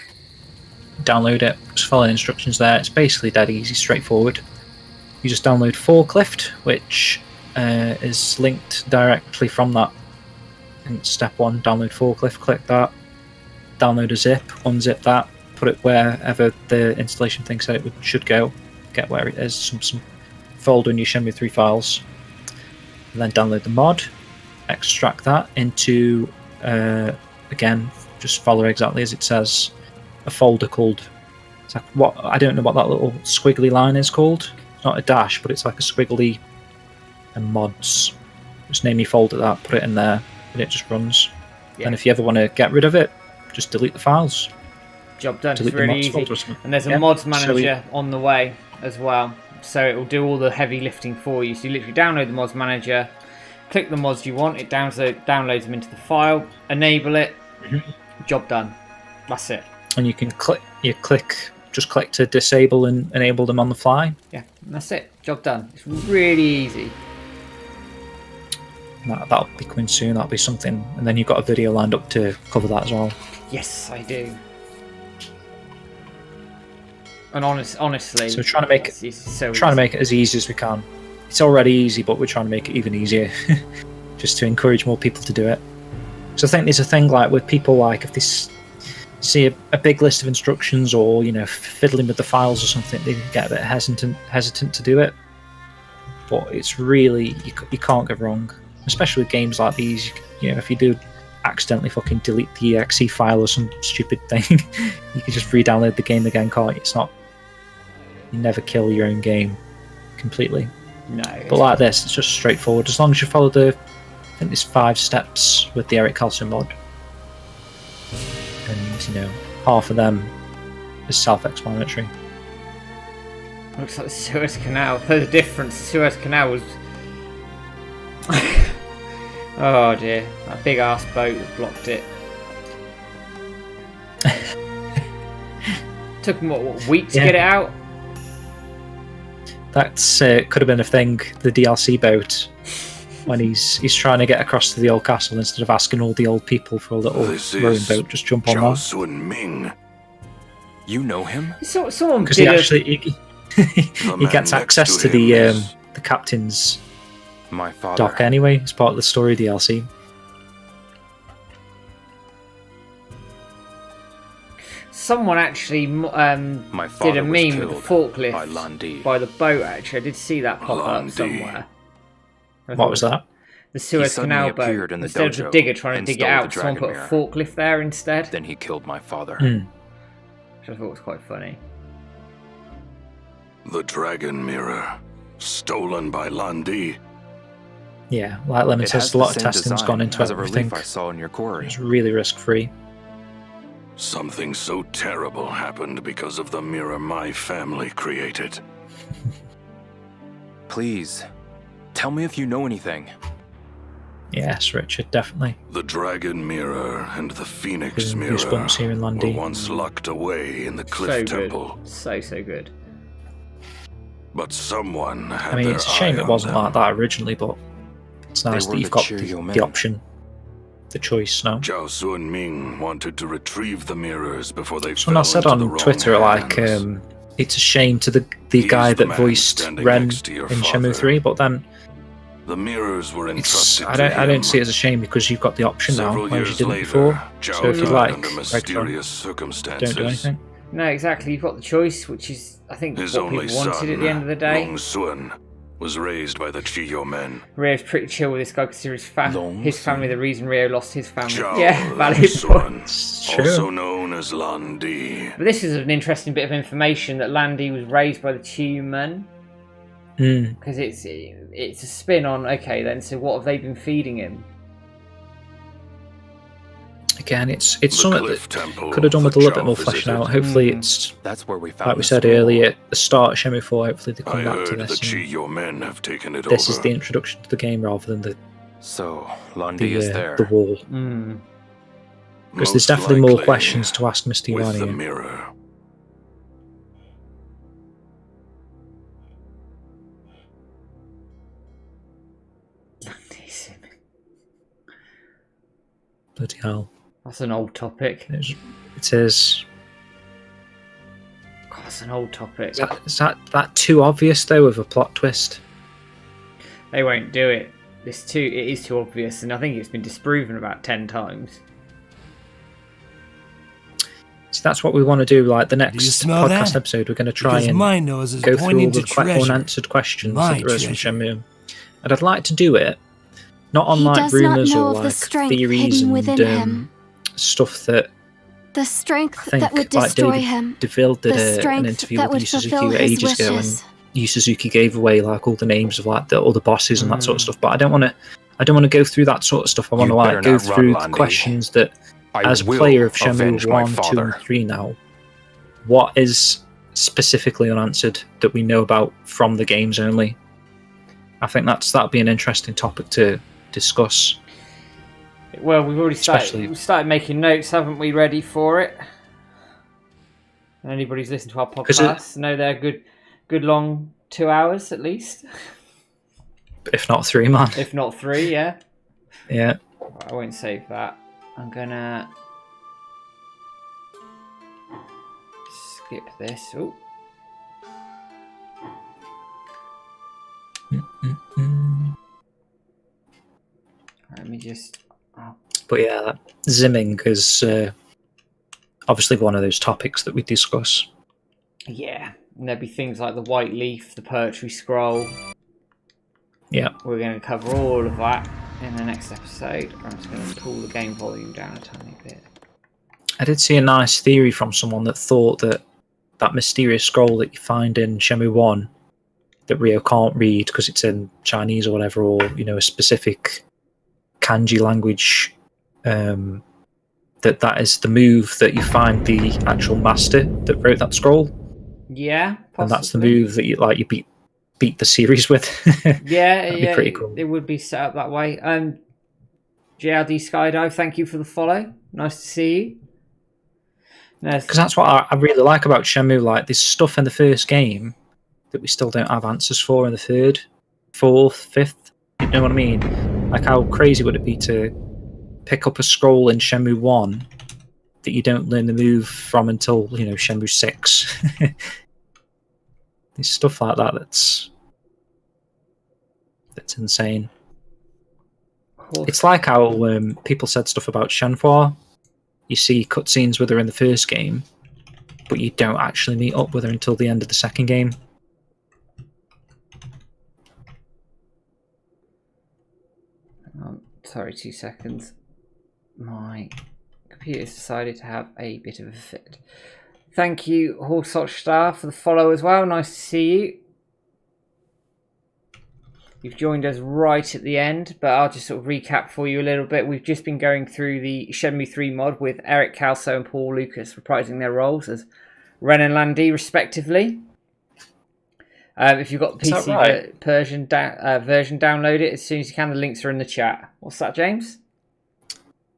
E: download it. Just follow the instructions there. It's basically dead easy, straightforward. You just download Forklift, which is linked directly from that. And step 1, download Forklift, click that. Download a zip, unzip that, put it wherever the installation thing said it should go. Get where it is, some folder in your Shenmue 3 files. And then download the mod, extract that into, again, just follow exactly as it says, a folder called, it's like what, I don't know what that little squiggly line is called. It's not a dash, but it's like a squiggly, and mods. Just name your folder that, put it in there, and it just runs.
D: Yeah.
E: And if you ever want to get rid of it, just delete the files.
D: Job done.
E: Delete
D: It's really
E: the mods
D: easy.
E: folder.
D: And there's a mods manager on the way as well. So it will do all the heavy lifting for you. So you literally download the mods manager, click the mods you want, it downloads them into the file, enable it, job done. That's it.
E: And you can just click to disable and enable them on the fly.
D: Yeah, and that's it. Job done. It's really easy.
E: That'll be coming soon. That'll be something. And then you've got a video lined up to cover that as well.
D: Yes, I do. And honestly,
E: so we're trying to make it as easy as we can. It's already easy, but we're trying to make it even easier, just to encourage more people to do it. So I think there's a thing like with people, like if they see a big list of instructions, or fiddling with the files or something, they get a bit hesitant to do it. But it's really you can't go wrong, especially with games like these. If you do accidentally fucking delete the exe file or some stupid thing, you can just re-download the game again, can't you? It's not. You never kill your own game completely.
D: No.
E: But like this, it's just straightforward. As long as you follow I think there's 5 steps with the Eric Kelso mod. And, half of them is self-explanatory.
D: Looks like the Suez Canal. There's a difference. The Suez Canal was... oh dear. That big ass boat that blocked it. Took them, what, a week to get it out?
E: That's could have been a thing, the DLC boat, when he's trying to get across to the old castle, instead of asking all the old people for a little rowing boat, just jump on that.
F: Ming. You know him?
D: Someone
E: because he gets access to the captain's dock anyway. It's part of the story DLC.
D: Someone actually did a meme with the forklift by the boat. Actually, I did see that pop up somewhere.
E: What was that?
D: The Suez Canal boat. Instead of the digger trying to dig it out, someone put a forklift there instead.
F: Then he killed my father.
D: Which I thought was quite funny.
O: The dragon mirror, stolen by Landi.
E: Yeah, like Lemon says, a lot of testing's gone into everything.
F: I saw in your quarry.
E: It's really risk-free.
O: Something so terrible happened because of the mirror my family created.
F: Please, tell me if you know anything.
E: Yes, Richard, definitely.
O: The dragon mirror and the phoenix mirror
E: here in
O: were once locked away in the cliff temple.
D: So good.
O: But someone had
E: it's a shame it wasn't like that originally, but it's nice that you've got the option. The choice now.
O: Zhao Sun Ming wanted to retrieve the mirrors before they
E: Someone else said on Twitter, like, it's a shame to the guy that voiced Ren in Shenmue 3, but then
O: the mirrors were entrusted
E: I don't see it as a shame because you've got the option now, whereas you didn't before. So if you like, don't do anything.
D: No, exactly. You've got the choice, which is, I think,
O: his
D: what
O: only
D: people wanted
O: son,
D: at the end of the day.
O: Long Sun, was raised by the Chiyo men.
D: Rio's pretty chill with this guy because his family, the reason Rio lost his family.
O: Zhao
D: Yeah, valid point.
O: Also known as Landi.
D: But this is an interesting bit of information that Landi was raised by the Chiyo men. Because it's a spin on, okay then, so what have they been feeding him?
E: Again, it's something that could have done with a little bit more fleshing out. Hopefully it's,
F: that's where we found
E: like we said earlier, at the start of Shenmue 4, hopefully they come back to this.
O: Your men have taken it
E: this
O: over.
E: is the introduction to the game rather than the
F: is there.
E: The wall. Because there's definitely more questions to ask Mr.
O: With the
E: Iwani.
O: mirror.
E: Bloody hell.
D: That's an old topic.
E: It is.
D: That's an old topic.
E: Is that too obvious though of a plot twist?
D: They won't do it. It is too obvious, and I think it's been disproven about 10 times.
E: So that's what we want to do. Like the next
B: smell
E: podcast
B: that?
E: episode, we're going to try
B: Because
E: and
B: my nose is
E: go through all
B: pointing
E: the
B: to treasure.
E: unanswered questions
B: My
E: that there is from
B: treasure.
E: Shenmue. And I'd like to do it not on
N: He
E: like
N: does not
E: rumors
N: know
E: or
N: of the
E: like
N: strength
E: theories
N: hidden
E: and
N: within him.
E: stuff that
N: The
E: I
N: strength
E: think
N: that would
E: like
N: destroy
E: David
N: him.
E: DeVille did
N: The
E: an
N: strength
E: interview
N: that
E: with
N: would
E: Yu Suzuki
N: fulfill his
E: ages ago, and
N: wishes.
E: Yu Suzuki gave away like all the names of like the other bosses and that sort of stuff. But I don't want to go through that sort of stuff. I want to
F: better
E: like go
F: not run,
E: through the
F: Londi.
E: questions that,
F: I
E: as a
F: will
E: player of
F: avenge
E: Shenmue
F: my
E: 1, 2,
F: father.
E: and 3 now, what is specifically unanswered that we know about from the games only? I think that'd be an interesting topic to discuss.
D: Well, we've already started making notes, haven't we, ready for it? And anybody's listened to our podcast know they're good long 2 hours at least.
E: If not 3, man.
D: If not 3, yeah.
E: Yeah.
D: I won't save that. I'm gonna skip this. Oh. Let me just. Oh.
E: But yeah, zimming is obviously one of those topics that we discuss.
D: Yeah, and there'll be things like the white leaf, the poetry scroll.
E: Yeah.
D: We're going to cover all of that in the next episode. I'm just going to pull the game volume down a tiny bit.
E: I did see a nice theory from someone that thought that mysterious scroll that you find in Shenmue 1 that Ryo can't read because it's in Chinese or whatever, or a specific kanji language, that is the move that you find the actual master that wrote that scroll.
D: Yeah, possibly.
E: And that's the move that you beat the series with.
D: Yeah,
E: That'd be pretty cool.
D: It would be set up that way. JRD Skydive, thank you for the follow. Nice to see you.
E: Because that's what I really like about Shenmue. Like, there's stuff in the first game that we still don't have answers for in the third, fourth, fifth. You know what I mean? Like, how crazy would it be to pick up a scroll in Shenmue 1 that you don't learn the move from until, Shenmue 6? There's stuff like that that's insane. It's like how people said stuff about Shenhua. You see cutscenes with her in the first game, but you don't actually meet up with her until the end of the second game.
D: Sorry, 2 seconds. My computer's decided to have a bit of a fit. Thank you, Horsot Star, for the follow as well. Nice to see you. You've joined us right at the end, but I'll just sort of recap for you a little bit. We've just been going through the Shenmue 3 mod with Eric Kelso and Paul Lucas reprising their roles as Ren and Landy, respectively. If you've got the PC version, download it as soon as you can. The links are in the chat. What's that, James?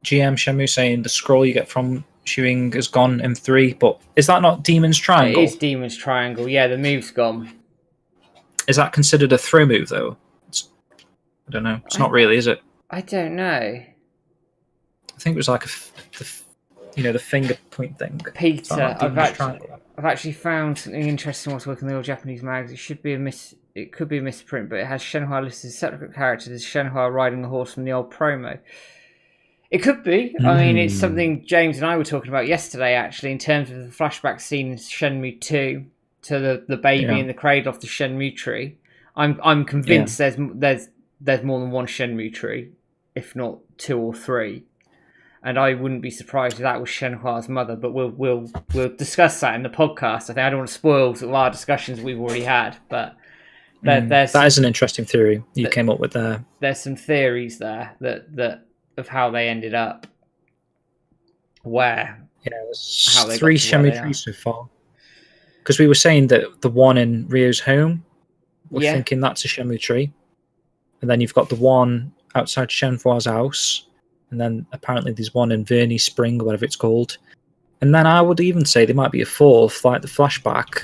E: GM Shenmue saying the scroll you get from chewing is gone in 3, but is that not Demon's Triangle?
D: It is Demon's Triangle, yeah, the move's gone.
E: Is that considered a throw move, though? I don't know. It's not really, is it?
D: I don't know.
E: I think it was like the finger point thing.
D: Peter,
E: Like
D: I've actually found something interesting whilst working on the old Japanese mags. It could be a misprint, but it has Shenhua listed as separate characters as Shenhua riding the horse from the old promo. It could be. I mean, it's something James and I were talking about yesterday, actually, in terms of the flashback scene in Shenmue 2 to the baby in the cradle off the Shenmue tree. I'm convinced there's more than one Shenmue tree, if not 2 or 3. And I wouldn't be surprised if that was Shenhua's mother, but we'll discuss that in the podcast. I think I don't want to spoil sort of our discussions we've already had, but
E: that is an interesting theory you came up with there.
D: There's some theories there that of how they ended up where.
E: Yeah, there's 3 Shenmue trees so far. Because we were saying that the one in Ryo's home, we're thinking that's a Shenmue tree. And then you've got the one outside Shenhua's house. And then apparently there's one in Verney Spring, or whatever it's called. And then I would even say there might be a 4th, like the flashback,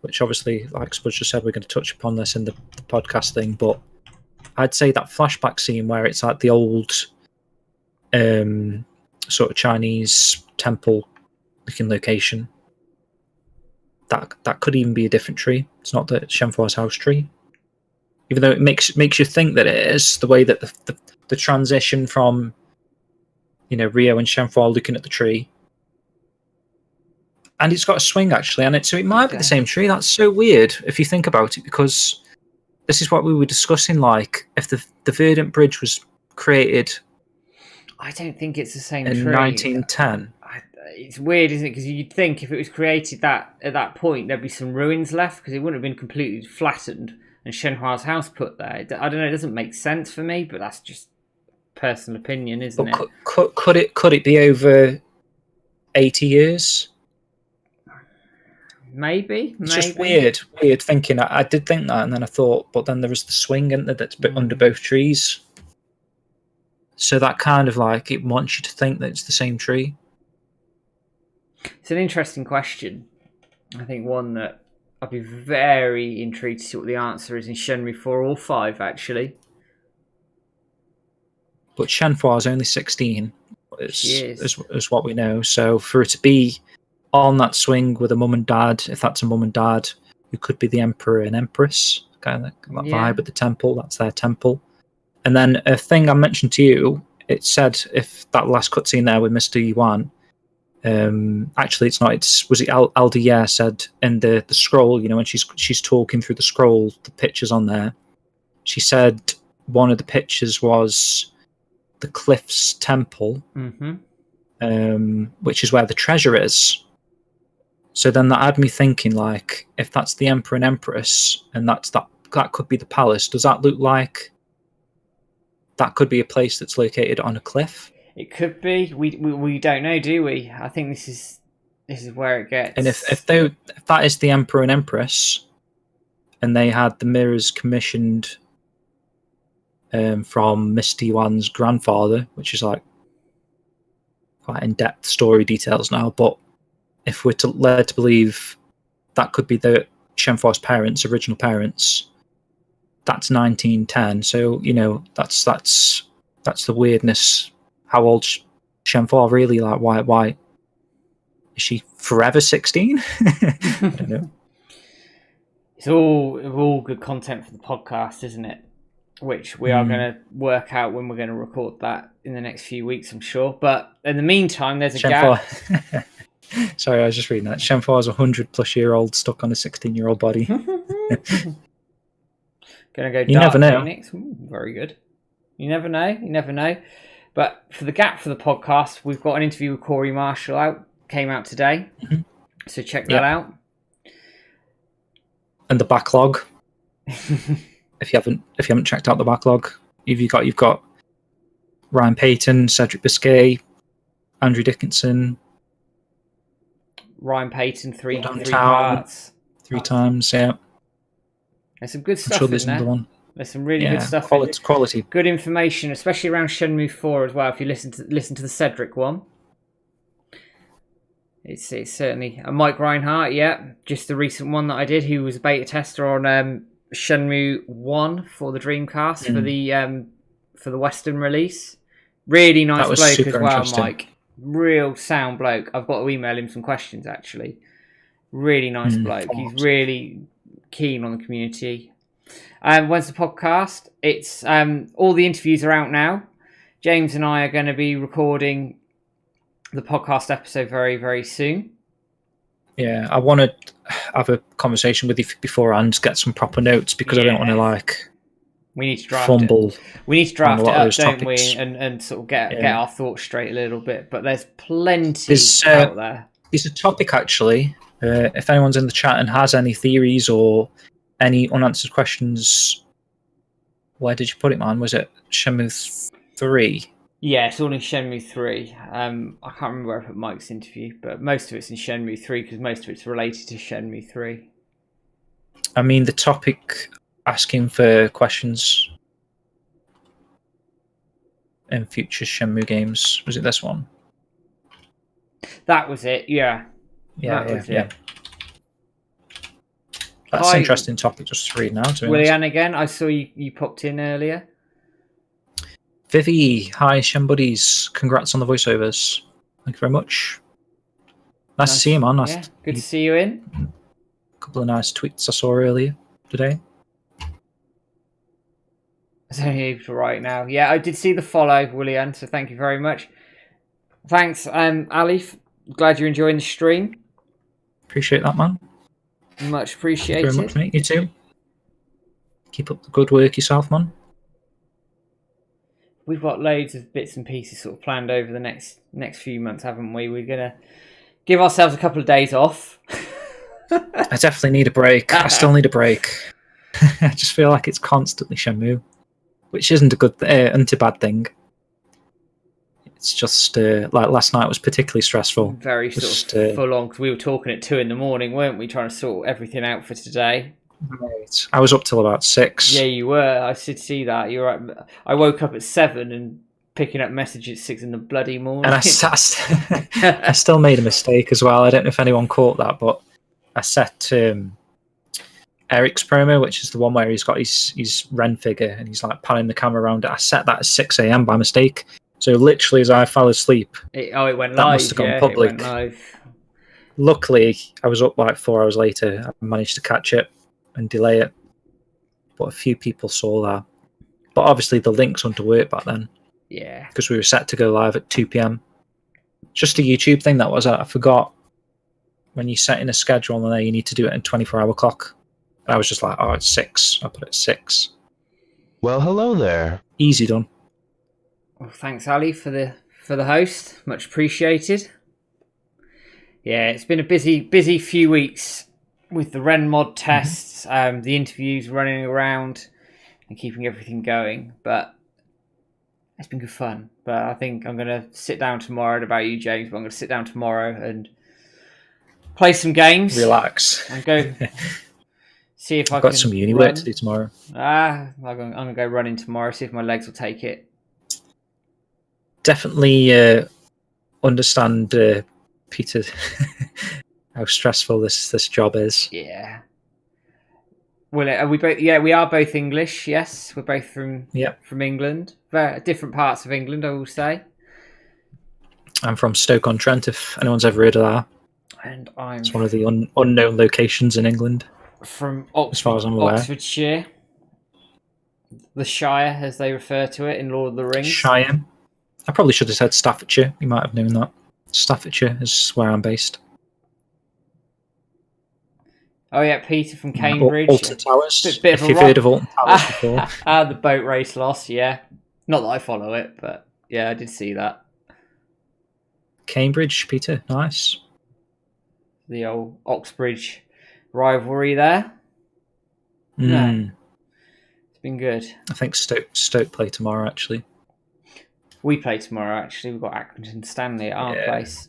E: which obviously, like Spudge just said, we're going to touch upon this in the podcast thing. But I'd say that flashback scene where it's like the old sort of Chinese temple looking location. that could even be a different tree. It's not the Shenhua's house tree, even though it makes you think that it is. The way that the transition from, Rio and Shenhua looking at the tree, and it's got a swing actually, and so it might be the same tree. That's so weird if you think about it, because this is what we were discussing. Like, if the Verdant Bridge was created,
D: I don't think it's the same
E: in
D: tree.
E: 1910.
D: It's weird, isn't it? Because you'd think if it was created at that point, there'd be some ruins left, because it wouldn't have been completely flattened and Shenhua's house put there. I don't know. It doesn't make sense for me, but that's just personal opinion, isn't it?
E: Could it be over 80 years?
D: Maybe.
E: It's just weird thinking. I did think that, and then I thought, but then there is the swing, isn't there, that's under both trees. So that kind of like, it wants you to think that it's the same tree.
D: It's an interesting question. I think one that I'd be very intrigued to see what the answer is in Shenmue 4 or 5, actually.
E: But Shenhua is only 16, is what we know. So for it to be on that swing with a mum and dad, if that's a mum and dad, who could be the emperor and empress, kind of that vibe at the temple, that's their temple. And then a thing I mentioned to you, it said, if that last cutscene there with Mr. Yuan, actually it's not, was it Aldier said in the scroll, when she's talking through the scroll, the pictures on there, she said one of the pictures was the Cliff's temple, which is where the treasure is. So then that had me thinking, like, if that's the emperor and empress, and that could be the palace, does that look like that could be a place that's located on a cliff?
D: It could be. We don't know, do we? I think this is where it gets.
E: And if that is the emperor and empress, and they had the mirrors commissioned from Mr. Yuan's grandfather, which is like quite in-depth story details now, but if we're led to believe that could be the Shenhua's parents, original parents, that's 1910. So that's the weirdness. How old Shenhua really? Like, why is she forever 16? I don't know.
D: It's all good content for the podcast, isn't it? Which we are going to work out when we're going to record that in the next few weeks, I'm sure. But in the meantime, there's a gap.
E: Sorry, I was just reading that. Shenhua is a 100-plus-year-old stuck on a 16-year-old body.
D: Gonna go.
E: You never know.
D: Phoenix. Ooh, very good. You never know. But for the gap for the podcast, we've got an interview with Corey Marshall came out today. So check that out.
E: And the backlog. if you haven't checked out the backlog, you've got Ryan Payton, Cedric Biscay, Andrew Dickinson.
D: Ryan Payton, three parts.
E: 3 times, yeah.
D: There's some good stuff
E: sure there's
D: in there.
E: another one.
D: There's some really good stuff.
E: Quality.
D: Good information, especially around Shenmue 4 as well. If you listen to the Cedric one, it's certainly a Mike Reinhardt. Yeah, just the recent one that I did. Who was a beta tester on Shenmue 1 for the Dreamcast for the Western release. Really nice bloke as well, Mike. Real sound bloke. I've got to email him some questions actually. Really nice bloke. He's really keen on the community. When's the podcast? It's all the interviews are out now. James and I are going to be recording the podcast episode very, very soon.
E: Yeah, I want to have a conversation with you beforehand, get some proper notes, because I don't want to
D: we need to draft
E: fumble.
D: It. We need to draft it up, don't
E: topics.
D: we? And sort of get our thoughts straight a little bit. But there's plenty out there.
E: There's a topic actually. If anyone's in the chat and has any theories or any unanswered questions, where did you put it, man? Was it Shenmue 3? Yeah,
D: it's all in Shenmue 3. I can't remember where I put Mike's interview, but most of it's in Shenmue 3 because most of it's related to Shenmue 3.
E: I mean, the topic asking for questions in future Shenmue games, was it this one?
D: That was it, yeah.
E: Yeah. That's an interesting topic just to read now.
D: Willian again, I saw you popped in earlier.
E: Vivi, hi, Shen buddies. Congrats on the voiceovers. Thank you very much. Nice to see you, man.
D: Good to see you in.
E: couple of nice tweets I saw earlier today.
D: It's only right now. Yeah, I did see the follow, William, so thank you very much. Thanks, Ali. Glad you're enjoying the stream.
E: Appreciate that, man.
D: Much
E: Thank
D: appreciated.
E: you very much, mate. You too. Keep up the good work yourself, man.
D: We've got loads of bits and pieces sort of planned over the next few months, haven't we? We're gonna give ourselves a couple of days off.
E: I definitely need a break. I still need a break. I just feel like it's constantly Shenmue, which isn't a bad thing. It's just like last night was particularly stressful.
D: Very sort of full on, because we were talking at 2 a.m, weren't we? Trying to sort everything out for today.
E: Right. I was up till about 6.
D: Yeah, you were. I did see that. You're right. I woke up at 7 and picking up messages at 6 in the bloody morning.
E: And I still made a mistake as well. I don't know if anyone caught that, but I set Eric's promo, which is the one where he's got his Ren figure and he's like panning the camera around it. I set that at 6 a.m. by mistake. So literally, as I fell asleep,
D: it went live.
E: That must have gone public.
D: It went live.
E: Luckily, I was up like 4 hours later. I managed to catch it and delay it, but a few people saw that. But obviously, the links wouldn't work back then.
D: Yeah.
E: Because we were set to go live at 2 p.m. Just a YouTube thing that was. I forgot when you set in a schedule and there you need to do it in 24-hour clock. I was just like, oh, it's 6. I put it at 6.
Q: Well, hello there.
E: Easy done.
D: Well, thanks, Ali, for the host. Much appreciated. Yeah, it's been a busy few weeks with the Ren mod tests, the interviews running around, and keeping everything going. But it's been good fun. But I think I'm gonna sit down tomorrow. I don't know about you, James, but I'm gonna sit down tomorrow and play some games,
E: relax,
D: and go see if
E: I've got some uni work to do tomorrow.
D: I'm gonna go running tomorrow. See if my legs will take it.
E: Definitely understand, Peter, how stressful this job is.
D: Yeah. Well, are we both? Yeah, we are both English. Yes, we're both from England. Very different parts of England, I will say.
E: I'm from Stoke-on-Trent. If anyone's ever heard of that,
D: and
E: it's one of the unknown locations in England.
D: From
E: as far as I'm aware,
D: Oxfordshire, the Shire, as they refer to it in Lord of the Rings.
E: Shire. I probably should have said Staffordshire. You might have known that. Staffordshire is where I'm based.
D: Oh yeah, Peter from Cambridge.
E: Alton Towers.
D: Bit
E: if you've heard of Alton Towers before.
D: The boat race loss, yeah. Not that I follow it, but yeah, I did see that.
E: Cambridge, Peter, nice.
D: The old Oxbridge rivalry there.
E: Yeah.
D: It's been good.
E: I think Stoke play tomorrow, actually.
D: We play tomorrow, actually. We've got Accrington Stanley at our place.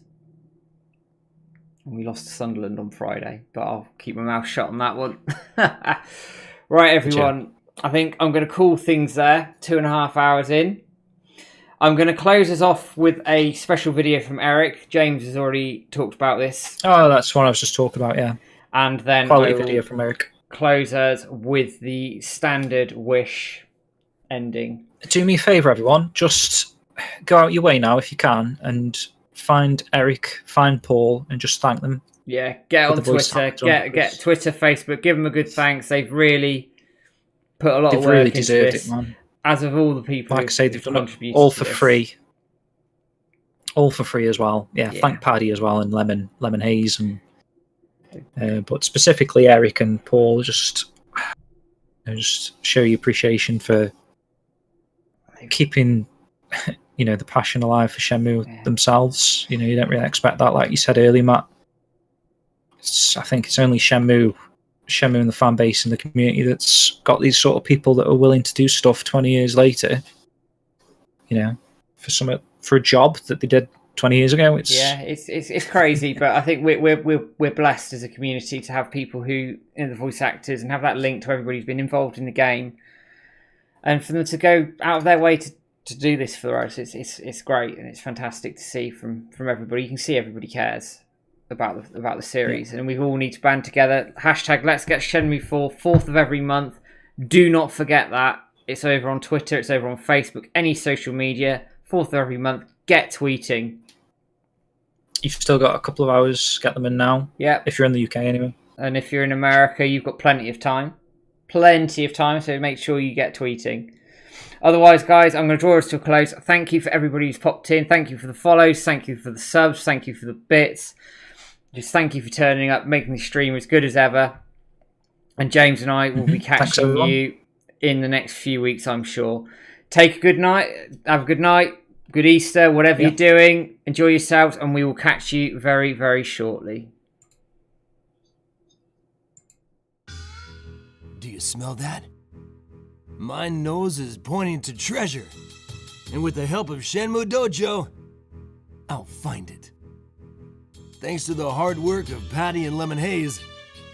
D: And we lost to Sunderland on Friday, but I'll keep my mouth shut on that one. Right, everyone. I think I'm going to call things there. 2.5 hours in. I'm going to close us off with a special video from Eric. James has already talked about this.
E: Oh, that's what I was just talking about, yeah.
D: And then
E: quality video from Eric.
D: Close us with the standard wish ending.
E: Do me a favour, everyone. Just go out your way now, if you can, and find Eric, find Paul, and just thank them.
D: Yeah, get on Twitter, get Twitter, Facebook, give them a good thanks. They've really put a lot of work
E: really
D: into
E: deserved
D: this.
E: It, man.
D: As of all the people,
E: like I say, they've done it all for free. All for free as well. Yeah, thank Paddy as well, and Lemon Haze, and but specifically Eric and Paul. Just show your appreciation for keeping the passion alive for Shenmue themselves. You don't really expect that, like you said earlier, Matt. I think it's only Shenmue and the fan base and the community that's got these sort of people that are willing to do stuff 20 years later. For a job that they did 20 years ago.
D: It's crazy, but I think we're blessed as a community to have people who the voice actors and have that link to everybody who's been involved in the game, and for them to go out of their way to do this for us, it's great, and it's fantastic to see from everybody. You can see everybody cares about the series, and we all need to band together. # Let's Get Shenmue 4, 4th of every month. Do not forget that. It's over on Twitter, it's over on Facebook, any social media. 4th of every month. Get tweeting.
E: You've still got a couple of hours. Get them in now.
D: Yeah.
E: If you're in the UK, anyway.
D: And if you're in America, you've got plenty of time. Plenty of time, so make sure you get tweeting. Otherwise, guys, I'm going to draw us to a close. Thank you for everybody who's popped in. Thank you for the follows. Thank you for the subs. Thank you for the bits. Just thank you for turning up, making the stream as good as ever. And James and I will be catching you in the next few weeks, I'm sure. Take a good night. Have a good night. Good Easter. Whatever you're doing. Enjoy yourselves. And we will catch you very, very shortly.
B: Do you smell that? My nose is pointing to treasure. And with the help of Shenmue Dojo, I'll find it. Thanks to the hard work of Patty and Lemon Haze,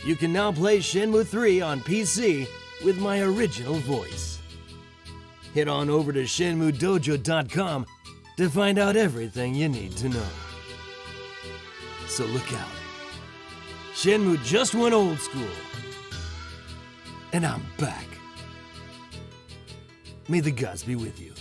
B: you can now play Shenmue 3 on PC with my original voice. Head on over to shenmuedojo.com to find out everything you need to know. So look out. Shenmue just went old school. And I'm back. May the gods be with you.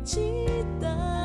R: Cheetah